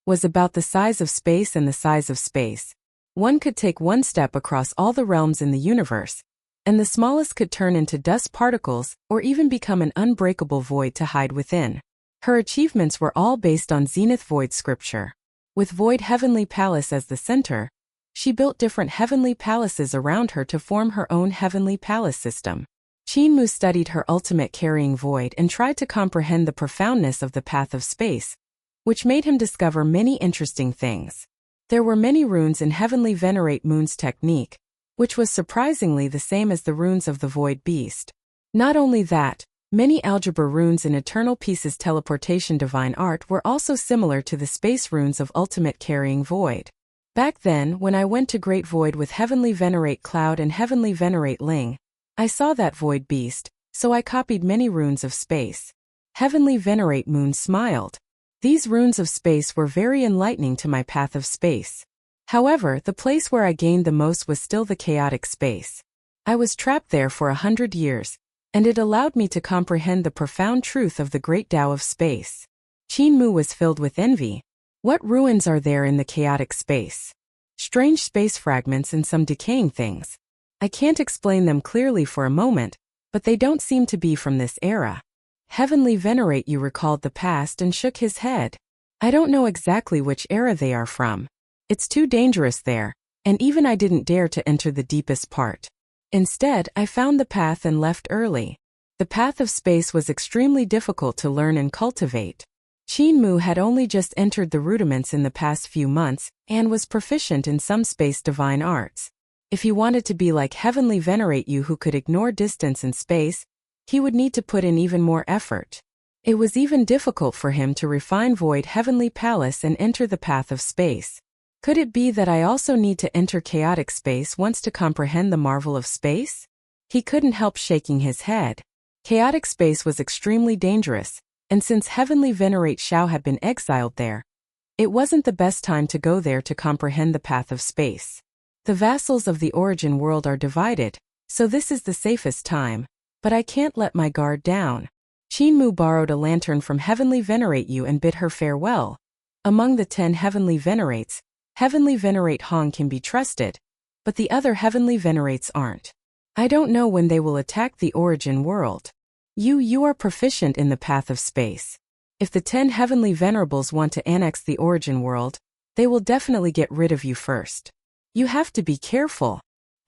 Was about the size of space and the size of space. One could take one step across all the realms in the universe, and the smallest could turn into dust particles or even become an unbreakable void to hide within. Her achievements were all based on Zenith Void Scripture. With Void Heavenly Palace as the center, she built different heavenly palaces around her to form her own heavenly palace system. Qin Mu studied her ultimate carrying void and tried to comprehend the profoundness of the path of space, which made him discover many interesting things. There were many runes in Heavenly Venerate Moon's technique, which was surprisingly the same as the runes of the Void Beast. Not only that, many algebra runes in Eternal Peace's teleportation divine art were also similar to the space runes of Ultimate Carrying Void. Back then, when I went to Great Void with Heavenly Venerate Cloud and Heavenly Venerate Ling, I saw that Void Beast, so I copied many runes of space. Heavenly Venerate Moon smiled. These runes of space were very enlightening to my path of space. However, the place where I gained the most was still the chaotic space. I was trapped there for 100 years, and it allowed me to comprehend the profound truth of the great Tao of space. Qin Mu was filled with envy. What ruins are there in the chaotic space? Strange space fragments and some decaying things. I can't explain them clearly for a moment, but they don't seem to be from this era. Heavenly Venerate You recalled the past and shook his head. I don't know exactly which era they are from. It's too dangerous there, and even I didn't dare to enter the deepest part. Instead, I found the path and left early. The path of space was extremely difficult to learn and cultivate. Qin Mu had only just entered the rudiments in the past few months and was proficient in some space divine arts. If he wanted to be like Heavenly Venerate You who could ignore distance and space, he would need to put in even more effort. It was even difficult for him to refine Void Heavenly Palace and enter the path of space. Could it be that I also need to enter chaotic space once to comprehend the marvel of space? He couldn't help shaking his head. Chaotic space was extremely dangerous, and since Heavenly Venerate Shao had been exiled there, it wasn't the best time to go there to comprehend the path of space. The vassals of the origin world are divided, so this is the safest time, but I can't let my guard down. Qin Mu borrowed a lantern from Heavenly Venerate You and bid her farewell. Among the 10 Heavenly Venerates, Heavenly Venerate Hong can be trusted, but the other Heavenly Venerates aren't. I don't know when they will attack the origin world. You are proficient in the path of space. If the 10 Heavenly Venerables want to annex the origin world, they will definitely get rid of you first. You have to be careful.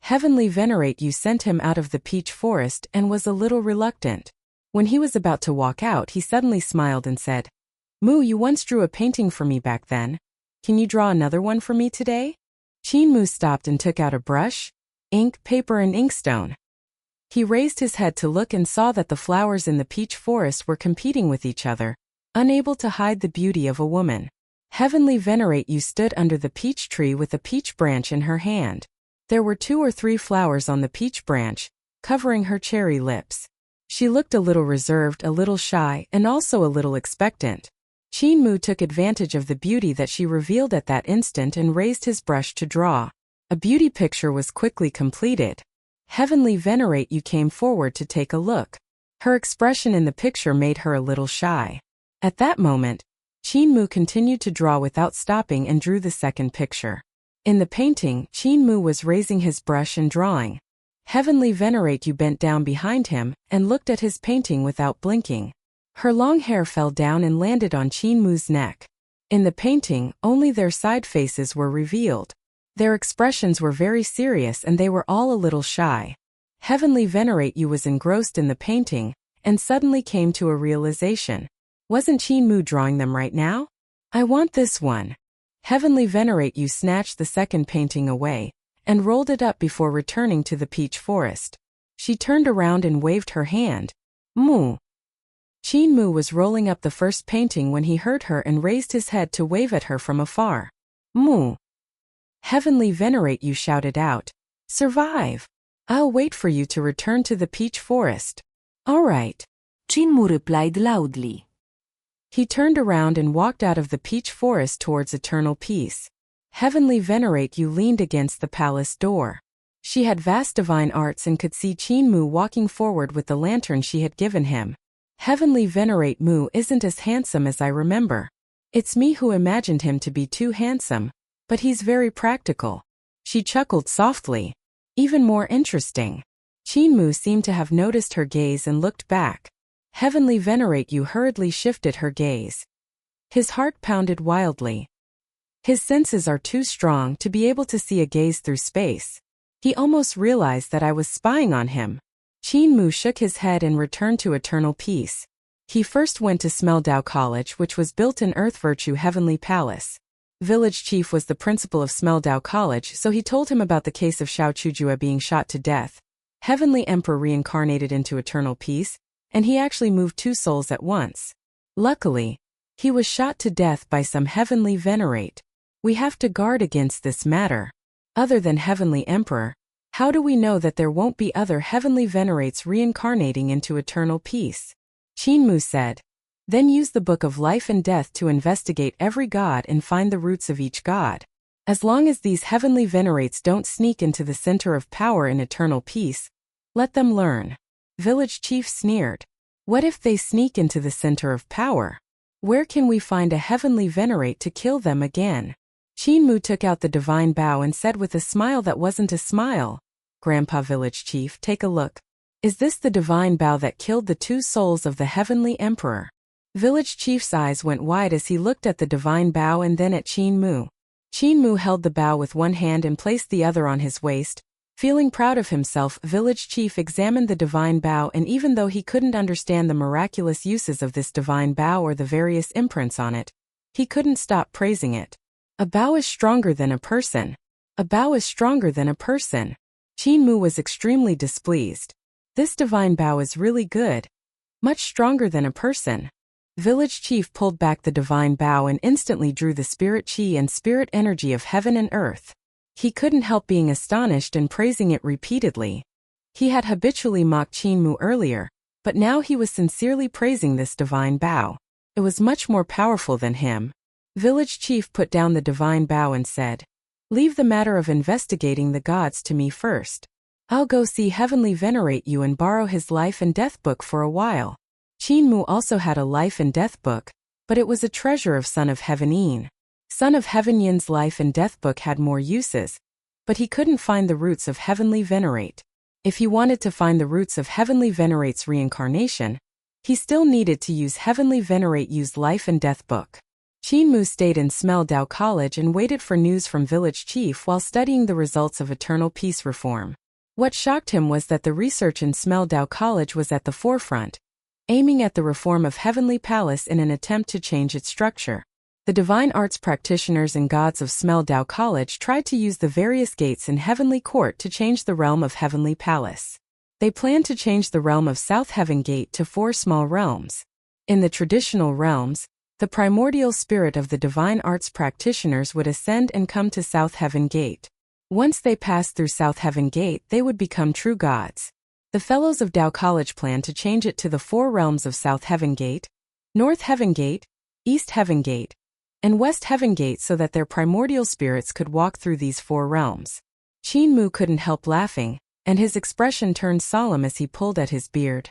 Heavenly Venerate You sent him out of the peach forest and was a little reluctant. When he was about to walk out, he suddenly smiled and said, Mu, you once drew a painting for me back then. Can you draw another one for me today? Qin Mu stopped and took out a brush, ink, paper and inkstone. He raised his head to look and saw that the flowers in the peach forest were competing with each other, unable to hide the beauty of a woman. Heavenly Venerate You stood under the peach tree with a peach branch in her hand. There were 2 or 3 flowers on the peach branch, covering her cherry lips. She looked a little reserved, a little shy, and also a little expectant. Qin Mu took advantage of the beauty that she revealed at that instant and raised his brush to draw. A beauty picture was quickly completed. Heavenly Venerate You came forward to take a look. Her expression in the picture made her a little shy. At that moment, Qin Mu continued to draw without stopping and drew the second picture. In the painting, Qin Mu was raising his brush and drawing. Heavenly Venerate You bent down behind him and looked at his painting without blinking. Her long hair fell down and landed on Qin Mu's neck. In the painting, only their side faces were revealed. Their expressions were very serious and they were all a little shy. Heavenly Venerate You was engrossed in the painting and suddenly came to a realization. Wasn't Qin Mu drawing them right now? I want this one. Heavenly Venerate You snatched the second painting away and rolled it up before returning to the peach forest. She turned around and waved her hand. Mu. Qin Mu was rolling up the first painting when he heard her and raised his head to wave at her from afar. Mu. Heavenly Venerate You shouted out, Survive! I'll wait for you to return to the peach forest. All right. Qin Mu replied loudly. He turned around and walked out of the peach forest towards eternal peace. Heavenly Venerate You leaned against the palace door. She had vast divine arts and could see Qin Mu walking forward with the lantern she had given him. Heavenly Venerate Mu isn't as handsome as I remember. It's me who imagined him to be too handsome, but he's very practical. She chuckled softly. Even more interesting. Qin Mu seemed to have noticed her gaze and looked back. Heavenly Venerate You hurriedly shifted her gaze. His heart pounded wildly. His senses are too strong to be able to see a gaze through space. He almost realized that I was spying on him. Qin Mu shook his head and returned to eternal peace. He first went to Smeldao College, which was built in Earth Virtue Heavenly Palace. Village chief was the principal of Smeldao College, so he told him about the case of Xiao Chujua being shot to death. Heavenly Emperor reincarnated into eternal peace, and he actually moved 2 souls at once. Luckily, he was shot to death by some heavenly venerate. We have to guard against this matter. Other than Heavenly Emperor, how do we know that there won't be other heavenly venerates reincarnating into eternal peace? Qinmu said. Then use the Book of Life and Death to investigate every god and find the roots of each god. As long as these heavenly venerates don't sneak into the center of power in eternal peace, let them learn. Village chief sneered. What if they sneak into the center of power? Where can we find a heavenly venerate to kill them again? Qinmu took out the divine bow and said with a smile that wasn't a smile, Grandpa Village Chief, take a look. Is this the divine bow that killed the 2 souls of the heavenly emperor? Village Chief's eyes went wide as he looked at the divine bow and then at Qinmu. Qinmu held the bow with one hand and placed the other on his waist. Feeling proud of himself, Village Chief examined the divine bow, and even though he couldn't understand the miraculous uses of this divine bow or the various imprints on it, he couldn't stop praising it. A bow is stronger than a person. A bow is stronger than a person. Qinmu was extremely displeased. This divine bow is really good. Much stronger than a person. Village chief pulled back the divine bow and instantly drew the spirit chi and spirit energy of heaven and earth. He couldn't help being astonished and praising it repeatedly. He had habitually mocked Qinmu earlier, but now he was sincerely praising this divine bow. It was much more powerful than him. Village chief put down the divine bow and said, "Leave the matter of investigating the gods to me first. I'll go see Heavenly Venerate you and borrow his life and death book for a while." Qinmu also had a life and death book, but it was a treasure of Son of Heaven Yin. Son of Heaven Yin's life and death book had more uses, but he couldn't find the roots of Heavenly Venerate. If he wanted to find the roots of Heavenly Venerate's reincarnation, he still needed to use Heavenly Venerate Yu's life and death book. Qinmu stayed in Smeldao College and waited for news from Village Chief while studying the results of eternal peace reform. What shocked him was that the research in Smeldao College was at the forefront, aiming at the reform of Heavenly Palace in an attempt to change its structure. The divine arts practitioners and gods of Smeldao College tried to use the various gates in Heavenly Court to change the realm of Heavenly Palace. They planned to change the realm of South Heaven Gate to 4 small realms. In the traditional realms, the primordial spirit of the divine arts practitioners would ascend and come to South Heaven Gate. Once they passed through South Heaven Gate, they would become true gods. The fellows of Dao College planned to change it to the 4 realms of South Heaven Gate, North Heaven Gate, East Heaven Gate, and West Heaven Gate so that their primordial spirits could walk through these 4 realms. Qinmu couldn't help laughing, and his expression turned solemn as he pulled at his beard.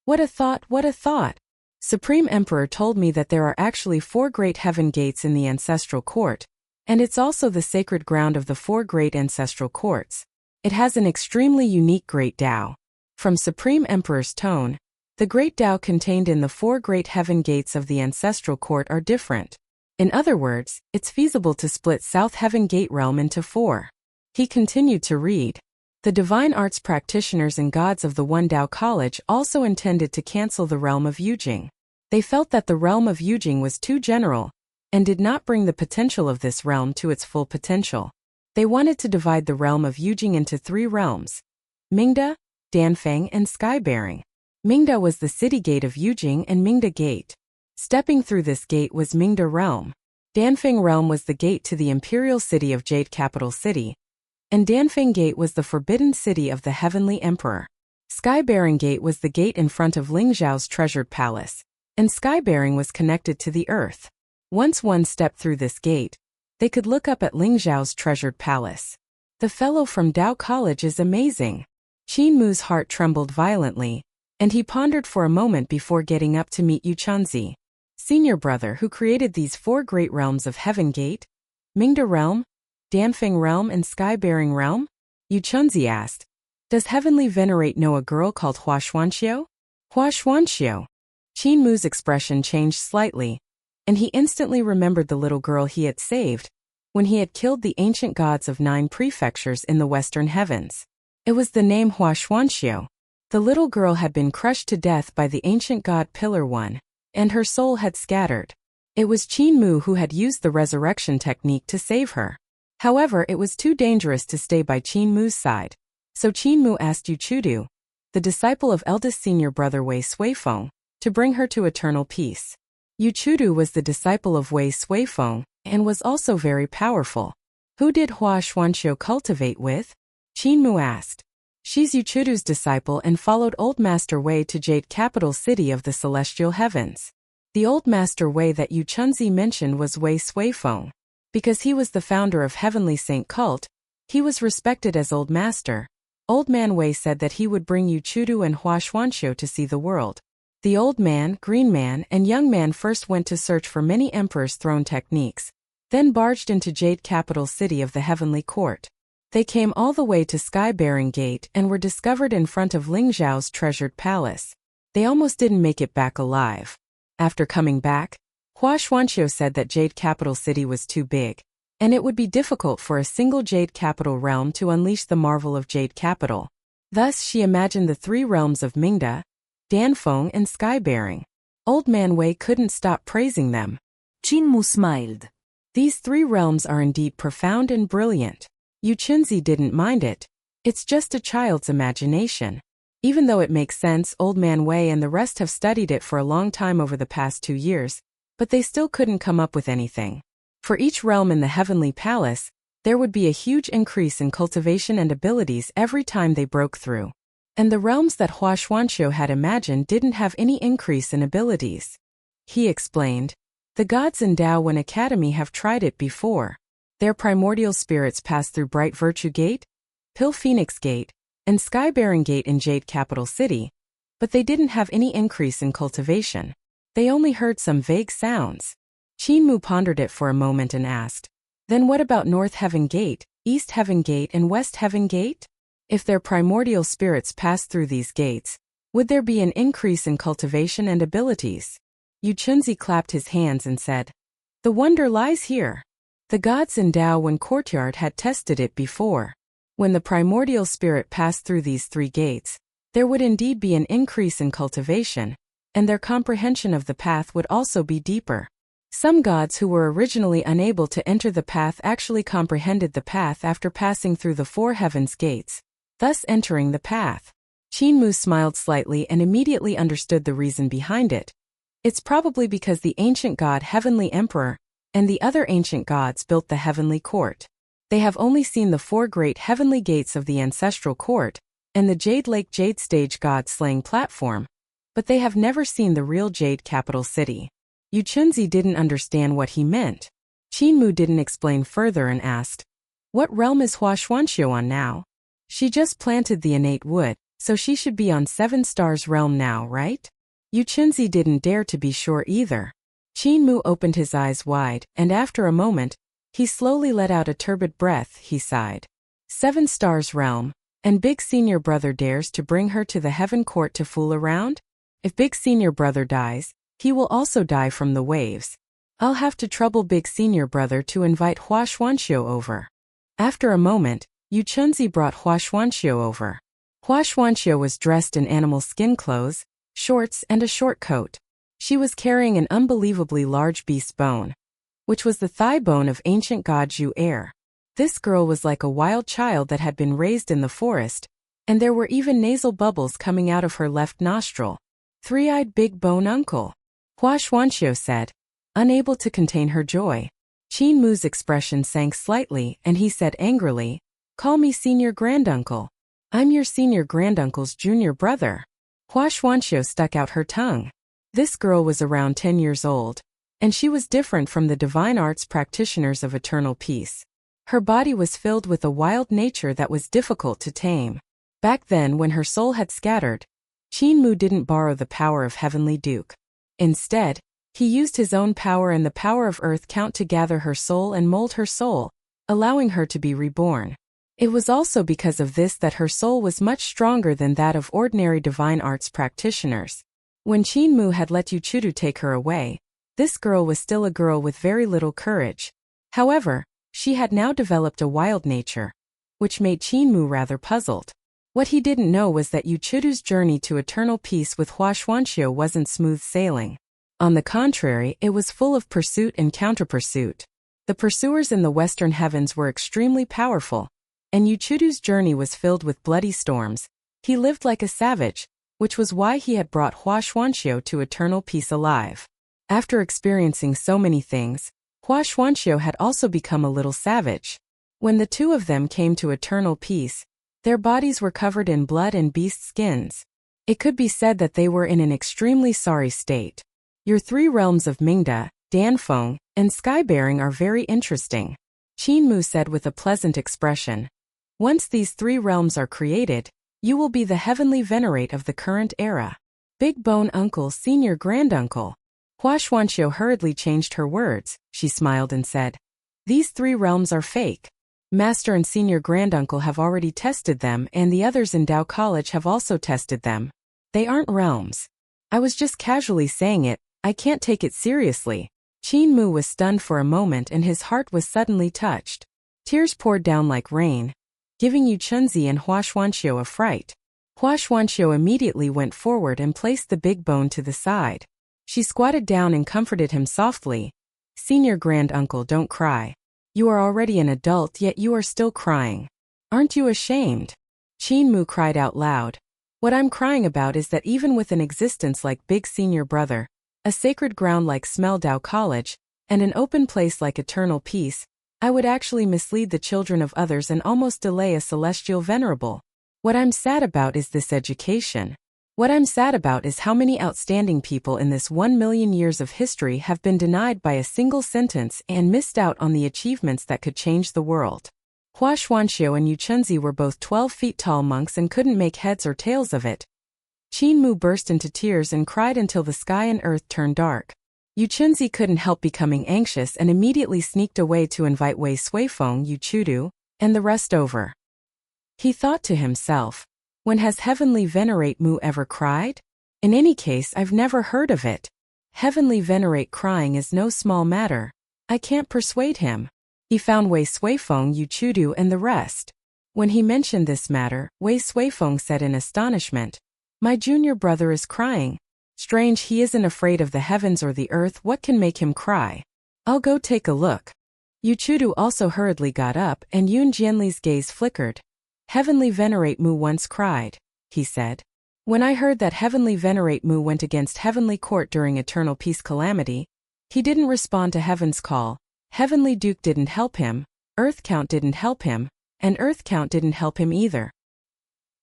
What a thought, what a thought! Supreme Emperor told me that there are actually 4 great heaven gates in the ancestral court, and it's also the sacred ground of the 4 great ancestral courts. It has an extremely unique great Dao. From Supreme Emperor's tone, the great Dao contained in the 4 great heaven gates of the ancestral court are different. In other words, it's feasible to split South Heaven Gate realm into 4. He continued to read. The divine arts practitioners and gods of the One Dao College also intended to cancel the realm of Yujing. They felt that the realm of Yujing was too general, and did not bring the potential of this realm to its full potential. They wanted to divide the realm of Yujing into 3 realms: Mingda, Danfeng, and Skybearing. Mingda was the city gate of Yujing and Mingda Gate. Stepping through this gate was Mingda Realm. Danfeng Realm was the gate to the imperial city of Jade Capital City, and Danfeng Gate was the forbidden city of the Heavenly Emperor. Skybearing Gate was the gate in front of Ling Zhao's treasured palace, and Skybearing was connected to the earth. Once one stepped through this gate, they could look up at Ling Zhao's treasured palace. The fellow from Dao College is amazing. Qinmu's heart trembled violently, and he pondered for a moment before getting up to meet Yu Chunzi, senior brother who created these 4 great realms of Heaven Gate, Mingda Realm, Danfeng Realm, and Skybearing Realm? Yu Chunzi asked. Does Heavenly Venerate know a girl called Hua Xuanxiu? Hua Xuanxiu. Qinmu's expression changed slightly, and he instantly remembered the little girl he had saved when he had killed the ancient gods of 9 prefectures in the western heavens. It was the name Hua Xuanxiu. The little girl had been crushed to death by the ancient god Pillar One, and her soul had scattered. It was Qin Mu who had used the resurrection technique to save her. However, it was too dangerous to stay by Qin Mu's side. So Qin Mu asked Yu Chudu, the disciple of eldest senior brother Wei Suifeng, to bring her to eternal peace. Yu Chudu was the disciple of Wei Suifeng and was also very powerful. Who did Hua Xuanqiu cultivate with? Qin Mu asked. She's Yu Chudu's disciple and followed Old Master Wei to Jade capital city of the celestial heavens. The Old Master Wei that Yu Chunzi mentioned was Wei Suifeng. Because he was the founder of Heavenly Saint Cult, he was respected as Old Master. Old Man Wei said that he would bring Yu Chudu and Hua Xuanqiu to see the world. The Old Man, Green Man, and Young Man first went to search for many Emperor's throne techniques, then barged into Jade capital city of the Heavenly Court. They came all the way to Sky-bearing Gate and were discovered in front of Ling Zhao's treasured palace. They almost didn't make it back alive. After coming back, Hua Xuanqiu said that Jade capital city was too big, and it would be difficult for a single Jade capital realm to unleash the marvel of Jade capital. Thus she imagined the three realms of Mingda, Danfeng and Sky-bearing. Old Man Wei couldn't stop praising them. Qin Mu smiled. These three realms are indeed profound and brilliant. Yu Chunzi didn't mind it. It's just a child's imagination. Even though it makes sense, Old Man Wei and the rest have studied it for a long time over the past 2 years, but they still couldn't come up with anything. For each realm in the Heavenly Palace, there would be a huge increase in cultivation and abilities every time they broke through. And the realms that Hua Xuanqiu had imagined didn't have any increase in abilities. He explained, the gods in Daowen Academy have tried it before. Their primordial spirits passed through Bright Virtue Gate, Pill Phoenix Gate, and Sky-bearing Gate in Jade capital city, but they didn't have any increase in cultivation. They only heard some vague sounds. Qin Mu pondered it for a moment and asked, then what about North Heaven Gate, East Heaven Gate and West Heaven Gate? If their primordial spirits passed through these gates, would there be an increase in cultivation and abilities? Yu Chunzi clapped his hands and said, the wonder lies here. The gods in Daowen Courtyard had tested it before. When the primordial spirit passed through these three gates, there would indeed be an increase in cultivation, and their comprehension of the path would also be deeper. Some gods who were originally unable to enter the path actually comprehended the path after passing through the 4 heavens gates, thus entering the path. Qin Mu smiled slightly and immediately understood the reason behind it. It's probably because the ancient god Heavenly Emperor and the other ancient gods built the Heavenly Court. They have only seen the 4 great heavenly gates of the Ancestral Court and the Jade Lake Jade Stage God-slaying platform, but they have never seen the real Jade capital city. Yu Chunzi didn't understand what he meant. Qin Mu didn't explain further and asked, what realm is Hua Xuanqiu on now? She just planted the innate wood, so she should be on 7 stars realm now, right? Yu Chunzi didn't dare to be sure either. Qin Mu opened his eyes wide, and after a moment, he slowly let out a turbid breath. He sighed. 7 stars realm, and Big Senior Brother dares to bring her to the Heaven Court to fool around? If Big Senior Brother dies, he will also die from the waves. I'll have to trouble Big Senior Brother to invite Hua Xuanqiu over. After a moment, Yu Chunzi brought Hua Xuanqiu over. Hua Xuanqiu was dressed in animal skin clothes, shorts and a short coat. She was carrying an unbelievably large beast bone, which was the thigh bone of ancient god Zhu Er. This girl was like a wild child that had been raised in the forest, and there were even nasal bubbles coming out of her left nostril. Three-eyed big bone uncle, Hua Xuanqiu said, unable to contain her joy. Qin Mu's expression sank slightly and he said angrily, call me senior granduncle. I'm your senior granduncle's junior brother. Hua Xuanqiu stuck out her tongue. This girl was around 10 years old, and she was different from the divine arts practitioners of eternal peace. Her body was filled with a wild nature that was difficult to tame. Back then, when her soul had scattered, Qin Mu didn't borrow the power of Heavenly Duke. Instead, he used his own power and the power of Earth Count to gather her soul and mold her soul, allowing her to be reborn. It was also because of this that her soul was much stronger than that of ordinary divine arts practitioners. When Qin Mu had let Yu Chudu take her away, this girl was still a girl with very little courage. However, she had now developed a wild nature, which made Qin Mu rather puzzled. What he didn't know was that Yu Chudu's journey to eternal peace with Hua Xuanqiu wasn't smooth sailing. On the contrary, it was full of pursuit and counter-pursuit. The pursuers in the western heavens were extremely powerful, and Yuchudu's journey was filled with bloody storms. He lived like a savage, which was why he had brought Hua Xuanxiu to eternal peace alive. After experiencing so many things, Hua Xuanxiu had also become a little savage. When the two of them came to eternal peace, their bodies were covered in blood and beast skins. It could be said that they were in an extremely sorry state. Your three realms of Mingda, Danfeng, and Skybearing are very interesting, Qin Mu said with a pleasant expression. Once these three realms are created, you will be the heavenly venerate of the current era. Big Bone Uncle, Senior Granduncle. Hua Xuanxiu hurriedly changed her words. She smiled and said, "These three realms are fake. Master and Senior Granduncle have already tested them, and the others in Dao College have also tested them. They aren't realms. I was just casually saying it, I can't take it seriously." Qin Mu was stunned for a moment and his heart was suddenly touched. Tears poured down like rain, giving Yu Chunzi and Hua Xuanxiu a fright. Hua Xuanxiu immediately went forward and placed the big bone to the side. She squatted down and comforted him softly. "Senior Granduncle, don't cry. You are already an adult, yet you are still crying. Aren't you ashamed?" Qin Mu cried out loud. "What I'm crying about is that even with an existence like Big Senior Brother, a sacred ground like Smell Dao College, and an open place like Eternal Peace, I would actually mislead the children of others and almost delay a celestial venerable. What I'm sad about is this education. What I'm sad about is how many outstanding people in this 1,000,000 years of history have been denied by a single sentence and missed out on the achievements that could change the world." Hua Xuanxiu and Yu Chunzi were both 12 feet tall monks and couldn't make heads or tails of it. Qin Mu burst into tears and cried until the sky and earth turned dark. Yu Chunzi couldn't help becoming anxious and immediately sneaked away to invite Wei Suifeng, Yuchudu, and the rest over. He thought to himself, when has Heavenly Venerate Mu ever cried? In any case, I've never heard of it. Heavenly Venerate crying is no small matter. I can't persuade him. He found Wei Suifeng, Yuchudu, and the rest. When he mentioned this matter, Wei Suifeng said in astonishment, "My junior brother is crying. Strange, he isn't afraid of the heavens or the earth. What can make him cry? I'll go take a look." Yuchudu also hurriedly got up, and Yun Jianli's gaze flickered. "Heavenly Venerate Mu once cried," he said. "When I heard that Heavenly Venerate Mu went against Heavenly Court during Eternal Peace Calamity, he didn't respond to Heaven's call. Heavenly Duke didn't help him, Earth Count didn't help him, and Earth Count didn't help him either.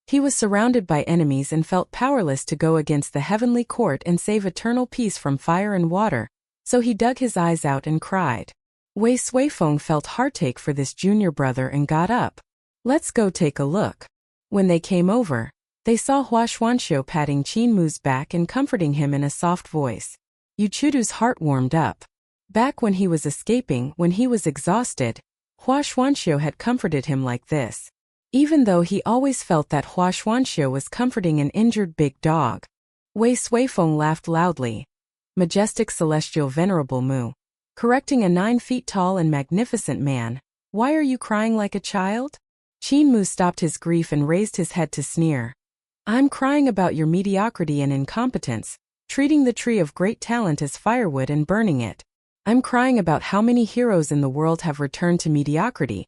He was surrounded by enemies and felt powerless to go against the Heavenly Court and save eternal peace from fire and water, so he dug his eyes out and cried." Wei Suifeng felt heartache for this junior brother and got up. "Let's go take a look." When they came over, they saw Hua Xuanxiu patting Qin Mu's back and comforting him in a soft voice. Yuchudu's heart warmed up. Back when he was escaping, when he was exhausted, Hua Xuanxiu had comforted him like this. Even though he always felt that Hua Xuanxiu was comforting an injured big dog. Wei Suifeng laughed loudly. "Majestic Celestial Venerable Mu, correcting a 9 feet tall and magnificent man, why are you crying like a child?" Qin Mu stopped his grief and raised his head to sneer. "I'm crying about your mediocrity and incompetence, treating the tree of great talent as firewood and burning it. I'm crying about how many heroes in the world have returned to mediocrity.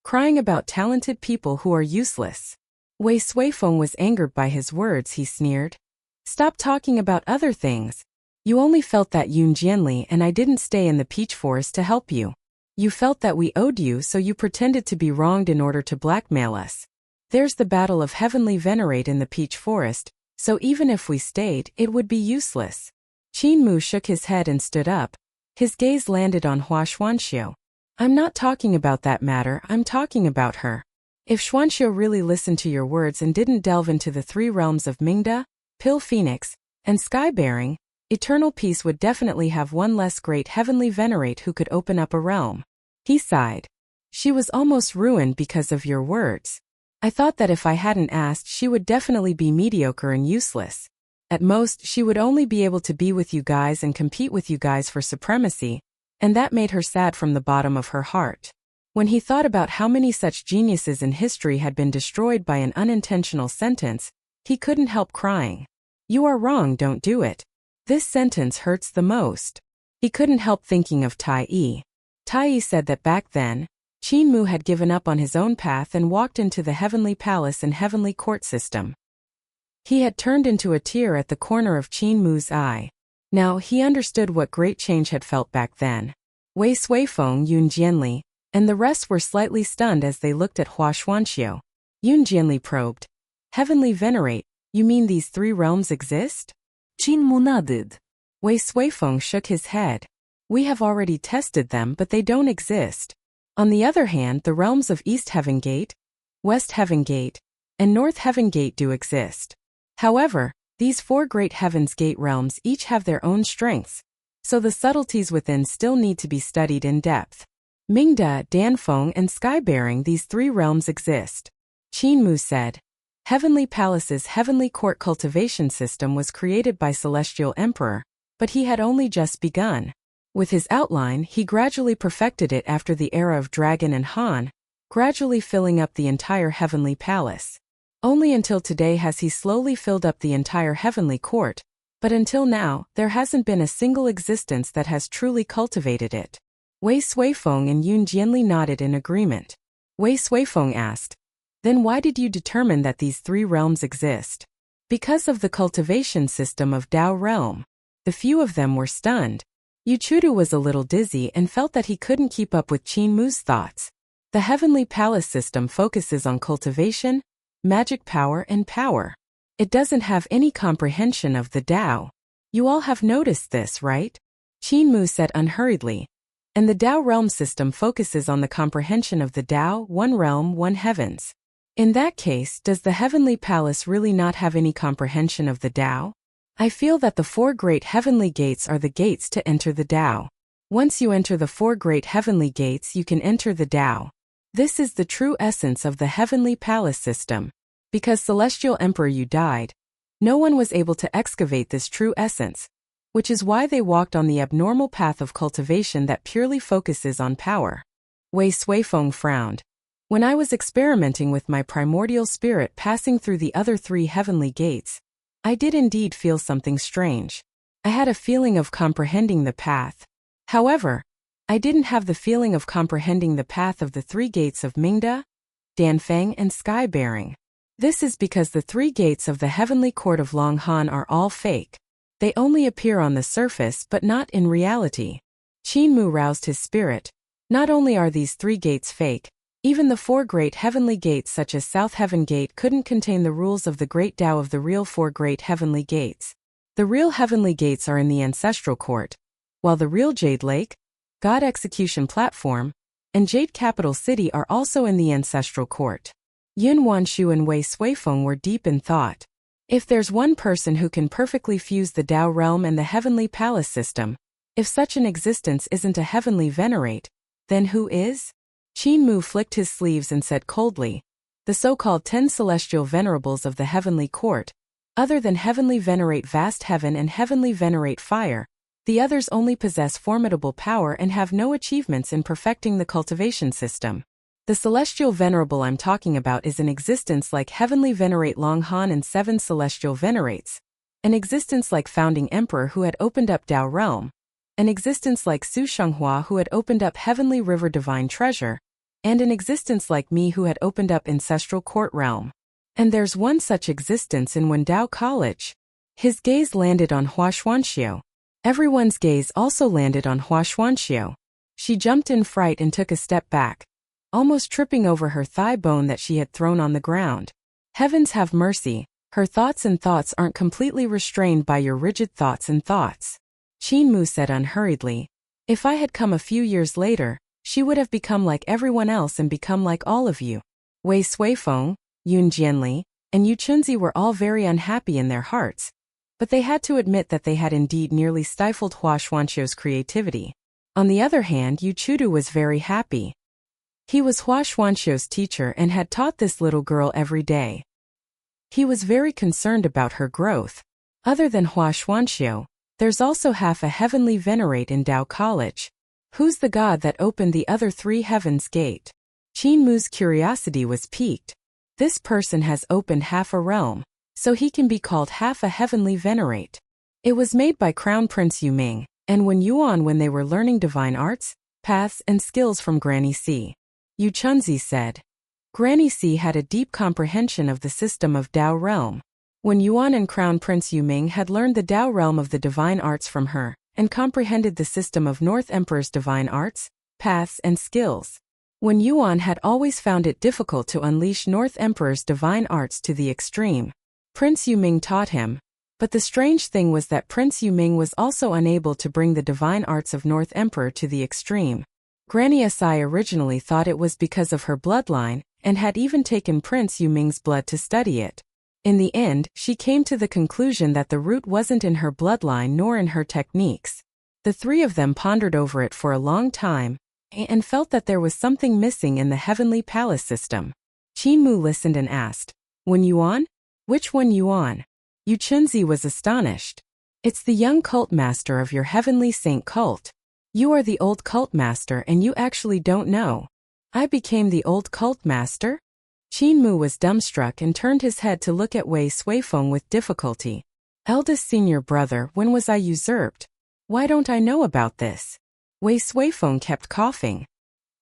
Crying about talented people who are useless." Wei Suifeng was angered by his words. He sneered. "Stop talking about other things. You only felt that Yun Jianli and I didn't stay in the peach forest to help you. You felt that we owed you, so you pretended to be wronged in order to blackmail us. There's the battle of Heavenly Venerate in the peach forest, so even if we stayed, it would be useless." Qin Mu shook his head and stood up. His gaze landed on Hua Xuanxiu. "I'm not talking about that matter, I'm talking about her. If Xuanxiu really listened to your words and didn't delve into the three realms of Mingda, Pill Phoenix, and Skybearing, Eternal Peace would definitely have one less great Heavenly Venerate who could open up a realm." He sighed. "She was almost ruined because of your words. I thought that if I hadn't asked, she would definitely be mediocre and useless. At most, she would only be able to be with you guys and compete with you guys for supremacy, and that made her sad from the bottom of her heart." When he thought about how many such geniuses in history had been destroyed by an unintentional sentence, he couldn't help crying. "You are wrong, don't do it. This sentence hurts the most. He couldn't help thinking of Tai Yi. Tai Yi said that back then, Qin Mu had given up on his own path and walked into the heavenly palace and heavenly court system. He had turned into a tear at the corner of Qin Mu's eye. Now he understood what great change had felt back then. Wei Suifeng, Yun Jianli, and the rest were slightly stunned as they looked at Hua Xuanxiu. Yun Jianli probed. Heavenly Venerate, you mean these three realms exist? Qin Mu nodded. Wei Suifeng shook his head. We have already tested them, but they don't exist. On the other hand, the realms of East Heaven Gate, West Heaven Gate, and North Heaven Gate do exist. However, these four great Heaven's Gate realms each have their own strengths, so the subtleties within still need to be studied in depth. Mingda, Danfeng, and Skybearing, these three realms exist. Qin Mu said. Heavenly Palace's heavenly court cultivation system was created by Celestial Emperor, but he had only just begun. With his outline, he gradually perfected it after the era of Dragon and Han, gradually filling up the entire heavenly palace. Only until today has he slowly filled up the entire heavenly court, but until now, there hasn't been a single existence that has truly cultivated it. Wei Suifeng and Yun Jianli nodded in agreement. Wei Suifeng asked, then why did you determine that these three realms exist? Because of the cultivation system of Dao realm. The few of them were stunned. Yuchudu was a little dizzy and felt that he couldn't keep up with Qin Mu's thoughts. The heavenly palace system focuses on cultivation, magic power, and power. It doesn't have any comprehension of the Dao. You all have noticed this, right? Qin Mu said unhurriedly. And the Dao realm system focuses on the comprehension of the Dao, one realm, one heavens. In that case, does the heavenly palace really not have any comprehension of the Dao? I feel that the four great heavenly gates are the gates to enter the Dao. Once you enter the four great heavenly gates, you can enter the Dao. This is the true essence of the heavenly palace system. Because Celestial Emperor Yu died, no one was able to excavate this true essence, which is why they walked on the abnormal path of cultivation that purely focuses on power. Wei Suifeng frowned. When I was experimenting with my primordial spirit passing through the other three heavenly gates, I did indeed feel something strange. I had a feeling of comprehending the path. However, I didn't have the feeling of comprehending the path of the three gates of Mingda, Danfeng, and Skybearing. This is because the three gates of the heavenly court of Long Han are all fake. They only appear on the surface but not in reality. Qin Mu roused his spirit. Not only are these three gates fake, even the four great heavenly gates such as South Heaven Gate couldn't contain the rules of the great Tao of the real four great heavenly gates. The real heavenly gates are in the ancestral court, while the real Jade Lake, God Execution Platform, and Jade Capital City are also in the ancestral court. Yun Wanshu and Wei Suifeng were deep in thought. If there's one person who can perfectly fuse the Dao realm and the heavenly palace system, if such an existence isn't a heavenly venerate, then who is? Qin Mu flicked his sleeves and said coldly, the so-called 10 celestial venerables of the heavenly court, other than heavenly venerate vast heaven and heavenly venerate fire, the others only possess formidable power and have no achievements in perfecting the cultivation system. The celestial venerable I'm talking about is an existence like heavenly venerate Long Han and 7 celestial venerates, an existence like founding emperor who had opened up Dao realm, an existence like Su Shenghua who had opened up heavenly river divine treasure, and an existence like me who had opened up ancestral court realm. And there's one such existence in Wendao College. His gaze landed on Hua Xuanxiu. Everyone's gaze also landed on Hua Xuanxiu. She jumped in fright and took a step back, almost tripping over her thigh bone that she had thrown on the ground. Heavens have mercy, her thoughts aren't completely restrained by your rigid thoughts and thoughts. Qin Mu said unhurriedly. If I had come a few years later, she would have become like everyone else and become like all of you. Wei Suifeng, Yun Jianli, and Yu Chunzi were all very unhappy in their hearts, but they had to admit that they had indeed nearly stifled Hua Xuanxiu's creativity. On the other hand, Yu Chudu was very happy. He was Hua Xuanxiu's teacher and had taught this little girl every day. He was very concerned about her growth. Other than Hua Xuanxiu, there's also half a heavenly venerate in Dao College. Who's the god that opened the other 3 heavens gate? Qin Mu's curiosity was piqued. This person has opened half a realm, so he can be called half a heavenly venerate. It was made by Crown Prince Yuming, and Wen Yuan when they were learning divine arts, paths and skills from Granny C. Yu Chunzi said. Granny C had a deep comprehension of the system of Dao realm. Wen Yuan and Crown Prince Yuming had learned the Dao realm of the divine arts from her, and comprehended the system of North Emperor's divine arts, paths and skills. Wen Yuan had always found it difficult to unleash North Emperor's divine arts to the extreme. Prince Yuming taught him, but the strange thing was that Prince Yuming was also unable to bring the divine arts of North Emperor to the extreme. Granny Si originally thought it was because of her bloodline, and had even taken Prince Yuming's blood to study it. In the end, she came to the conclusion that the root wasn't in her bloodline nor in her techniques. The three of them pondered over it for a long time, and felt that there was something missing in the heavenly palace system. Qin Mu listened and asked, Wen Yuan? Which Wen Yuan? Yu Chunzi was astonished. It's the young cult master of your heavenly saint cult. You are the old cult master and you actually don't know. I became the old cult master? Qin Mu was dumbstruck and turned his head to look at Wei Suifeng with difficulty. Eldest senior brother, when was I usurped? Why don't I know about this? Wei Suifeng kept coughing.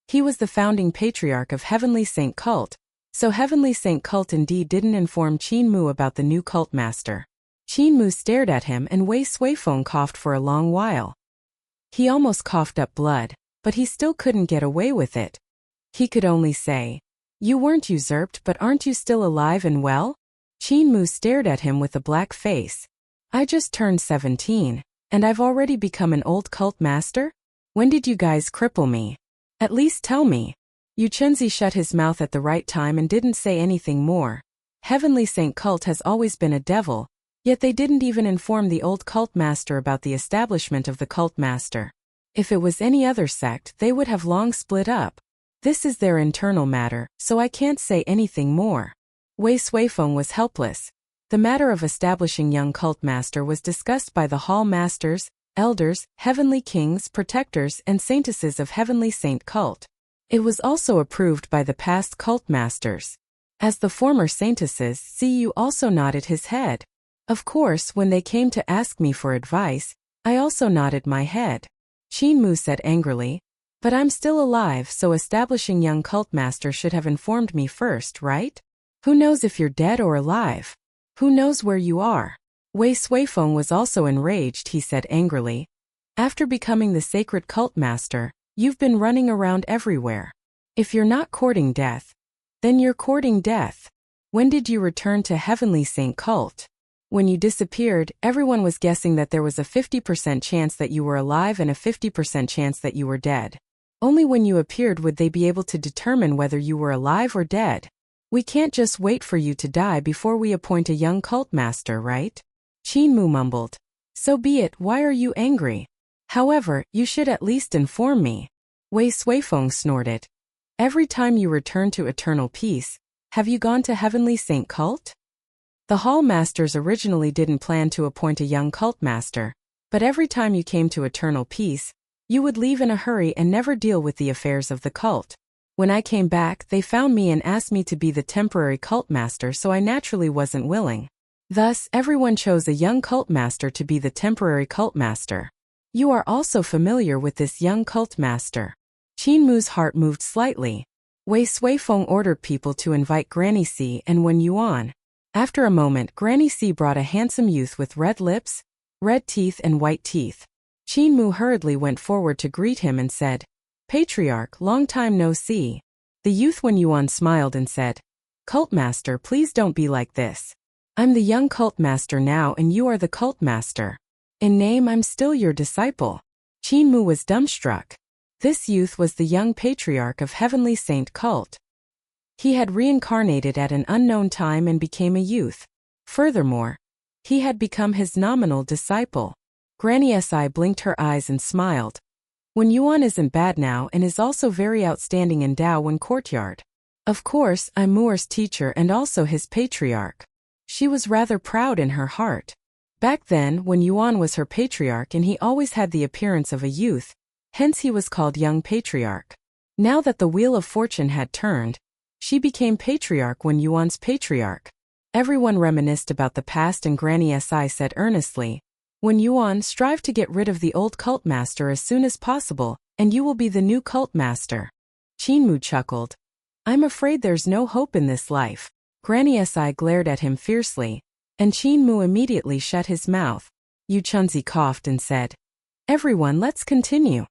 He was the founding patriarch of Heavenly Saint Cult, so Heavenly Saint Cult indeed didn't inform Qin Mu about the new cult master. Qin Mu stared at him and Wei Suifeng coughed for a long while. He almost coughed up blood, but he still couldn't get away with it. He could only say, You weren't usurped, but aren't you still alive and well? Qin Mu stared at him with a black face. I just turned 17, and I've already become an old cult master? When did you guys cripple me? At least tell me. Yu Chunzi shut his mouth at the right time and didn't say anything more. Heavenly Saint Cult has always been a devil, yet they didn't even inform the old cult master about the establishment of the cult master. If it was any other sect, they would have long split up. This is their internal matter, so I can't say anything more. Wei Suifeng was helpless. The matter of establishing young cult master was discussed by the hall masters, elders, heavenly kings, protectors, and saintesses of Heavenly Saint Cult. It was also approved by the past cult masters. As the former saintesses, Cu also nodded his head. Of course, when they came to ask me for advice, I also nodded my head. Qin Mu said angrily, But I'm still alive, so establishing young cult master should have informed me first, right? Who knows if you're dead or alive? Who knows where you are? Wei Suifeng was also enraged, he said angrily. After becoming the sacred cult master, you've been running around everywhere. If you're not courting death, then you're courting death. When did you return to Heavenly Saint Cult? When you disappeared, everyone was guessing that there was a 50% chance that you were alive and a 50% chance that you were dead. Only when you appeared would they be able to determine whether you were alive or dead. We can't just wait for you to die before we appoint a young cult master, right? Qin Mu mumbled. So be it, why are you angry? However, you should at least inform me. Wei Suifeng snorted. Every time you return to eternal peace, have you gone to Heavenly Saint Cult? The hall masters originally didn't plan to appoint a young cult master, but every time you came to eternal peace, you would leave in a hurry and never deal with the affairs of the cult. When I came back, they found me and asked me to be the temporary cult master, so I naturally wasn't willing. Thus, everyone chose a young cult master to be the temporary cult master. You are also familiar with this young cult master. Qin Mu's heart moved slightly. Wei Suifeng ordered people to invite Granny C and Wen Yuan. After a moment, Granny C brought a handsome youth with red lips, red teeth and white teeth. Qin Mu hurriedly went forward to greet him and said, Patriarch, long time no see. The youth Wen Yuan smiled and said, Cult master, please don't be like this. I'm the young cult master now and you are the cult master. In name I'm still your disciple. Qin Mu was dumbstruck. This youth was the young patriarch of Heavenly Saint Cult. He had reincarnated at an unknown time and became a youth. Furthermore, he had become his nominal disciple. Granny Si blinked her eyes and smiled. Wen Yuan isn't bad now and is also very outstanding in Daowen Courtyard. Of course, I'm Muer's teacher and also his patriarch. She was rather proud in her heart. Back then, Wen Yuan was her patriarch and he always had the appearance of a youth, hence he was called young patriarch. Now that the wheel of fortune had turned, she became patriarch Wen Yuan's patriarch. Everyone reminisced about the past and Granny Si said earnestly, Wen Yuan, strive to get rid of the old cult master as soon as possible, and you will be the new cult master. Qinmu chuckled. I'm afraid there's no hope in this life. Granny Si glared at him fiercely, and Qinmu immediately shut his mouth. Yu Chunzi coughed and said, Everyone, let's continue.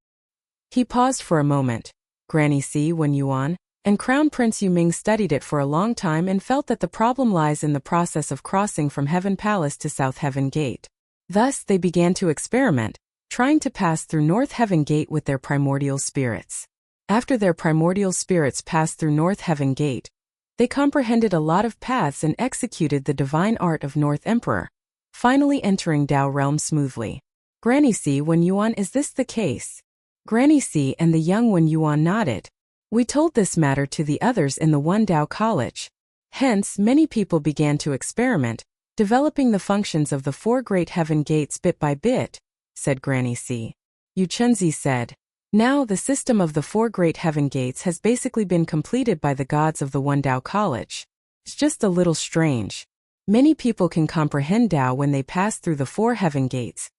He paused for a moment. Granny Si, Wen Yuan, and Crown Prince Yuming studied it for a long time and felt that the problem lies in the process of crossing from Heaven Palace to South Heaven Gate. Thus, they began to experiment, trying to pass through North Heaven Gate with their primordial spirits. After their primordial spirits passed through North Heaven Gate, they comprehended a lot of paths and executed the divine art of North Emperor, finally entering Dao realm smoothly. Granny Si, Wen Yuan, is this the case? Granny Si and the young Wen Yuan nodded. We told this matter to the others in the One Dao College. Hence, many people began to experiment, developing the functions of the 4 great heaven gates bit by bit, said Granny Si. Yu Chunzi said, Now the system of the 4 great heaven gates has basically been completed by the gods of the One Dao College. It's just a little strange. Many people can comprehend Dao when they pass through the 4 heaven gates,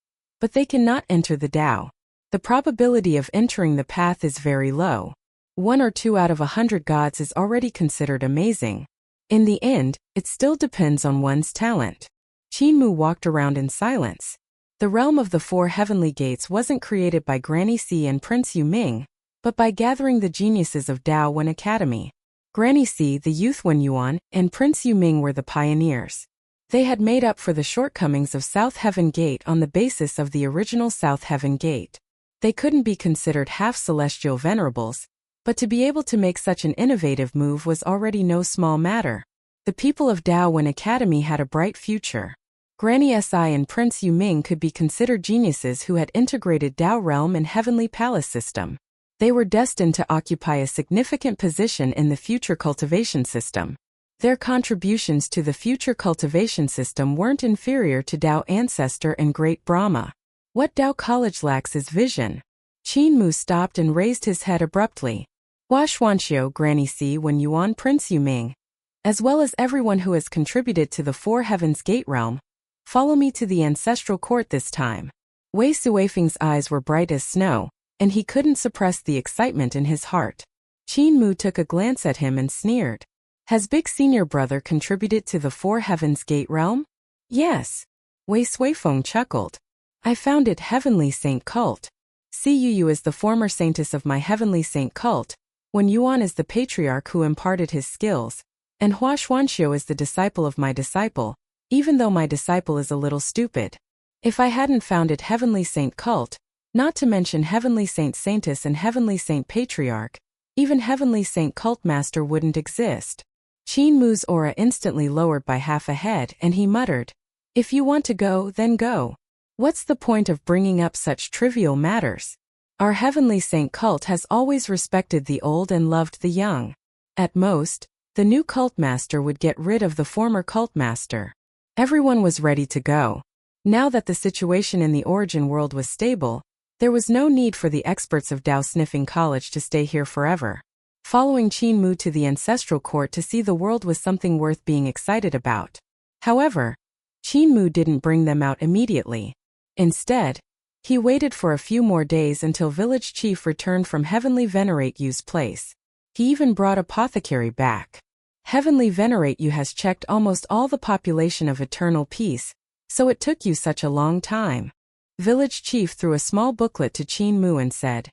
but they cannot enter the Dao. The probability of entering the path is very low. 1 or 2 out of 100 gods is already considered amazing. In the end, it still depends on one's talent. Qinmu walked around in silence. The realm of the 4 heavenly gates wasn't created by Granny Si and Prince Yuming, but by gathering the geniuses of Dao Wen Academy. Granny Si, the youth Wen Yuan, and Prince Yuming were the pioneers. They had made up for the shortcomings of South Heaven Gate on the basis of the original South Heaven Gate. They couldn't be considered half-celestial venerables, but to be able to make such an innovative move was already no small matter. The people of Dao Wen Academy had a bright future. Granny Si and Prince Yuming could be considered geniuses who had integrated Dao realm and Heavenly Palace system. They were destined to occupy a significant position in the future cultivation system. Their contributions to the future cultivation system weren't inferior to Dao Ancestor and Great Brahma. What Dao College lacks is vision. Qinmu stopped and raised his head abruptly. Huashuanxiu, Granny Si, Wen Yuan, Prince Yuming, as well as everyone who has contributed to the 4 Heavens Gate realm, follow me to the ancestral court this time. Wei Suifeng's eyes were bright as snow, and he couldn't suppress the excitement in his heart. Qinmu took a glance at him and sneered. Has Big Senior Brother contributed to the 4 Heavens Gate realm? Yes. Wei Suifeng chuckled. I founded Heavenly Saint Cult. Cuu is the former saintess of my Heavenly Saint Cult, Wen Yuan is the patriarch who imparted his skills, and Huashuanxiu is the disciple of my disciple, even though my disciple is a little stupid. If I hadn't founded Heavenly Saint Cult, not to mention Heavenly Saint Saintess and Heavenly Saint Patriarch, even Heavenly Saint Cult Master wouldn't exist. Qinmu's aura instantly lowered by half a head and he muttered, If you want to go, then go. What's the point of bringing up such trivial matters? Our Heavenly Saint Cult has always respected the old and loved the young. At most, the new cult master would get rid of the former cult master. Everyone was ready to go. Now that the situation in the origin world was stable, there was no need for the experts of Dao Sniffing College to stay here forever. Following Qinmu to the ancestral court to see the world was something worth being excited about. However, Qinmu didn't bring them out immediately. Instead, he waited for a few more days until village chief returned from Heavenly Venerate Yu's place. He even brought Apothecary back. Heavenly Venerate Yu has checked almost all the population of Eternal Peace, so it took you such a long time. Village chief threw a small booklet to Qinmu and said,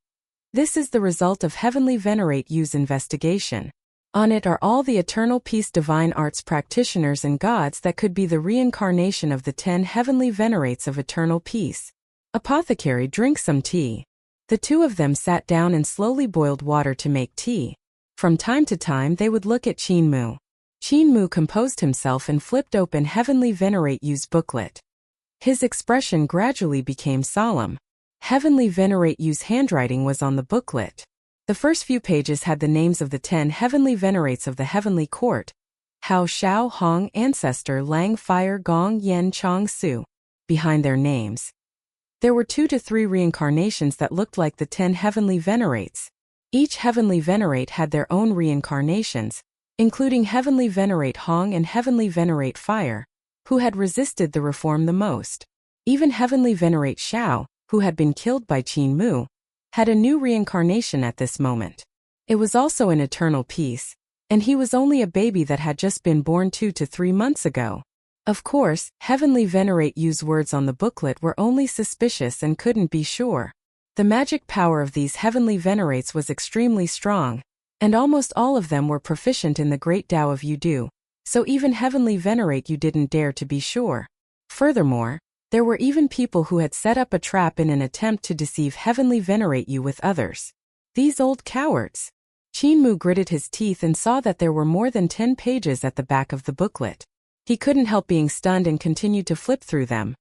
This is the result of Heavenly Venerate Yu's investigation. On it are all the Eternal Peace divine arts practitioners and gods that could be the reincarnation of the 10 Heavenly Venerates of Eternal Peace. Apothecary, drink some tea. The 2 of them sat down and slowly boiled water to make tea. From time to time they would look at Qinmu. Qinmu composed himself and flipped open Heavenly Venerate Yu's booklet. His expression gradually became solemn. Heavenly Venerate Yu's handwriting was on the booklet. The first few pages had the names of the 10 Heavenly Venerates of the Heavenly Court: Hao Shao Hong Ancestor Lang Fire Gong Yen Chong Su. Behind their names, there were 2 to 3 reincarnations that looked like the 10 Heavenly Venerates. Each Heavenly Venerate had their own reincarnations, including Heavenly Venerate Hong and Heavenly Venerate Fire, who had resisted the reform the most. Even Heavenly Venerate Xiao, who had been killed by Qin Mu, had a new reincarnation at this moment. It was also an eternal peace, and he was only a baby that had just been born 2 to 3 months ago. Of course, Heavenly Venerate Yu's words on the booklet were only suspicious and couldn't be sure. The magic power of these Heavenly Venerates was extremely strong, and almost all of them were proficient in the great Tao of Yudu, so even Heavenly Venerate Yu didn't dare to be sure. Furthermore, there were even people who had set up a trap in an attempt to deceive Heavenly Venerate Yu with others. These old cowards. Qin Mu gritted his teeth and saw that there were more than 10 pages at the back of the booklet. He couldn't help being stunned and continued to flip through them.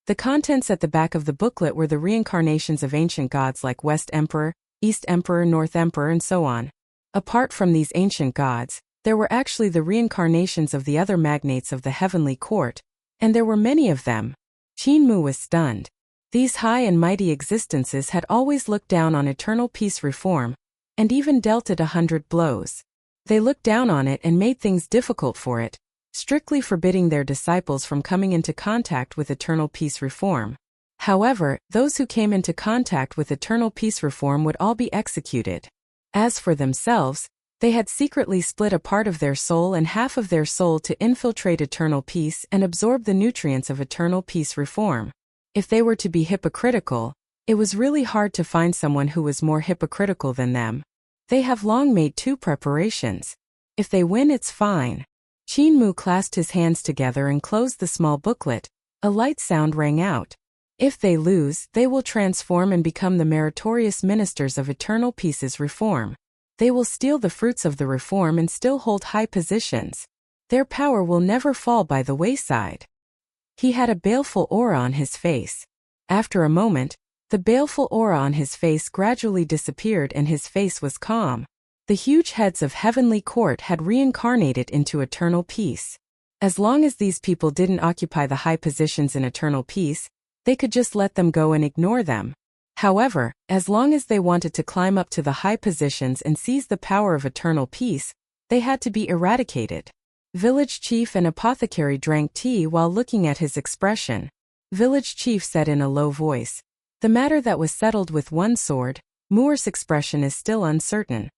The contents at the back of the booklet were the reincarnations of ancient gods like West Emperor, East Emperor, North Emperor, and so on. Apart from these ancient gods, there were actually the reincarnations of the other magnates of the heavenly court, and there were many of them. Qin Mu was stunned. These high and mighty existences had always looked down on eternal peace reform, and even dealt it 100 blows. They looked down on it and made things difficult for it, strictly forbidding their disciples from coming into contact with eternal peace reform. However, those who came into contact with eternal peace reform would all be executed. As for themselves, they had secretly split a part of their soul and half of their soul to infiltrate eternal peace and absorb the nutrients of eternal peace reform. If they were to be hypocritical, it was really hard to find someone who was more hypocritical than them. They have long made 2 preparations. If they win, it's fine. Qin Mu clasped his hands together and closed the small booklet. A light sound rang out. If they lose, they will transform and become the meritorious ministers of eternal peace's reform. They will steal the fruits of the reform and still hold high positions. Their power will never fall by the wayside. He had a baleful aura on his face. After a moment, the baleful aura on his face gradually disappeared and his face was calm. The huge heads of heavenly court had reincarnated into eternal peace. As long as these people didn't occupy the high positions in eternal peace, they could just let them go and ignore them. However, as long as they wanted to climb up to the high positions and seize the power of eternal peace, they had to be eradicated. Village chief and apothecary drank tea while looking at his expression. Village chief said in a low voice, "The matter that was settled with one sword, Moore's expression is still uncertain.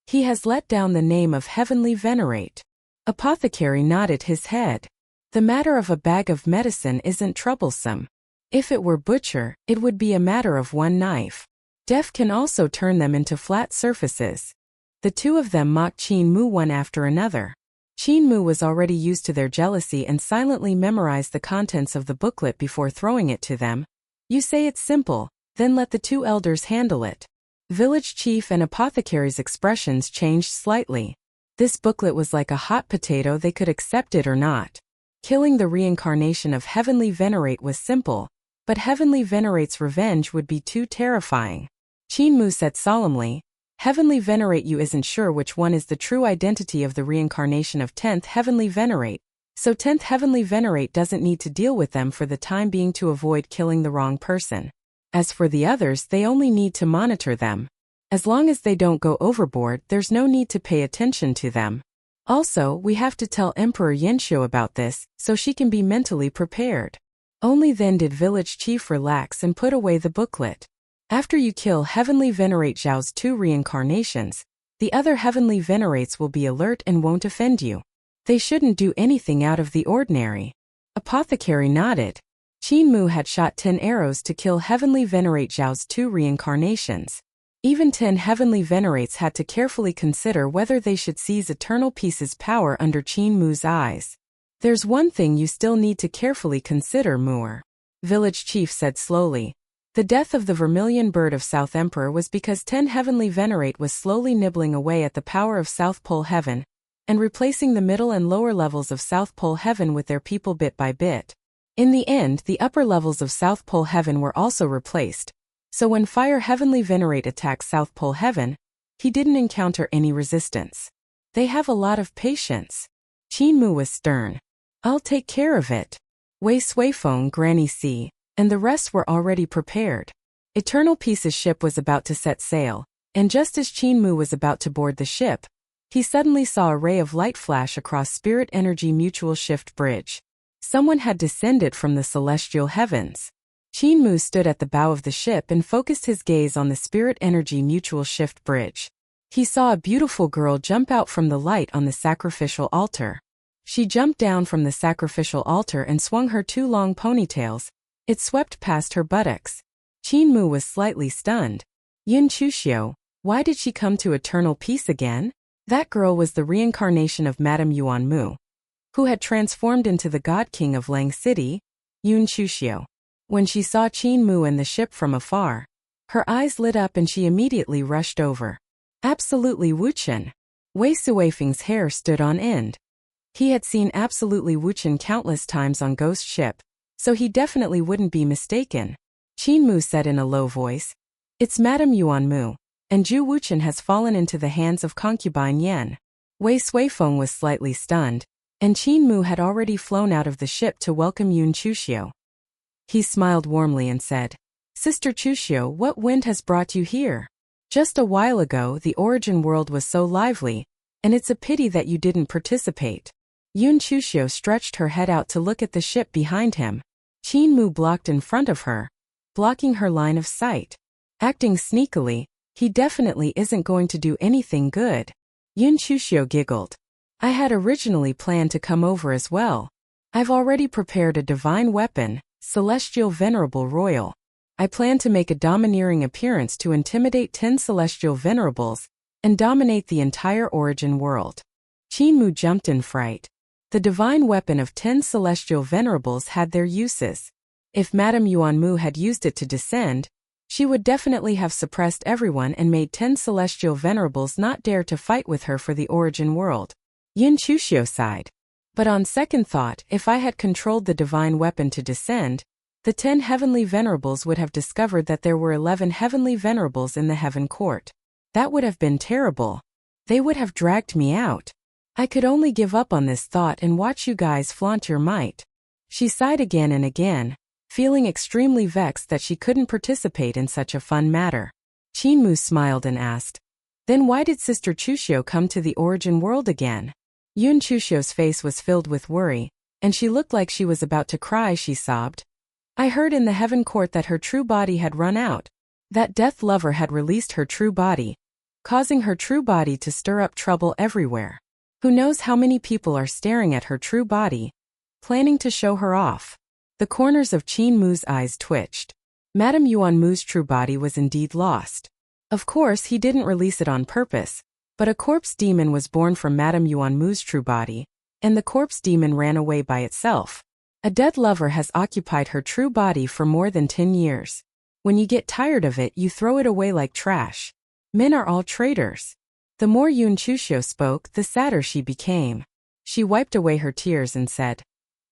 He has let down the name of Heavenly Venerate." Apothecary nodded his head. The matter of a bag of medicine isn't troublesome. If it were butcher, it would be a matter of one knife. Death can also turn them into flat surfaces. The 2 of them mocked Qin Mu one after another. Qin Mu was already used to their jealousy and silently memorized the contents of the booklet before throwing it to them. "You say it's simple, then let the 2 elders handle it." Village chief and apothecary's expressions changed slightly. This booklet was like a hot potato, they could accept it or not. Killing the reincarnation of Heavenly Venerate was simple, but Heavenly Venerate's revenge would be too terrifying. Qin Mu said solemnly, "Heavenly Venerate Yu isn't sure which one is the true identity of the reincarnation of 10th Heavenly Venerate, so 10th Heavenly Venerate doesn't need to deal with them for the time being to avoid killing the wrong person. As for the others, they only need to monitor them. As long as they don't go overboard, there's no need to pay attention to them. Also, we have to tell Emperor Yanxiu about this, so she can be mentally prepared." Only then did village chief relax and put away the booklet. After you kill Heavenly Venerate Zhao's 2 reincarnations, the other Heavenly Venerates will be alert and won't offend you. They shouldn't do anything out of the ordinary. Apothecary nodded. Qin Mu had shot 10 arrows to kill Heavenly Venerate Zhao's 2 reincarnations. Even 10 Heavenly Venerates had to carefully consider whether they should seize Eternal Peace's power under Qin Mu's eyes. "There's one thing you still need to carefully consider, Moore," village chief said slowly. "The death of the vermilion bird of South Emperor was because 10 Heavenly Venerate was slowly nibbling away at the power of South Pole Heaven, and replacing the middle and lower levels of South Pole Heaven with their people bit by bit. In the end, the upper levels of South Pole Heaven were also replaced, so when Fire Heavenly Venerate attacked South Pole Heaven, he didn't encounter any resistance. They have a lot of patience." Qin Mu was stern. "I'll take care of it." Wei Suifeng, Granny C, and the rest were already prepared. Eternal Peace's ship was about to set sail, and just as Qin Mu was about to board the ship, he suddenly saw a ray of light flash across Spirit Energy Mutual Shift Bridge. Someone had descended from the celestial heavens. Qin Mu stood at the bow of the ship and focused his gaze on the spirit energy mutual shift bridge. He saw a beautiful girl jump out from the light on the sacrificial altar. She jumped down from the sacrificial altar and swung her 2 long ponytails. It swept past her buttocks. Qin Mu was slightly stunned. Yun Chuxiu, why did she come to eternal peace again? That girl was the reincarnation of Madame Yuan Mu, who had transformed into the God King of Lang City, Yun Chuxiu. When she saw Qin Mu and the ship from afar, her eyes lit up and she immediately rushed over. Absolutely Wuchen. Wei Suifeng's hair stood on end. He had seen absolutely Wuchen countless times on Ghost Ship, so he definitely wouldn't be mistaken. Qin Mu said in a low voice, "It's Madame Yuan Mu, and Zhu Wuchen has fallen into the hands of concubine Yan." Wei Suifeng was slightly stunned, and Qin Mu had already flown out of the ship to welcome Yun Chuxiu. He smiled warmly and said, "Sister Chuxiu, what wind has brought you here? Just a while ago the origin world was so lively, and it's a pity that you didn't participate." Yun Chuxiu stretched her head out to look at the ship behind him. Qin Mu blocked in front of her, blocking her line of sight. Acting sneakily, he definitely isn't going to do anything good. Yun Chuxiu giggled. "I had originally planned to come over as well. I've already prepared a divine weapon, Celestial Venerable Royal. I plan to make a domineering appearance to intimidate 10 Celestial Venerables and dominate the entire origin world." Qin Mu jumped in fright. The divine weapon of 10 Celestial Venerables had their uses. If Madame Yuan Mu had used it to descend, she would definitely have suppressed everyone and made 10 Celestial Venerables not dare to fight with her for the origin world. Yun Chuxiu sighed. "But on second thought, if I had controlled the divine weapon to descend, the 10 Heavenly Venerables would have discovered that there were 11 Heavenly Venerables in the Heaven Court. That would have been terrible. They would have dragged me out. I could only give up on this thought and watch you guys flaunt your might." She sighed again and again, feeling extremely vexed that she couldn't participate in such a fun matter. Qin Mu smiled and asked, "Then why did Sister Chuxiu come to the origin world again?" Yun Chuxiu's face was filled with worry, and she looked like she was about to cry. She sobbed. "I heard in the Heaven Court that her true body had run out. That death lover had released her true body, causing her true body to stir up trouble everywhere. Who knows how many people are staring at her true body, planning to show her off." The corners of Qin Mu's eyes twitched. Madame Yuan Mu's true body was indeed lost. Of course, he didn't release it on purpose, but a corpse demon was born from Madame Yuan Mu's true body, and the corpse demon ran away by itself. A dead lover has occupied her true body for more than 10 years. When you get tired of it, you throw it away like trash. Men are all traitors. The more Yun Chuxiu spoke, the sadder she became. She wiped away her tears and said,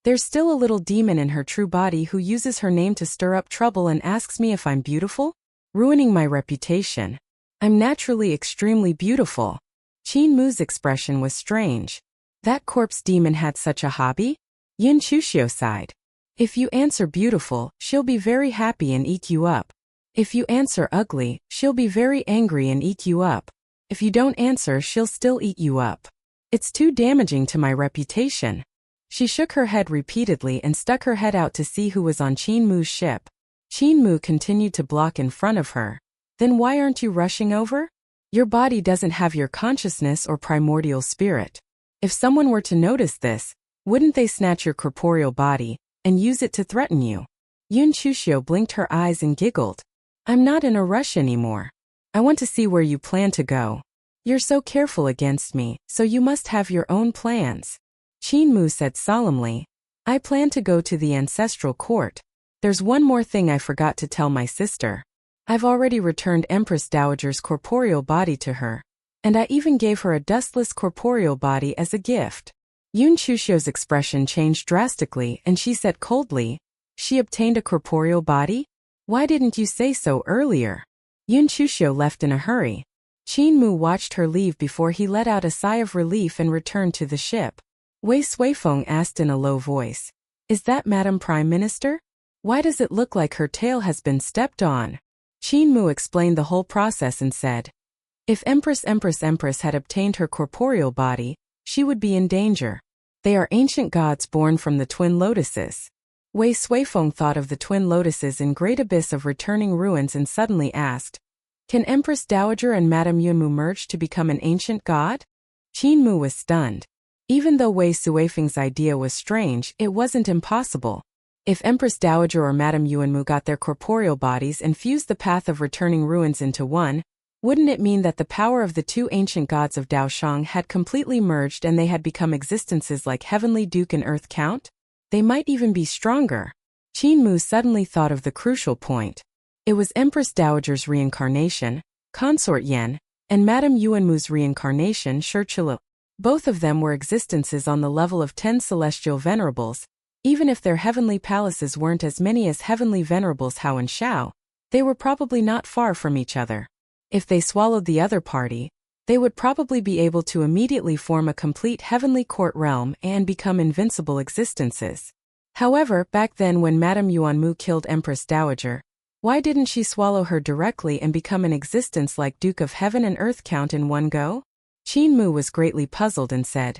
"There's still a little demon in her true body who uses her name to stir up trouble and asks me if I'm beautiful, ruining my reputation. I'm naturally extremely beautiful." Qin Mu's expression was strange. That corpse demon had such a hobby? Yun Chuxiu sighed. "If you answer beautiful, she'll be very happy and eat you up. If you answer ugly, she'll be very angry and eat you up. If you don't answer, she'll still eat you up. It's too damaging to my reputation." She shook her head repeatedly and stuck her head out to see who was on Qin Mu's ship. Qin Mu continued to block in front of her. "Then why aren't you rushing over? Your body doesn't have your consciousness or primordial spirit. If someone were to notice this, wouldn't they snatch your corporeal body and use it to threaten you?" Yun Chuxiu blinked her eyes and giggled. "I'm not in a rush anymore. I want to see where you plan to go. You're so careful against me, so you must have your own plans." Qin Mu said solemnly, "I plan to go to the ancestral court. There's one more thing I forgot to tell my sister. I've already returned Empress Dowager's corporeal body to her, and I even gave her a dustless corporeal body as a gift." Yun Chuxiu's expression changed drastically and she said coldly, "She obtained a corporeal body? Why didn't you say so earlier?" Yun Chuxiu left in a hurry. Qin Mu watched her leave before he let out a sigh of relief and returned to the ship. Wei Suifeng asked in a low voice, "Is that Madam Prime Minister? Why does it look like her tail has been stepped on?" Qin Mu explained the whole process and said, "If Empress had obtained her corporeal body, she would be in danger. They are ancient gods born from the twin lotuses. Wei Suifeng thought of the twin lotuses in great abyss of returning ruins and suddenly asked, "Can Empress Dowager and Madame Yunmu merge to become an ancient god?" Qin Mu was stunned. Even though Wei Suifeng's idea was strange, it wasn't impossible. If Empress Dowager or Madame Yuanmu got their corporeal bodies and fused the path of returning ruins into one, wouldn't it mean that the power of the two ancient gods of Daoshang had completely merged and they had become existences like Heavenly Duke and Earth Count? They might even be stronger. Qin Mu suddenly thought of the crucial point. It was Empress Dowager's reincarnation, Consort Yen, and Madame Yuanmu's reincarnation, Shichilu. Both of them were existences on the level of 10 celestial venerables. Even if their heavenly palaces weren't as many as heavenly venerables Hao and Xiao, they were probably not far from each other. If they swallowed the other party, they would probably be able to immediately form a complete heavenly court realm and become invincible existences. However, back then when Madame Yuanmu killed Empress Dowager, why didn't she swallow her directly and become an existence like Duke of Heaven and Earth Count in one go? Qin Mu was greatly puzzled and said,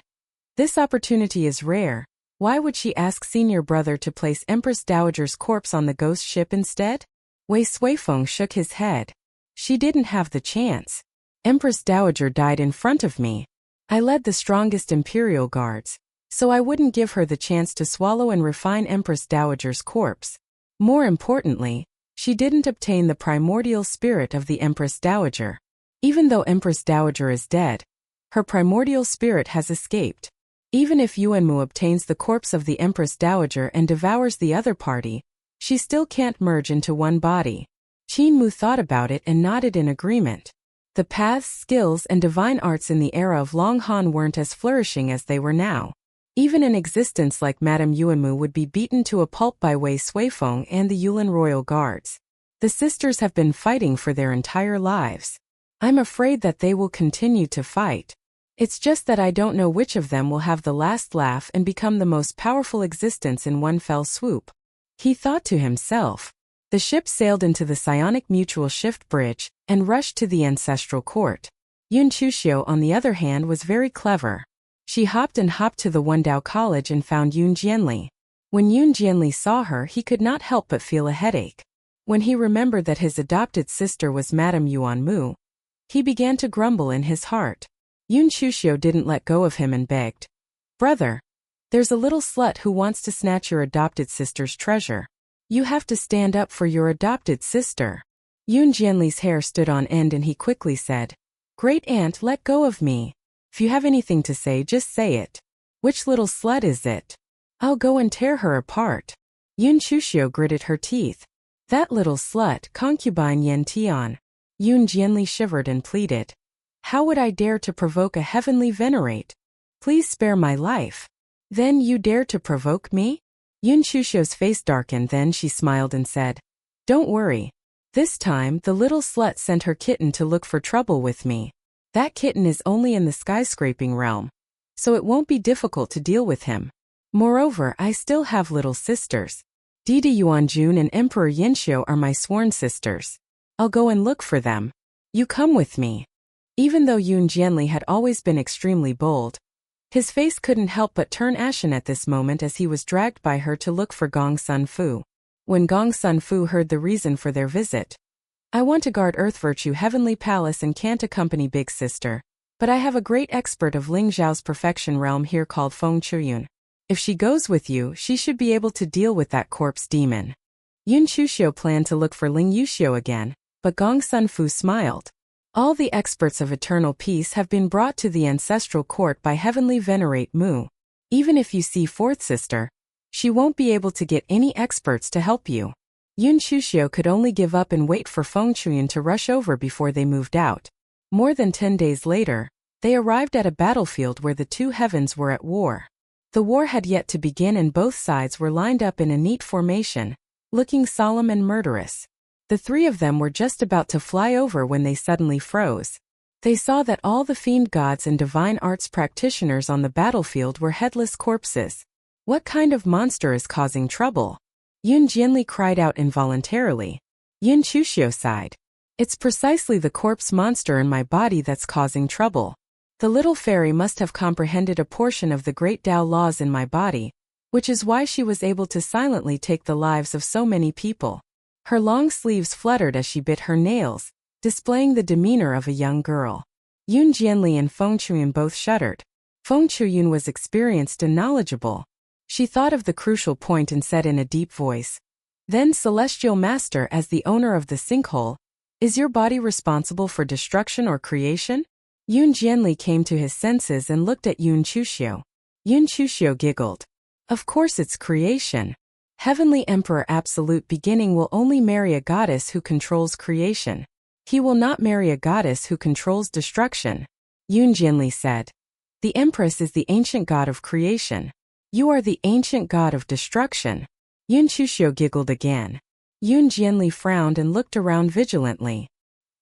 "This opportunity is rare. Why would she ask senior brother to place Empress Dowager's corpse on the ghost ship instead?" Wei Suifeng shook his head. "She didn't have the chance. Empress Dowager died in front of me. I led the strongest imperial guards, so I wouldn't give her the chance to swallow and refine Empress Dowager's corpse. More importantly, she didn't obtain the primordial spirit of the Empress Dowager. Even though Empress Dowager is dead, her primordial spirit has escaped. Even if Yuanmu obtains the corpse of the Empress Dowager and devours the other party, she still can't merge into one body." Qin Mu thought about it and nodded in agreement. The paths, skills, and divine arts in the era of Long Han weren't as flourishing as they were now. Even an existence like Madame Yuanmu would be beaten to a pulp by Wei Suifeng and the Yulin royal guards. The sisters have been fighting for their entire lives. I'm afraid that they will continue to fight. It's just that I don't know which of them will have the last laugh and become the most powerful existence in one fell swoop." He thought to himself. The ship sailed into the psionic mutual shift bridge and rushed to the ancestral court. Yun Chuxiu, on the other hand, was very clever. She hopped to the Wendao College and found Yun Jianli. When Yun Jianli saw her, he could not help but feel a headache. When he remembered that his adopted sister was Madame Yuanmu, he began to grumble in his heart. Yun Chuxiu didn't let go of him and begged, "Brother, there's a little slut who wants to snatch your adopted sister's treasure. You have to stand up for your adopted sister." Yun Jianli's hair stood on end and he quickly said, "Great aunt, let go of me. If you have anything to say, just say it. Which little slut is it? I'll go and tear her apart." Yun Chuxiu gritted her teeth. "That little slut, concubine Yen Tian." Yun Jianli shivered and pleaded, "How would I dare to provoke a heavenly venerate? Please spare my life." "Then you dare to provoke me?" Yun Chuxiu's face darkened, then she smiled and said, "Don't worry. This time, the little slut sent her kitten to look for trouble with me. That kitten is only in the skyscraping realm, so it won't be difficult to deal with him. Moreover, I still have little sisters. Didi Yuanjun and Emperor Yinxiu are my sworn sisters. I'll go and look for them. You come with me." Even though Yun Jianli had always been extremely bold, his face couldn't help but turn ashen at this moment as he was dragged by her to look for Gong Sun Fu. When Gong Sun Fu heard the reason for their visit, "I want to guard Earth Virtue Heavenly Palace and can't accompany Big Sister, but I have a great expert of Ling Zhao's perfection realm here called Feng Chuyun. If she goes with you, she should be able to deal with that corpse demon." Yun Chuxiu planned to look for Ling Yuxiu again, but Gong Sun Fu smiled. "All the experts of eternal peace have been brought to the ancestral court by Heavenly Venerate Mu. Even if you see Fourth Sister, she won't be able to get any experts to help you." Yun Chuxiu could only give up and wait for Feng Chuyun to rush over before they moved out. More than 10 days later, they arrived at a battlefield where the two heavens were at war. The war had yet to begin and both sides were lined up in a neat formation, looking solemn and murderous. The three of them were just about to fly over when they suddenly froze. They saw that all the fiend gods and divine arts practitioners on the battlefield were headless corpses. What kind of monster is causing trouble? Yun Jianli cried out involuntarily. Yun Chuxiu sighed. It's precisely the corpse monster in my body that's causing trouble. The little fairy must have comprehended a portion of the great Tao laws in my body, which is why she was able to silently take the lives of so many people. Her long sleeves fluttered as she bit her nails, displaying the demeanor of a young girl. Yun Jianli and Feng Chuyun both shuddered. Feng Chuyun was experienced and knowledgeable. She thought of the crucial point and said in a deep voice, "Then, Celestial Master, as the owner of the sinkhole, is your body responsible for destruction or creation?" Yun Jianli came to his senses and looked at Yun Chuxiu. Yun Chuxiu giggled. "Of course it's creation. Heavenly Emperor Absolute Beginning will only marry a goddess who controls creation. He will not marry a goddess who controls destruction," Yun Jianli said. "The Empress is the ancient god of creation. You are the ancient god of destruction." Yun Chuxiu giggled again. Yun Jianli frowned and looked around vigilantly.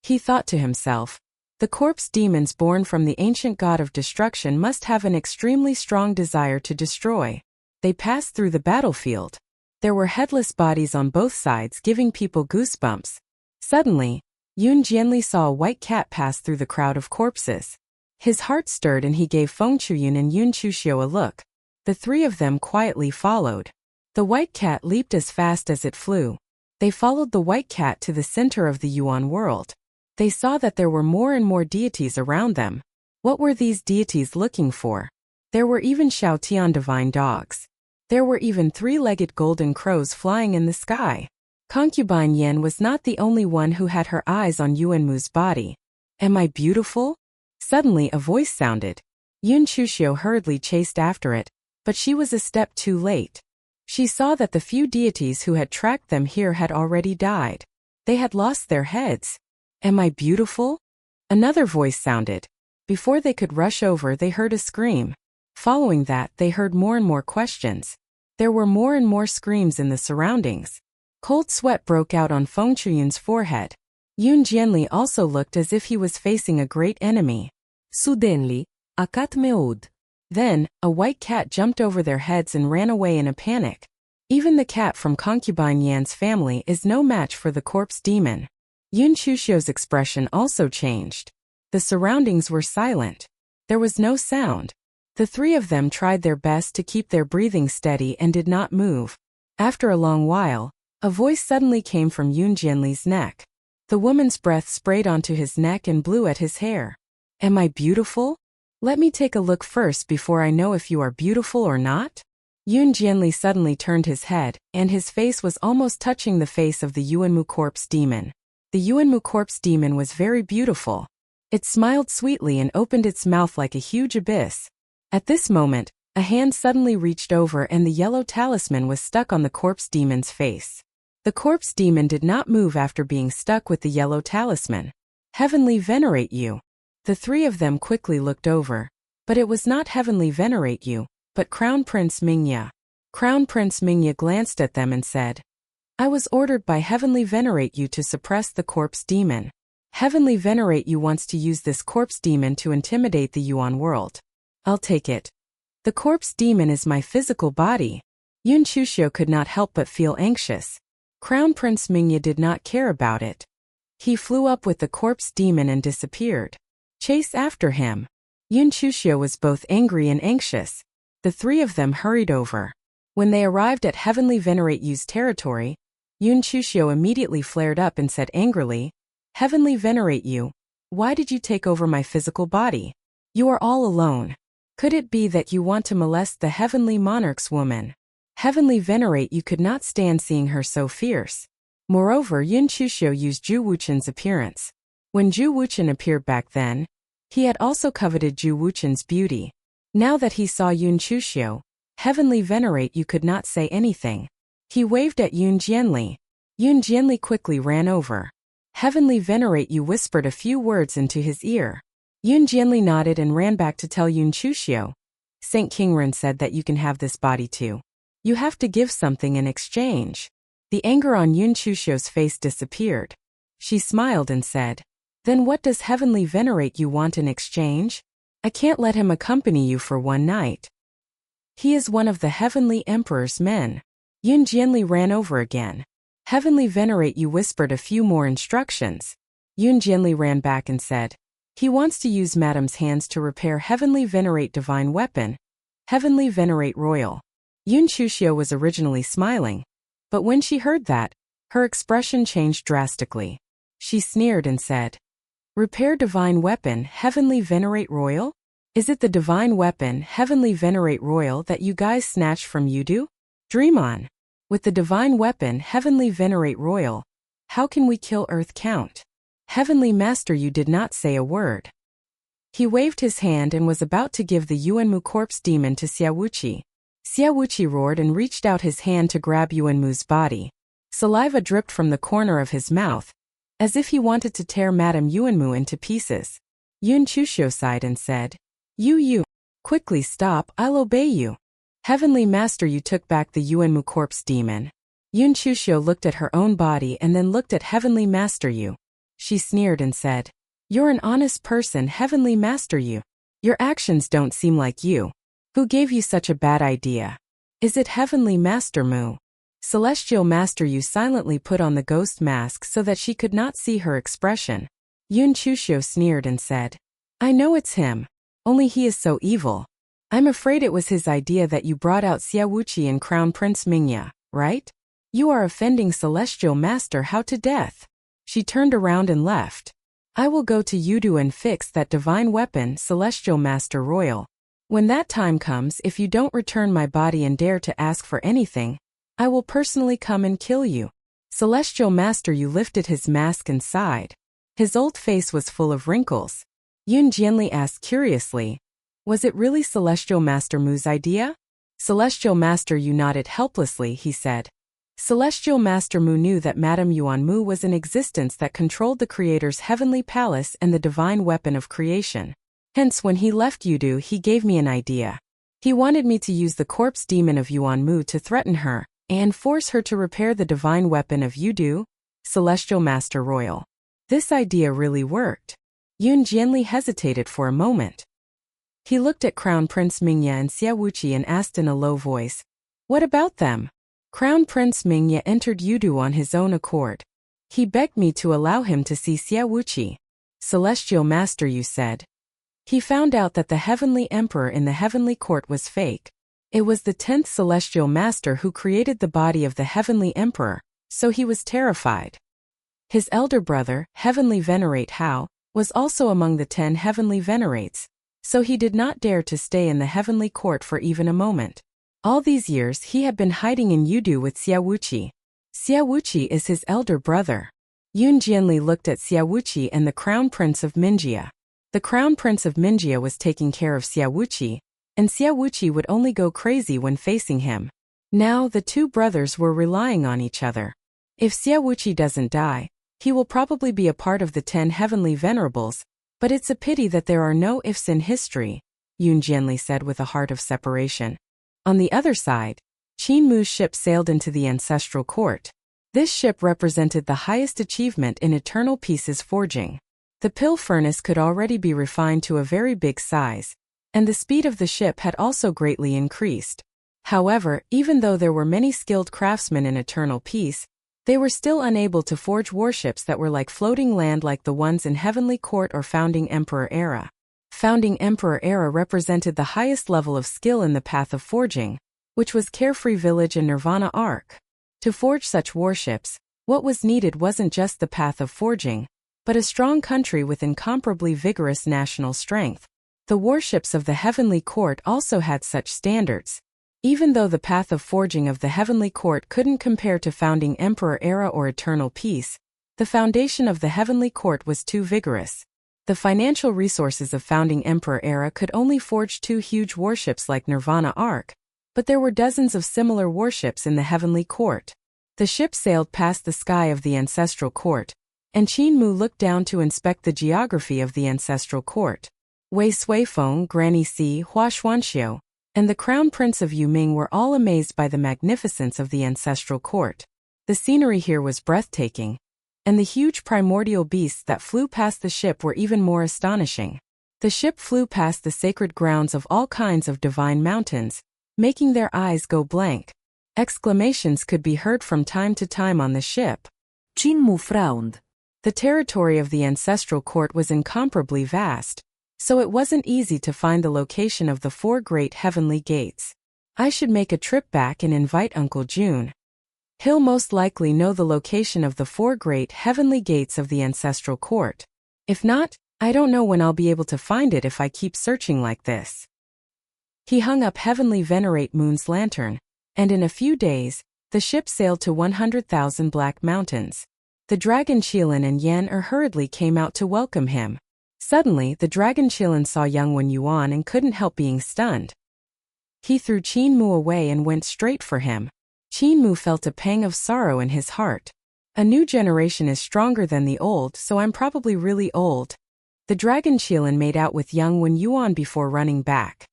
He thought to himself, the corpse demons born from the ancient god of destruction must have an extremely strong desire to destroy. They passed through the battlefield. There were headless bodies on both sides, giving people goosebumps. Suddenly, Yun Jianli saw a white cat pass through the crowd of corpses. His heart stirred and he gave Feng Chuyun and Yun Chuxiu a look. The three of them quietly followed. The white cat leaped as fast as it flew. They followed the white cat to the center of the Yuan world. They saw that there were more and more deities around them. What were these deities looking for? There were even Shaotian divine dogs. There were even three-legged golden crows flying in the sky. Concubine Yan was not the only one who had her eyes on Yuanmu's body. "Am I beautiful?" Suddenly a voice sounded. Yun Chuxiu hurriedly chased after it, but she was a step too late. She saw that the few deities who had tracked them here had already died. They had lost their heads. "Am I beautiful?" Another voice sounded. Before they could rush over, they heard a scream. Following that, they heard more and more questions. There were more and more screams in the surroundings. Cold sweat broke out on Feng Chuyun's forehead. Yun Jianli also looked as if he was facing a great enemy. Suddenly, a cat meowed. Then, a white cat jumped over their heads and ran away in a panic. Even the cat from Concubine Yan's family is no match for the corpse demon. Yun Chuxiu's expression also changed. The surroundings were silent. There was no sound. The three of them tried their best to keep their breathing steady and did not move. After a long while, a voice suddenly came from Yun Jianli's neck. The woman's breath sprayed onto his neck and blew at his hair. "Am I beautiful? Let me take a look first before I know if you are beautiful or not." Yun Jianli suddenly turned his head, and his face was almost touching the face of the Yuanmu corpse demon. The Yuanmu corpse demon was very beautiful. It smiled sweetly and opened its mouth like a huge abyss. At this moment, a hand suddenly reached over and the yellow talisman was stuck on the corpse demon's face. The corpse demon did not move after being stuck with the yellow talisman. "Heavenly Venerate You." The three of them quickly looked over. But it was not Heavenly Venerate You, but Crown Prince Mingya. Crown Prince Mingya glanced at them and said, "I was ordered by Heavenly Venerate You to suppress the corpse demon. Heavenly Venerate You wants to use this corpse demon to intimidate the Yuan world. I'll take it. The corpse demon is my physical body." Yun Chuxiu could not help but feel anxious. Crown Prince Mingya did not care about it. He flew up with the corpse demon and disappeared. Chase after him. Yun Chuxiu was both angry and anxious. The three of them hurried over. When they arrived at Heavenly Venerate You's territory, Yun Chuxiu immediately flared up and said angrily, "Heavenly Venerate You, why did you take over my physical body? You are all alone. Could it be that you want to molest the Heavenly Monarch's woman?" Heavenly Venerate You could not stand seeing her so fierce. Moreover, Yun Chuxiu used Zhu Wuchen's appearance. When Zhu Wuchen appeared back then, he had also coveted Zhu Wuchen's beauty. Now that he saw Yun Chuxiu, Heavenly Venerate You could not say anything. He waved at Yun Jianli. Yun Jianli quickly ran over. Heavenly Venerate You whispered a few words into his ear. Yun Jianli nodded and ran back to tell Yun Chuxiu. "Saint Qingren said that you can have this body too. You have to give something in exchange." The anger on Yun Chuxiu's face disappeared. She smiled and said, "Then what does Heavenly Venerate You want in exchange? I can't let him accompany you for one night. He is one of the Heavenly Emperor's men." Yun Jianli ran over again. Heavenly Venerate You whispered a few more instructions. Yun Jianli ran back and said, He wants to use Madam's hands to repair Heavenly Venerate Divine Weapon, Heavenly Venerate Royal. Yun Chuxio was originally smiling, but when she heard that, her expression changed drastically. She sneered and said, "Repair Divine Weapon, Heavenly Venerate Royal? Is it the Divine Weapon, Heavenly Venerate Royal that you guys snatched from Yudu? Dream on. With the Divine Weapon, Heavenly Venerate Royal, how can we kill Earth Count? Heavenly Master, you did not say a word." He waved his hand and was about to give the Yuanmu corpse demon to Xiaowuqi. Xiaowuqi roared and reached out his hand to grab Yuanmu's body. Saliva dripped from the corner of his mouth, as if he wanted to tear Madame Yuanmu into pieces. Yun Chuxio sighed and said, You, quickly stop, I'll obey you. Heavenly Master, you took back the Yuanmu corpse demon. Yun Chuxio looked at her own body and then looked at Heavenly Master Yu. She sneered and said, "You're an honest person, Heavenly Master Yu. Your actions don't seem like you. Who gave you such a bad idea? Is it Heavenly Master Mu?" Celestial Master Yu silently put on the ghost mask so that she could not see her expression. Yun Chuxio sneered and said, "I know it's him. Only he is so evil. I'm afraid it was his idea that you brought out Xiaowuqi and Crown Prince Mingya, right? You are offending Celestial Master How to death." She turned around and left. "I will go to Yudu and fix that divine weapon, Celestial Master Royal. When that time comes, if you don't return my body and dare to ask for anything, I will personally come and kill you." Celestial Master Yu lifted his mask and sighed. His old face was full of wrinkles. Yun Jianli asked curiously, "Was it really Celestial Master Mu's idea?" Celestial Master Yu nodded helplessly. He said, "Celestial Master Mu knew that Madame Yuanmu was in existence that controlled the Creator's heavenly palace and the divine weapon of creation. Hence when he left Yudu he gave me an idea. He wanted me to use the corpse demon of Yuanmu to threaten her and force her to repair the divine weapon of Yudu, Celestial Master Royal. This idea really worked." Yun Jianli hesitated for a moment. He looked at Crown Prince Mingya and Xiaowuqi and asked in a low voice, "What about them?" Crown Prince Mingya entered Yudu on his own accord. He begged me to allow him to see Xiaowuqi. Celestial Master Yu said. He found out that the Heavenly Emperor in the Heavenly Court was fake. It was the 10th Celestial Master who created the body of the Heavenly Emperor, so he was terrified. His elder brother, Heavenly Venerate Hao, was also among the 10 Heavenly Venerates, so he did not dare to stay in the Heavenly Court for even a moment. All these years he had been hiding in Yudu with Xiaowuqi. Xiaowuqi is his elder brother. Yun Jianli looked at Xiaowuqi and the Crown Prince of Minjia. The Crown Prince of Minjia was taking care of Xiaowuqi, and Xiaowuqi would only go crazy when facing him. Now the two brothers were relying on each other. If Xiaowuqi doesn't die, he will probably be a part of the 10 Heavenly Venerables, but it's a pity that there are no ifs in history, Yun Jianli said with a heart of separation. On the other side, Qin Mu's ship sailed into the ancestral court. This ship represented the highest achievement in eternal pieces forging. The pill furnace could already be refined to a very big size, and the speed of the ship had also greatly increased. However, even though there were many skilled craftsmen in eternal peace, they were still unable to forge warships that were like floating land like the ones in Heavenly Court or Founding Emperor era. Founding Emperor era represented the highest level of skill in the path of forging, which was Carefree Village and Nirvana Arc. To forge such warships, what was needed wasn't just the path of forging, but a strong country with incomparably vigorous national strength. The warships of the Heavenly Court also had such standards. Even though the path of forging of the Heavenly Court couldn't compare to Founding Emperor era or Eternal Peace, the foundation of the Heavenly Court was too vigorous. The financial resources of Founding Emperor era could only forge 2 huge warships like Nirvana Arc, but there were dozens of similar warships in the Heavenly Court. The ship sailed past the sky of the Ancestral Court, and Qin Mu looked down to inspect the geography of the Ancestral Court. Wei Suifeng, Granny Si, Hua Xuanxiu, and the Crown Prince of Yuming were all amazed by the magnificence of the Ancestral Court. The scenery here was breathtaking, and the huge primordial beasts that flew past the ship were even more astonishing. The ship flew past the sacred grounds of all kinds of divine mountains, making their eyes go blank. Exclamations could be heard from time to time on the ship. Qin Mu frowned. The territory of the ancestral court was incomparably vast, so it wasn't easy to find the location of the 4 great heavenly gates. I should make a trip back and invite Uncle June. He'll most likely know the location of the 4 great heavenly gates of the ancestral court. If not, I don't know when I'll be able to find it if I keep searching like this. He hung up Heavenly Venerate Moon's lantern, and in a few days, the ship sailed to 100,000 Black Mountains. The dragon Qilin and Yan hurriedly came out to welcome him. Suddenly, the dragon Qilin saw young Wen Yuan and couldn't help being stunned. He threw Qin Mu away and went straight for him. Qin Mu felt a pang of sorrow in his heart. A new generation is stronger than the old, so I'm probably really old. The dragon Qilin made out with young Wen Yuan before running back.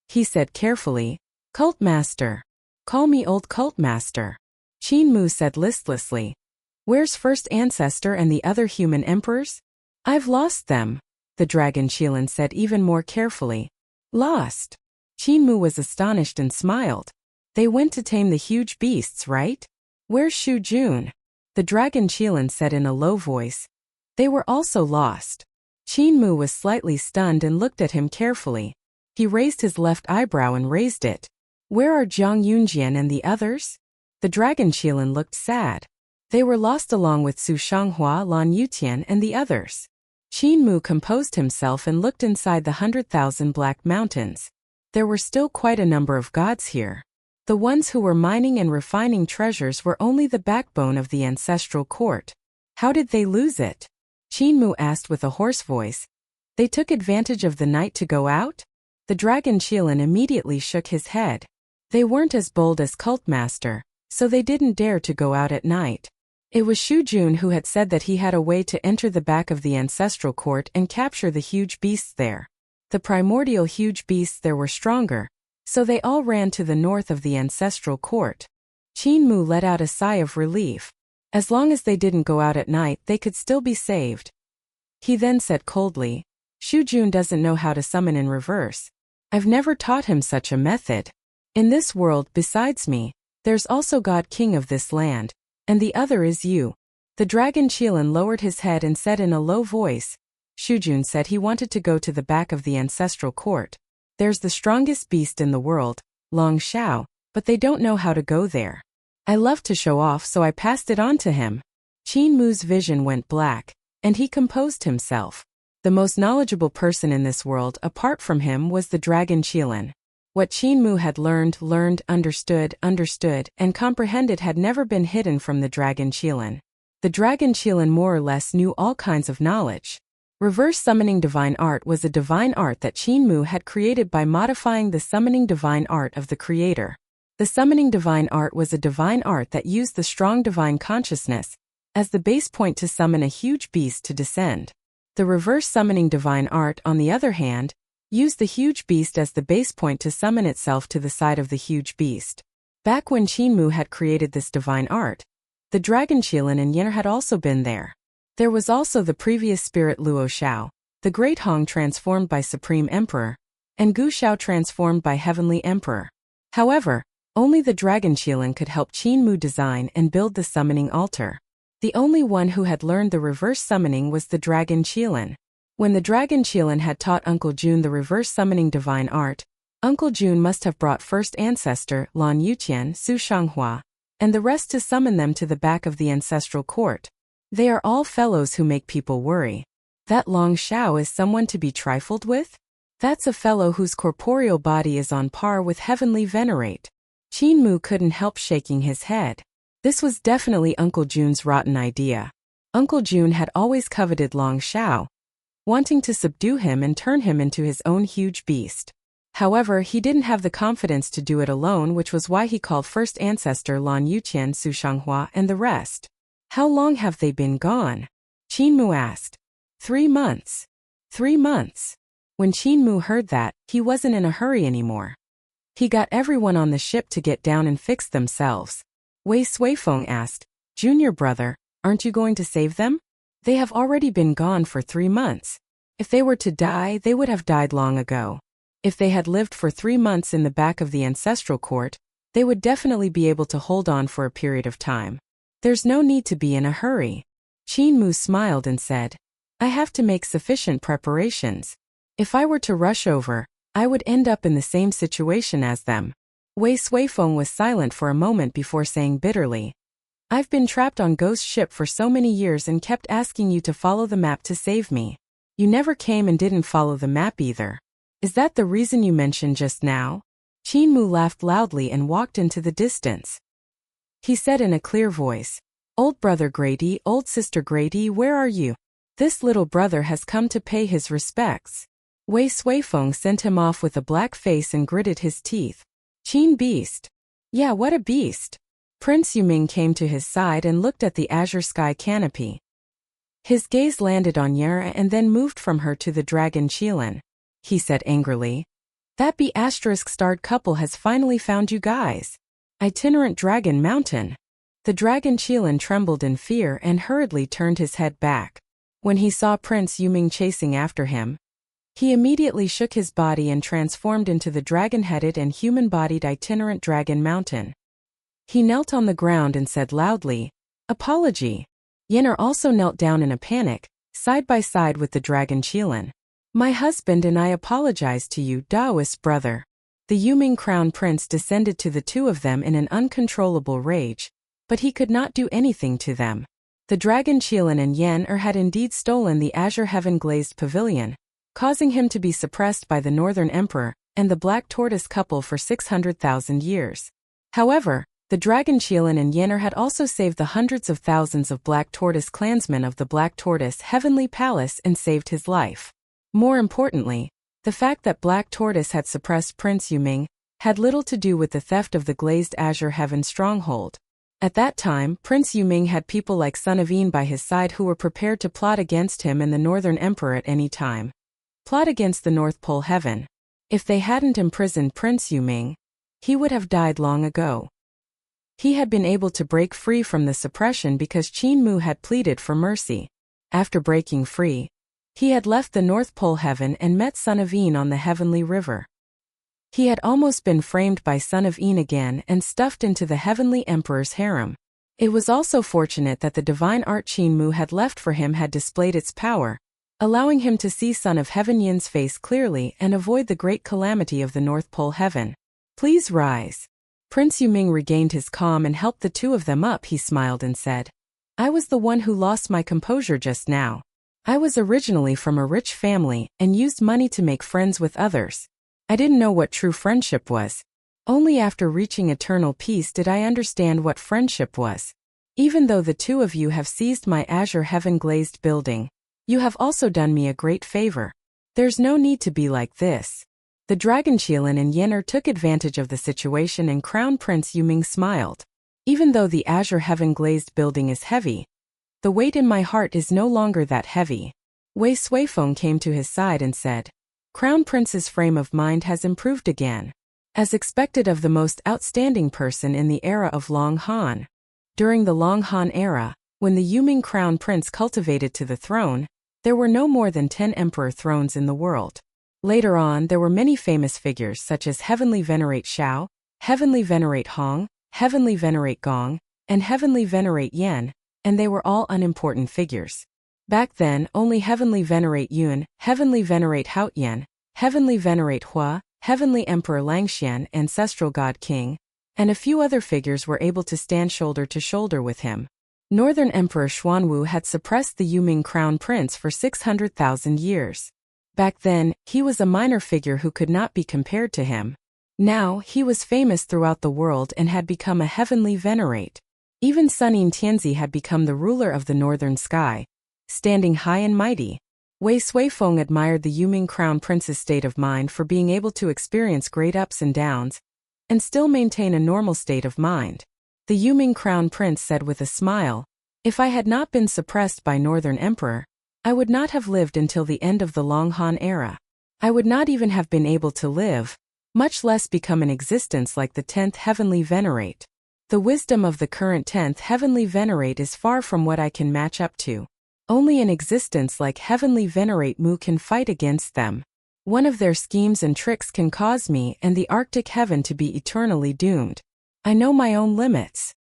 He said carefully, "Cult Master. Call me old Cult Master." Qin Mu said listlessly, "Where's First Ancestor and the other human emperors?" "I've lost them," the dragon Qilin said even more carefully. "Lost?" Qin Mu was astonished and smiled. "They went to tame the huge beasts, right? Where's Shu Jun?" The dragon Qilin said in a low voice. "They were also lost." Qin Mu was slightly stunned and looked at him carefully. He raised his left eyebrow and raised it. "Where are Jiang Yunjian and the others?" The dragon Qilin looked sad. "They were lost along with Su Shanghua, Lan Yutian, and the others." Qin Mu composed himself and looked inside the 100,000 Black Mountains. There were still quite a number of gods here. The ones who were mining and refining treasures were only the backbone of the ancestral court. How did they lose it? Qin Mu asked with a hoarse voice. They took advantage of the night to go out? The dragon Qilin immediately shook his head. They weren't as bold as Cult Master, so they didn't dare to go out at night. It was Shu Jun who had said that he had a way to enter the back of the ancestral court and capture the huge beasts there. The primordial huge beasts there were stronger, so they all ran to the north of the ancestral court. Qin Mu let out a sigh of relief. As long as they didn't go out at night, they could still be saved. He then said coldly, "Shu Jun doesn't know how to summon in reverse. I've never taught him such a method. In this world, besides me, there's also God King of this land, and the other is you." The dragon Qilin lowered his head and said in a low voice, "Shu Jun said he wanted to go to the back of the ancestral court. There's the strongest beast in the world, Long Xiao, but they don't know how to go there. I love to show off, so I passed it on to him." Qin Mu's vision went black, and he composed himself. The most knowledgeable person in this world apart from him was the dragon Qilin. What Qin Mu had learned, understood, and comprehended had never been hidden from the dragon Qilin. The dragon Qilin more or less knew all kinds of knowledge. Reverse summoning divine art was a divine art that Qin Mu had created by modifying the summoning divine art of the creator. The summoning divine art was a divine art that used the strong divine consciousness as the base point to summon a huge beast to descend. The reverse summoning divine art, on the other hand, used the huge beast as the base point to summon itself to the side of the huge beast. Back when Qin Mu had created this divine art, the dragon Qilin and Yin had also been there. There was also the previous spirit Luo Xiao, the Great Hong transformed by Supreme Emperor, and Gu Xiao transformed by Heavenly Emperor. However, only the dragon Qilin could help Qin Mu design and build the summoning altar. The only one who had learned the reverse summoning was the dragon Qilin. When the dragon Qilin had taught Uncle June the reverse summoning divine art, Uncle June must have brought First Ancestor, Lan Yutian, Su Shanghua, and the rest to summon them to the back of the ancestral court. They are all fellows who make people worry. That Long Xiao is someone to be trifled with? That's a fellow whose corporeal body is on par with Heavenly Venerate. Qin Mu couldn't help shaking his head. This was definitely Uncle June's rotten idea. Uncle June had always coveted Long Xiao, wanting to subdue him and turn him into his own huge beast. However, he didn't have the confidence to do it alone, which was why he called First Ancestor Lan Yutian, Su Shanghua, and the rest. "How long have they been gone?" Qin Mu asked. 3 months. 3 months. When Qin Mu heard that, he wasn't in a hurry anymore. He got everyone on the ship to get down and fix themselves. Wei Suifeng asked, "Junior brother, aren't you going to save them? They have already been gone for 3 months. If they were to die, they would have died long ago. If they had lived for 3 months in the back of the ancestral court, they would definitely be able to hold on for a period of time. There's no need to be in a hurry." Qin Mu smiled and said, I have to make sufficient preparations. If I were to rush over, I would end up in the same situation as them. Wei Suifeng was silent for a moment before saying bitterly, I've been trapped on Ghost Ship for so many years and kept asking you to follow the map to save me. You never came and didn't follow the map either. Is that the reason you mentioned just now? Qin Mu laughed loudly and walked into the distance. He said in a clear voice, Old brother Grady, old sister Grady, where are you? This little brother has come to pay his respects. Wei Suifeng sent him off with a black face and gritted his teeth. Qin beast. Yeah, what a beast. Prince Yuming came to his side and looked at the azure sky canopy. His gaze landed on Yera and then moved from her to the dragon Qilin. He said angrily, That B***-starred couple has finally found you guys. Itinerant Dragon Mountain. The dragon Qilin trembled in fear and hurriedly turned his head back. When he saw Prince Yuming chasing after him, he immediately shook his body and transformed into the dragon-headed and human-bodied itinerant Dragon Mountain. He knelt on the ground and said loudly, Apology. Yenner also knelt down in a panic, side by side with the dragon Qilin. My husband and I apologize to you, Taoist brother. The Yuming crown prince descended to the two of them in an uncontrollable rage, but he could not do anything to them. The dragon Qilin and Yenner had indeed stolen the azure heaven-glazed pavilion, causing him to be suppressed by the Northern Emperor and the Black Tortoise couple for 600,000 years. However, the dragon Qilin and Yenner had also saved the hundreds of thousands of Black Tortoise clansmen of the Black Tortoise Heavenly Palace and saved his life. More importantly, the fact that Black Tortoise had suppressed Prince Yuming had little to do with the theft of the glazed azure heaven stronghold. At that time, Prince Yuming had people like Son of Yin by his side who were prepared to plot against him and the Northern Emperor at any time. Plot against the North Pole Heaven. If they hadn't imprisoned Prince Yuming, he would have died long ago. He had been able to break free from the suppression because Qin Mu had pleaded for mercy. After breaking free, he had left the North Pole Heaven and met Son of Yin on the Heavenly River. He had almost been framed by Son of Yin again and stuffed into the Heavenly Emperor's harem. It was also fortunate that the divine art Qin Mu had left for him had displayed its power, allowing him to see Son of Heaven Yin's face clearly and avoid the great calamity of the North Pole Heaven. Please rise. Prince Yuming regained his calm and helped the two of them up. He smiled and said, I was the one who lost my composure just now. I was originally from a rich family and used money to make friends with others. I didn't know what true friendship was. Only after reaching eternal peace did I understand what friendship was. Even though the two of you have seized my azure heaven-glazed building, you have also done me a great favor. There's no need to be like this. The dragon Qilin and Yenner took advantage of the situation and Crown Prince Yuming smiled. Even though the azure heaven-glazed building is heavy, the weight in my heart is no longer that heavy. Wei Suifeng came to his side and said, Crown Prince's frame of mind has improved again. As expected of the most outstanding person in the era of Long Han. During the Long Han era, when the Yuming Crown Prince cultivated to the throne, there were no more than 10 emperor thrones in the world. Later on there were many famous figures such as Heavenly Venerate Shao, Heavenly Venerate Hong, Heavenly Venerate Gong, and Heavenly Venerate Yen, and they were all unimportant figures. Back then only Heavenly Venerate Yun, Heavenly Venerate Haotian, Heavenly Venerate Hua, Heavenly Emperor Langxian, Ancestral God King, and a few other figures were able to stand shoulder to shoulder with him. Northern Emperor Xuanwu had suppressed the Yuming Crown Prince for 600,000 years. Back then, he was a minor figure who could not be compared to him. Now, he was famous throughout the world and had become a heavenly venerate. Even Sunin Tianzi had become the ruler of the northern sky, standing high and mighty. Wei Suifeng admired the Yuming Crown Prince's state of mind for being able to experience great ups and downs, and still maintain a normal state of mind. The Yuming Crown Prince said with a smile, If I had not been suppressed by Northern Emperor, I would not have lived until the end of the Long Han era. I would not even have been able to live, much less become an existence like the 10th Heavenly Venerate. The wisdom of the current 10th Heavenly Venerate is far from what I can match up to. Only an existence like Heavenly Venerate Mu can fight against them. One of their schemes and tricks can cause me and the Arctic Heaven to be eternally doomed. I know my own limits.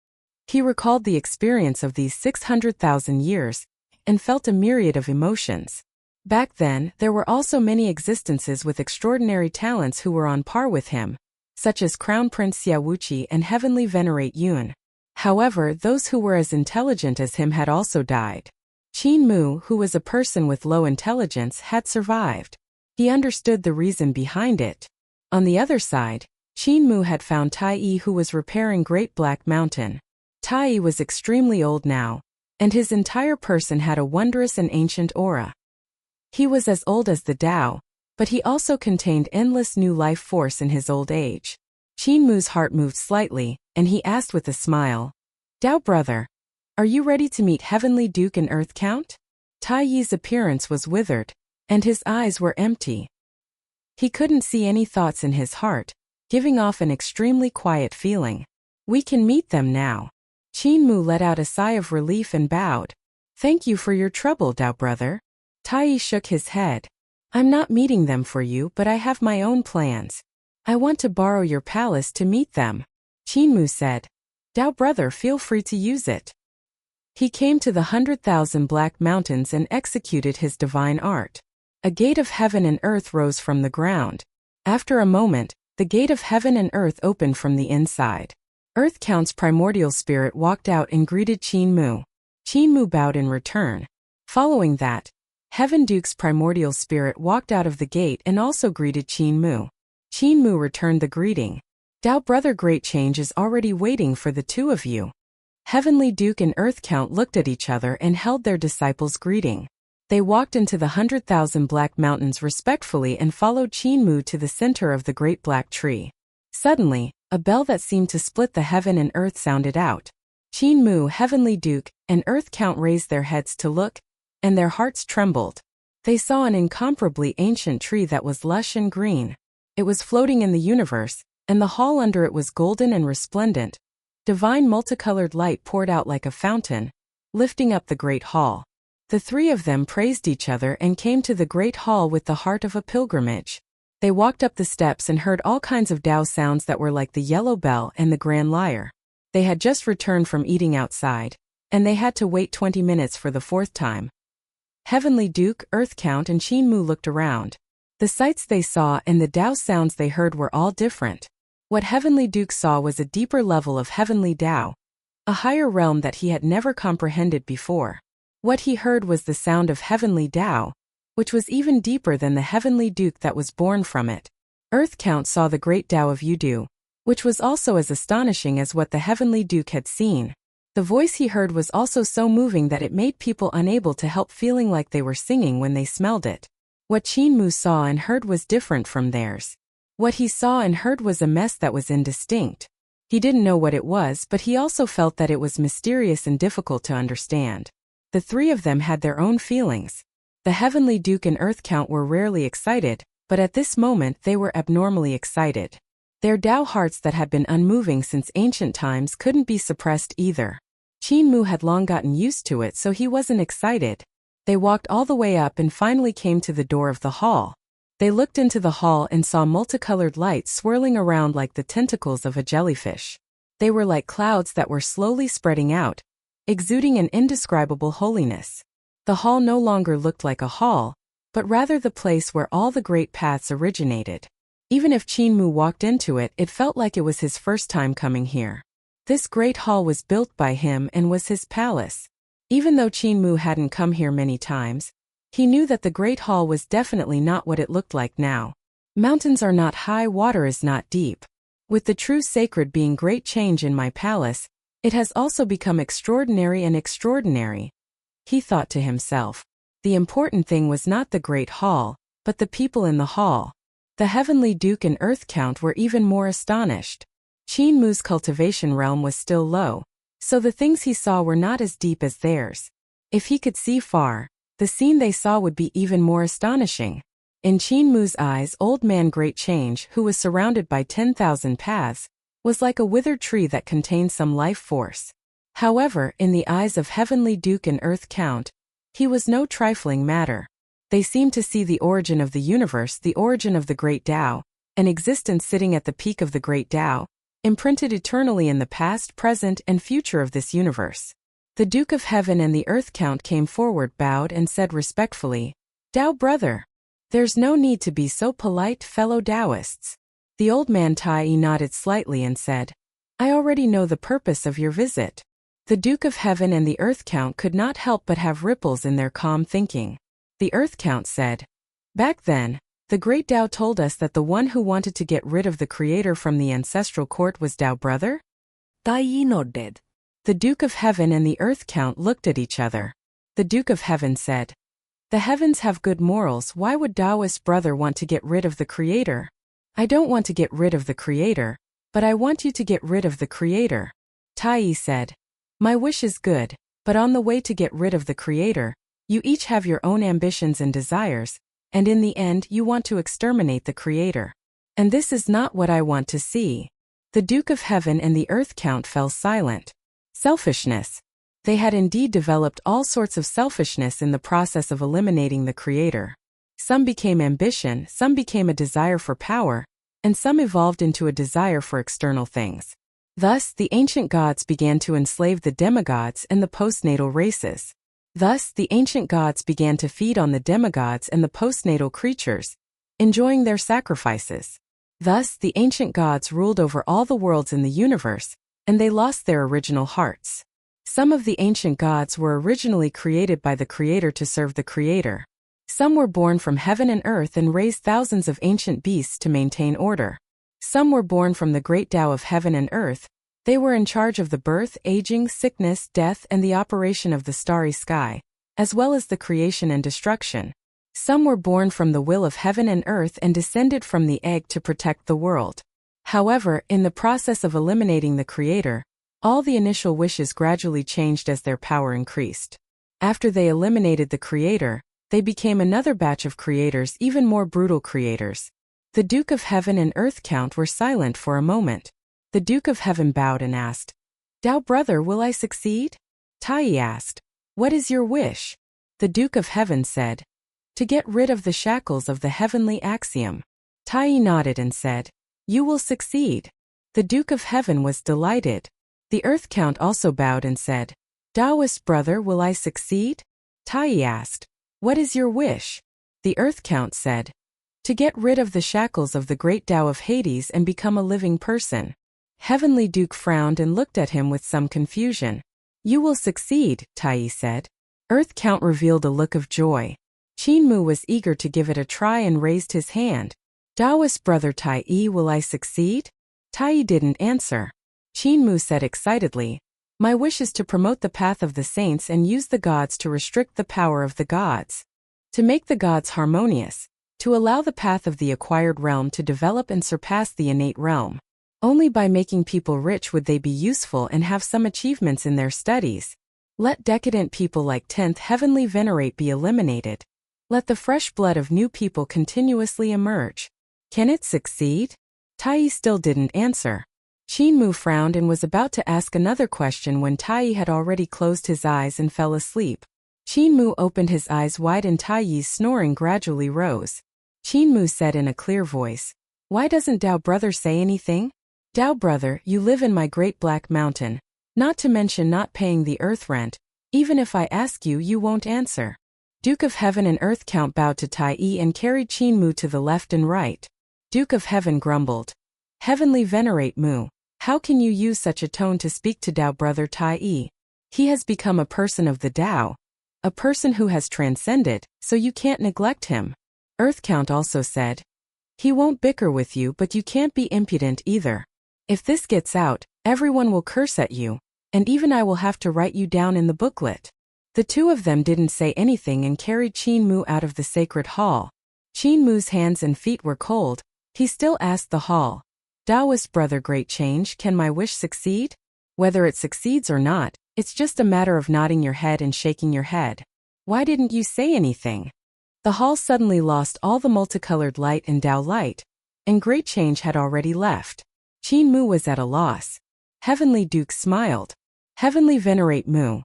He recalled the experience of these 600,000 years, and felt a myriad of emotions. Back then, there were also many existences with extraordinary talents who were on par with him, such as Crown Prince Xiaowuqi and Heavenly Venerate Yun. However, those who were as intelligent as him had also died. Qin Mu, who was a person with low intelligence, had survived. He understood the reason behind it. On the other side, Qin Mu had found Tai Yi, who was repairing Great Black Mountain. Tai Yi was extremely old now, and his entire person had a wondrous and ancient aura. He was as old as the Tao, but he also contained endless new life force in his old age. Qin Mu's heart moved slightly, and he asked with a smile, "Tao brother, are you ready to meet Heavenly Duke and Earth Count?" Tai Yi's appearance was withered, and his eyes were empty. He couldn't see any thoughts in his heart, giving off an extremely quiet feeling. "We can meet them now." Qin Mu let out a sigh of relief and bowed. "Thank you for your trouble, Tao brother." Tai Yi shook his head. "I'm not meeting them for you, but I have my own plans. I want to borrow your palace to meet them." Qin Mu said, "Tao brother, feel free to use it." He came to the 100,000 Black Mountains and executed his divine art. A gate of heaven and earth rose from the ground. After a moment, the gate of heaven and earth opened from the inside. Earth Count's primordial spirit walked out and greeted Qin Mu. Qin Mu bowed in return. Following that, Heaven Duke's primordial spirit walked out of the gate and also greeted Qin Mu. Qin Mu returned the greeting. "Tao brother, great change is already waiting for the two of you." Heavenly Duke and Earth Count looked at each other and held their disciples' greeting. They walked into the 100,000 Black Mountains respectfully and followed Qin Mu to the center of the Great Black Tree. Suddenly, a bell that seemed to split the heaven and earth sounded out. Qin Mu, Heavenly Duke, and Earth Count raised their heads to look, and their hearts trembled. They saw an incomparably ancient tree that was lush and green. It was floating in the universe, and the hall under it was golden and resplendent. Divine multicolored light poured out like a fountain, lifting up the great hall. The three of them praised each other and came to the great hall with the heart of a pilgrimage. They walked up the steps and heard all kinds of Tao sounds that were like the yellow bell and the grand lyre. They had just returned from eating outside, and they had to wait 20 minutes for the fourth time. Heavenly Duke, Earth Count, and Qin Mu looked around. The sights they saw and the Tao sounds they heard were all different. What Heavenly Duke saw was a deeper level of heavenly Tao, a higher realm that he had never comprehended before. What he heard was the sound of heavenly Tao, which was even deeper than the Heavenly Duke that was born from it. Earth Count saw the great Tao of Yudu, which was also as astonishing as what the Heavenly Duke had seen. The voice he heard was also so moving that it made people unable to help feeling like they were singing when they smelled it. What Qin Mu saw and heard was different from theirs. What he saw and heard was a mess that was indistinct. He didn't know what it was, but he also felt that it was mysterious and difficult to understand. The three of them had their own feelings. The Heavenly Duke and Earth Count were rarely excited, but at this moment they were abnormally excited. Their Tao hearts that had been unmoving since ancient times couldn't be suppressed either. Qin Mu had long gotten used to it, so he wasn't excited. They walked all the way up and finally came to the door of the hall. They looked into the hall and saw multicolored lights swirling around like the tentacles of a jellyfish. They were like clouds that were slowly spreading out, exuding an indescribable holiness. The hall no longer looked like a hall, but rather the place where all the great paths originated. Even if Qin Mu walked into it, it felt like it was his first time coming here. This great hall was built by him and was his palace. Even though Qin Mu hadn't come here many times, he knew that the great hall was definitely not what it looked like now. Mountains are not high, water is not deep. With the true sacred being great change in my palace, it has also become extraordinary and extraordinary. He thought to himself. The important thing was not the great hall, but the people in the hall. The Heavenly Duke and Earth Count were even more astonished. Qin Mu's cultivation realm was still low, so the things he saw were not as deep as theirs. If he could see far, the scene they saw would be even more astonishing. In Qin Mu's eyes, Old Man Great Change, who was surrounded by 10,000 paths, was like a withered tree that contained some life force. However, in the eyes of Heavenly Duke and Earth Count, he was no trifling matter. They seemed to see the origin of the universe, the origin of the great Tao, an existence sitting at the peak of the great Tao, imprinted eternally in the past, present, and future of this universe. The Duke of Heaven and the Earth Count came forward, bowed, and said respectfully, "Tao brother. There's no need to be so polite, fellow Taoists." The old man Tai nodded slightly and said, "I already know the purpose of your visit." The Duke of Heaven and the Earth Count could not help but have ripples in their calm thinking. The Earth Count said, "Back then, the great Tao told us that the one who wanted to get rid of the Creator from the ancestral court was Tao brother?" Tai nodded. The Duke of Heaven and the Earth Count looked at each other. The Duke of Heaven said, "The heavens have good morals. Why would Taoist brother want to get rid of the Creator?" "I don't want to get rid of the Creator, but I want you to get rid of the Creator." Tai said, "My wish is good, but on the way to get rid of the Creator, you each have your own ambitions and desires, and in the end you want to exterminate the Creator. And this is not what I want to see." The Duke of Heaven and the Earth Count fell silent. Selfishness. They had indeed developed all sorts of selfishness in the process of eliminating the Creator. Some became ambition, some became a desire for power, and some evolved into a desire for external things. Thus, the ancient gods began to enslave the demigods and the postnatal races. Thus, the ancient gods began to feed on the demigods and the postnatal creatures, enjoying their sacrifices. Thus, the ancient gods ruled over all the worlds in the universe, and they lost their original hearts. Some of the ancient gods were originally created by the Creator to serve the Creator. Some were born from heaven and earth and raised thousands of ancient beasts to maintain order. Some were born from the great Tao of heaven and earth. They were in charge of the birth, aging, sickness, death, and the operation of the starry sky, as well as the creation and destruction. Some were born from the will of heaven and earth and descended from the egg to protect the world. However, in the process of eliminating the Creator, all the initial wishes gradually changed as their power increased. After they eliminated the Creator, they became another batch of creators, even more brutal creators. The Duke of Heaven and Earth Count were silent for a moment. The Duke of Heaven bowed and asked, "Tao brother, will I succeed?" Tai asked, "What is your wish?" The Duke of Heaven said, "To get rid of the shackles of the heavenly axiom." Tai nodded and said, "You will succeed." The Duke of Heaven was delighted. The Earth Count also bowed and said, "Taoist brother, will I succeed?" Tai asked, "What is your wish?" The Earth Count said, "To get rid of the shackles of the great Tao of Hades and become a living person." Heavenly Duke frowned and looked at him with some confusion. "You will succeed," Tai said. Earth Count revealed a look of joy. Qin Mu was eager to give it a try and raised his hand. "Taoist brother Tai, will I succeed?" Tai didn't answer. Qin Mu said excitedly, "My wish is to promote the path of the saints and use the gods to restrict the power of the gods. To make the gods harmonious. To allow the path of the acquired realm to develop and surpass the innate realm. Only by making people rich would they be useful and have some achievements in their studies. Let decadent people like 10th Heavenly Venerate be eliminated. Let the fresh blood of new people continuously emerge. Can it succeed?" Tai still didn't answer. Qin Mu frowned and was about to ask another question when Tai had already closed his eyes and fell asleep. Qin Mu opened his eyes wide and Tai's snoring gradually rose. Qin Mu said in a clear voice, "Why doesn't Tao brother say anything? Tao brother, you live in my great black mountain, not to mention not paying the earth rent. Even if I ask you, you won't answer." Duke of Heaven and Earth Count bowed to Tai and carried Qin Mu to the left and right. Duke of Heaven grumbled, "Heavenly Venerate Mu, how can you use such a tone to speak to Tao brother Tai? He has become a person of the Tao, a person who has transcended, so you can't neglect him." Earth Count also said, "He won't bicker with you, but you can't be impudent either. If this gets out, everyone will curse at you, and even I will have to write you down in the booklet." The two of them didn't say anything and carried Qin Mu out of the sacred hall. Qin Mu's hands and feet were cold. He still asked the hall, "Taoist brother, great change, can my wish succeed?" "Whether it succeeds or not, it's just a matter of nodding your head and shaking your head. Why didn't you say anything?" The hall suddenly lost all the multicolored light and Tao light, and great change had already left. Qin Mu was at a loss. Heavenly Duke smiled. "Heavenly Venerate Mu,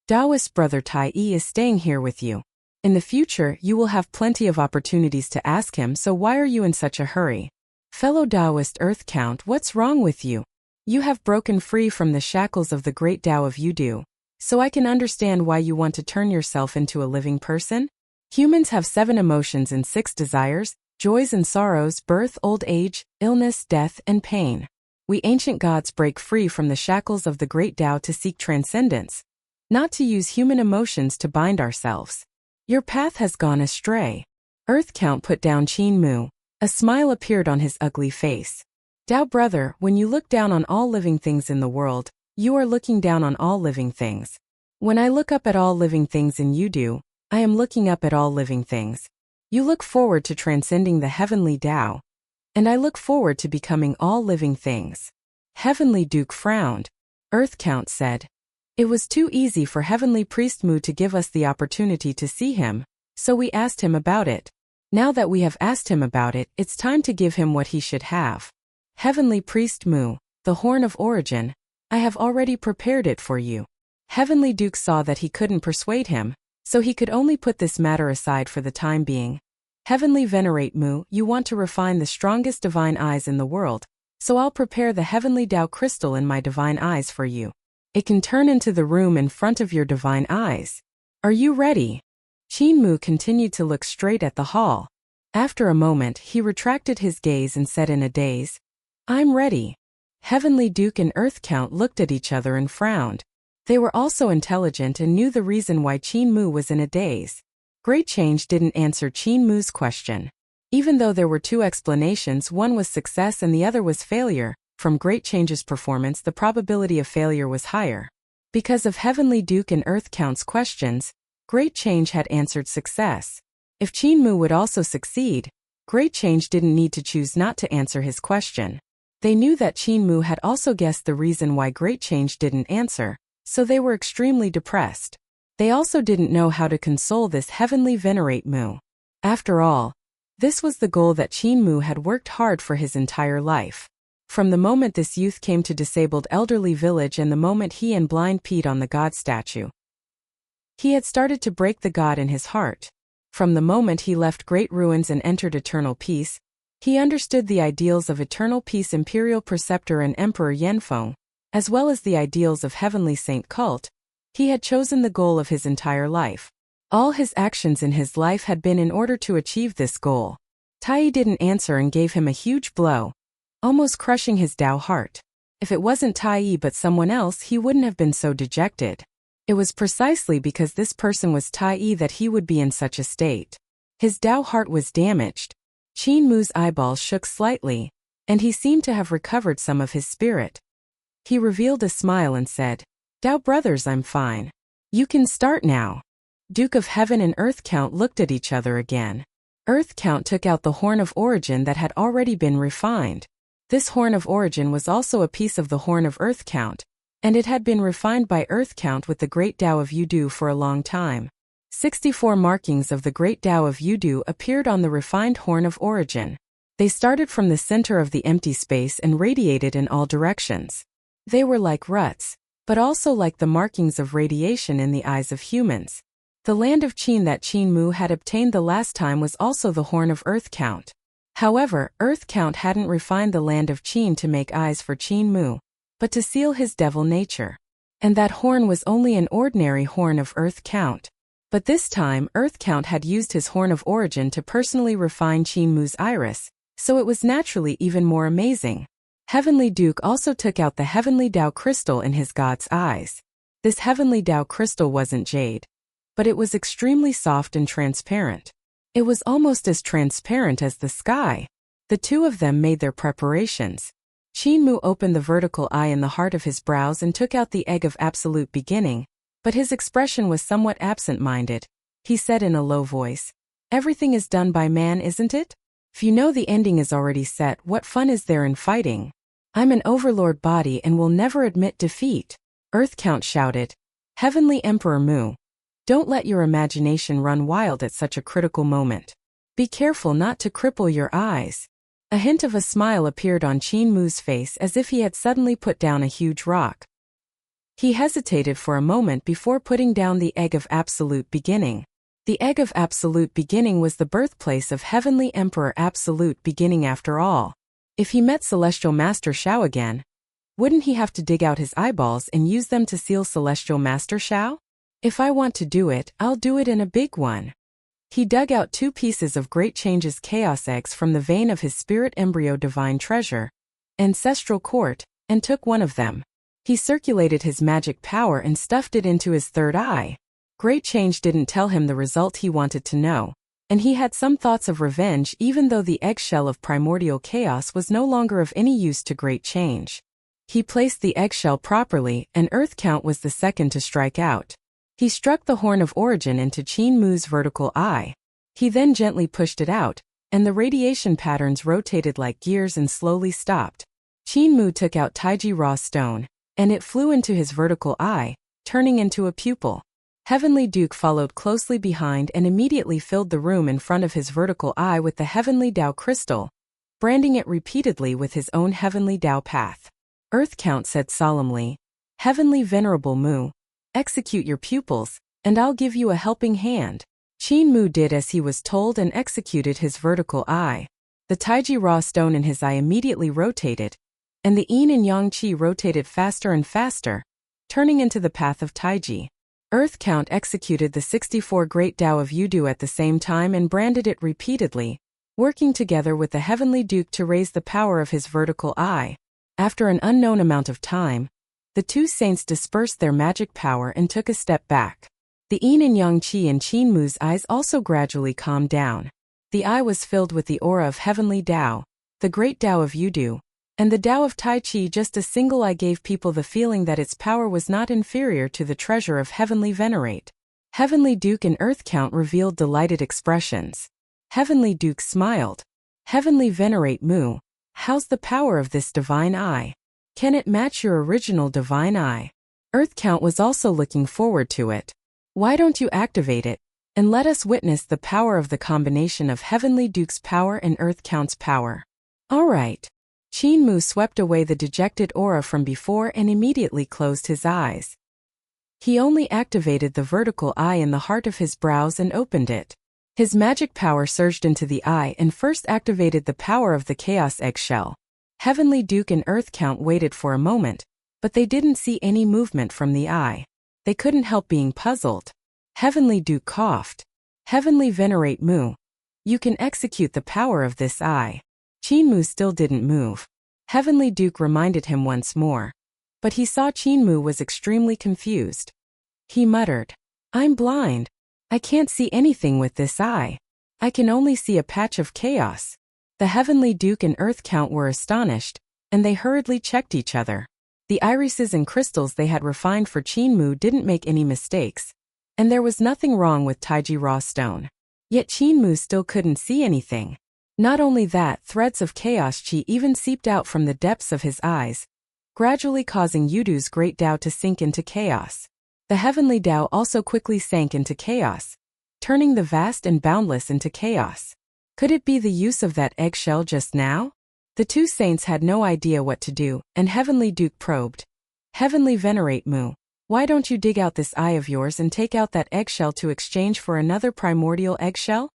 Taoist brother Tai is staying here with you. In the future, you will have plenty of opportunities to ask him, so why are you in such a hurry?" "Fellow Taoist Earth Count, what's wrong with you? You have broken free from the shackles of the great Tao of Yudu. So I can understand why you want to turn yourself into a living person? Humans have 7 emotions and 6 desires, joys and sorrows, birth, old age, illness, death, and pain. We ancient gods break free from the shackles of the great Tao to seek transcendence, not to use human emotions to bind ourselves. Your path has gone astray. Earth Count put down Qin Mu. A smile appeared on his ugly face. Tao brother, when you look down on all living things in the world, you are looking down on all living things. When I look up at all living things and you do, I am looking up at all living things. You look forward to transcending the heavenly Tao, and I look forward to becoming all living things. Heavenly Duke frowned. Earth Count said, it was too easy for Heavenly Priest Mu to give us the opportunity to see him, so we asked him about it. Now that we have asked him about it, it's time to give him what he should have. Heavenly Priest Mu, the Horn of Origin, I have already prepared it for you. Heavenly Duke saw that he couldn't persuade him, so he could only put this matter aside for the time being. Heavenly Venerate Mu, you want to refine the strongest divine eyes in the world, so I'll prepare the Heavenly Tao crystal in my divine eyes for you. It can turn into the room in front of your divine eyes. Are you ready? Qin Mu continued to look straight at the hall. After a moment, he retracted his gaze and said in a daze, I'm ready. Heavenly Duke and Earth Count looked at each other and frowned. They were also intelligent and knew the reason why Qin Mu was in a daze. Great Change didn't answer Qin Mu's question. Even though there were 2 explanations, one was success and the other was failure, from Great Change's performance the probability of failure was higher. Because of Heavenly Duke and Earth Count's questions, Great Change had answered success. If Qin Mu would also succeed, Great Change didn't need to choose not to answer his question. They knew that Qin Mu had also guessed the reason why Great Change didn't answer, so they were extremely depressed. They also didn't know how to console this Heavenly Venerate Mu. After all, this was the goal that Qin Mu had worked hard for his entire life. From the moment this youth came to disabled elderly village and the moment he and Blind peed on the god statue, he had started to break the god in his heart. From the moment he left Great Ruins and entered Eternal Peace, he understood the ideals of Eternal Peace Imperial Preceptor and Emperor Yanfeng, as well as the ideals of Heavenly Saint Cult. He had chosen the goal of his entire life. All his actions in his life had been in order to achieve this goal. Tai didn't answer and gave him a huge blow, almost crushing his Tao heart. If it wasn't Tai but someone else, he wouldn't have been so dejected. It was precisely because this person was Tai that he would be in such a state. His Tao heart was damaged. Qin Mu's eyeballs shook slightly, and he seemed to have recovered some of his spirit. He revealed a smile and said, Tao brothers, I'm fine. You can start now. Duke of Heaven and Earth Count looked at each other again. Earth Count took out the Horn of Origin that had already been refined. This Horn of Origin was also a piece of the Horn of Earth Count, and it had been refined by Earth Count with the Great Tao of Yudu for a long time. 64 markings of the Great Tao of Yudu appeared on the refined Horn of Origin. They started from the center of the empty space and radiated in all directions. They were like ruts, but also like the markings of radiation in the eyes of humans. The land of Qin that Qin Mu had obtained the last time was also the Horn of Earth Count. However, Earth Count hadn't refined the land of Qin to make eyes for Qin Mu, but to seal his devil nature. And that horn was only an ordinary Horn of Earth Count. But this time, Earth Count had used his Horn of Origin to personally refine Qin Mu's iris, so it was naturally even more amazing. Heavenly Duke also took out the Heavenly Tao crystal in his god's eyes. This Heavenly Tao crystal wasn't jade, but it was extremely soft and transparent. It was almost as transparent as the sky. The 2 of them made their preparations. Qin Mu opened the vertical eye in the heart of his brows and took out the egg of absolute beginning, but his expression was somewhat absent-minded. He said in a low voice, Everything is done by man, isn't it? If you know the ending is already set, what fun is there in fighting? I'm an overlord body and will never admit defeat. Earth Count shouted, Heavenly Emperor Mu, don't let your imagination run wild at such a critical moment. Be careful not to cripple your eyes. A hint of a smile appeared on Qin Mu's face as if he had suddenly put down a huge rock. He hesitated for a moment before putting down the egg of absolute beginning. The egg of absolute beginning was the birthplace of Heavenly Emperor Absolute Beginning after all. If he met Celestial Master Shao again, Wouldn't he have to dig out his eyeballs and use them to seal Celestial Master Shao? If I want to do it, I'll do it in a big one. He dug out 2 pieces of Great Change's chaos eggs from the vein of his spirit embryo divine treasure, ancestral court, and took one of them. He circulated his magic power and stuffed it into his third eye. Great Change didn't tell him the result he wanted to know, and he had some thoughts of revenge even though the eggshell of primordial chaos was no longer of any use to Great Change. He placed the eggshell properly, and Earth Count was the second to strike out. He struck the horn of origin into Qin Mu's vertical eye. He then gently pushed it out, and the radiation patterns rotated like gears and slowly stopped. Qin Mu took out Taiji Raw Stone, and it flew into his vertical eye, turning into a pupil. Heavenly Duke followed closely behind and immediately filled the room in front of his vertical eye with the Heavenly Dao crystal, branding it repeatedly with his own Heavenly Dao path. Earth Count said solemnly, "Heavenly Venerable Mu, execute your pupils, and I'll give you a helping hand." Qin Mu did as he was told and executed his vertical eye. The Taiji Raw Stone in his eye immediately rotated, and the Yin and Yang Qi rotated faster and faster, turning into the path of Taiji. Earth Count executed the 64 Great Tao of Yudu at the same time and branded it repeatedly, working together with the Heavenly Duke to raise the power of his vertical eye. After an unknown amount of time, the 2 saints dispersed their magic power and took a step back. The Yin and Yang Qi in Qin Mu's eyes also gradually calmed down. The eye was filled with the aura of Heavenly Tao, the Great Tao of Yudu, and the Tao of Tai Chi. Just a single eye gave people the feeling that its power was not inferior to the treasure of Heavenly Venerate. Heavenly Duke and Earth Count revealed delighted expressions. Heavenly Duke smiled. "Heavenly Venerate Mu, how's the power of this divine eye? Can it match your original divine eye?" Earth Count was also looking forward to it. "Why don't you activate it, and let us witness the power of the combination of Heavenly Duke's power and Earth Count's power?" "All right." Qin Mu swept away the dejected aura from before and immediately closed his eyes. He only activated the vertical eye in the heart of his brows and opened it. His magic power surged into the eye and first activated the power of the chaos eggshell. Heavenly Duke and Earth Count waited for a moment, but they didn't see any movement from the eye. They couldn't help being puzzled. Heavenly Duke coughed. "Heavenly Venerate Mu, you can execute the power of this eye." Qin Mu still didn't move. Heavenly Duke reminded him once more. But he saw Qin Mu was extremely confused. He muttered, "I'm blind. I can't see anything with this eye. I can only see a patch of chaos." The Heavenly Duke and Earth Count were astonished, and they hurriedly checked each other. The irises and crystals they had refined for Qin Mu didn't make any mistakes, and there was nothing wrong with Taiji Raw Stone. Yet Qin Mu still couldn't see anything. Not only that, threads of chaos chi even seeped out from the depths of his eyes, gradually causing Yudu's great Tao to sink into chaos. The Heavenly Tao also quickly sank into chaos, turning the vast and boundless into chaos. Could it be the use of that eggshell just now? The 2 saints had no idea what to do, and Heavenly Duke probed. "Heavenly Venerate Mu, why don't you dig out this eye of yours and take out that eggshell to exchange for another primordial eggshell?"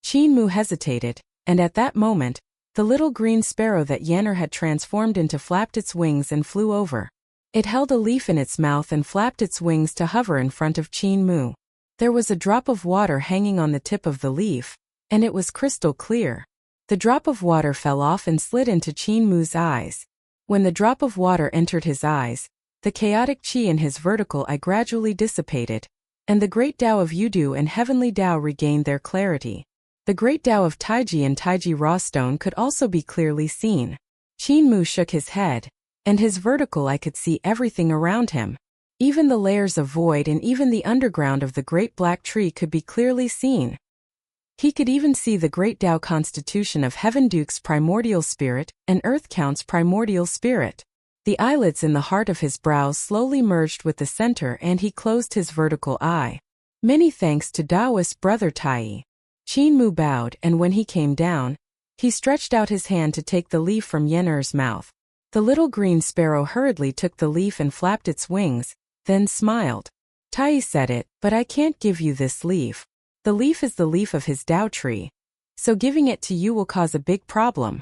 Qin Mu hesitated, and at that moment, the little green sparrow that Yanner had transformed into flapped its wings and flew over. It held a leaf in its mouth and flapped its wings to hover in front of Qin Mu. There was a drop of water hanging on the tip of the leaf, and it was crystal clear. The drop of water fell off and slid into Qin Mu's eyes. When the drop of water entered his eyes, the chaotic chi in his vertical eye gradually dissipated, and the Great Tao of Yudu and Heavenly Tao regained their clarity. The Great Tao of Taiji and Taiji Raw Stone could also be clearly seen. Qin Mu shook his head, and his vertical eye could see everything around him. Even the layers of void and even the underground of the Great Black Tree could be clearly seen. He could even see the Great Tao constitution of Heaven Duke's primordial spirit and Earth Count's primordial spirit. The eyelids in the heart of his brows slowly merged with the center and he closed his vertical eye. "Many thanks to Taoist Brother Tai." Qin Mu bowed, and when he came down, he stretched out his hand to take the leaf from Yenner's mouth. The little green sparrow hurriedly took the leaf and flapped its wings, then smiled. "Tai said it, but I can't give you this leaf. The leaf is the leaf of his Tao tree, so giving it to you will cause a big problem."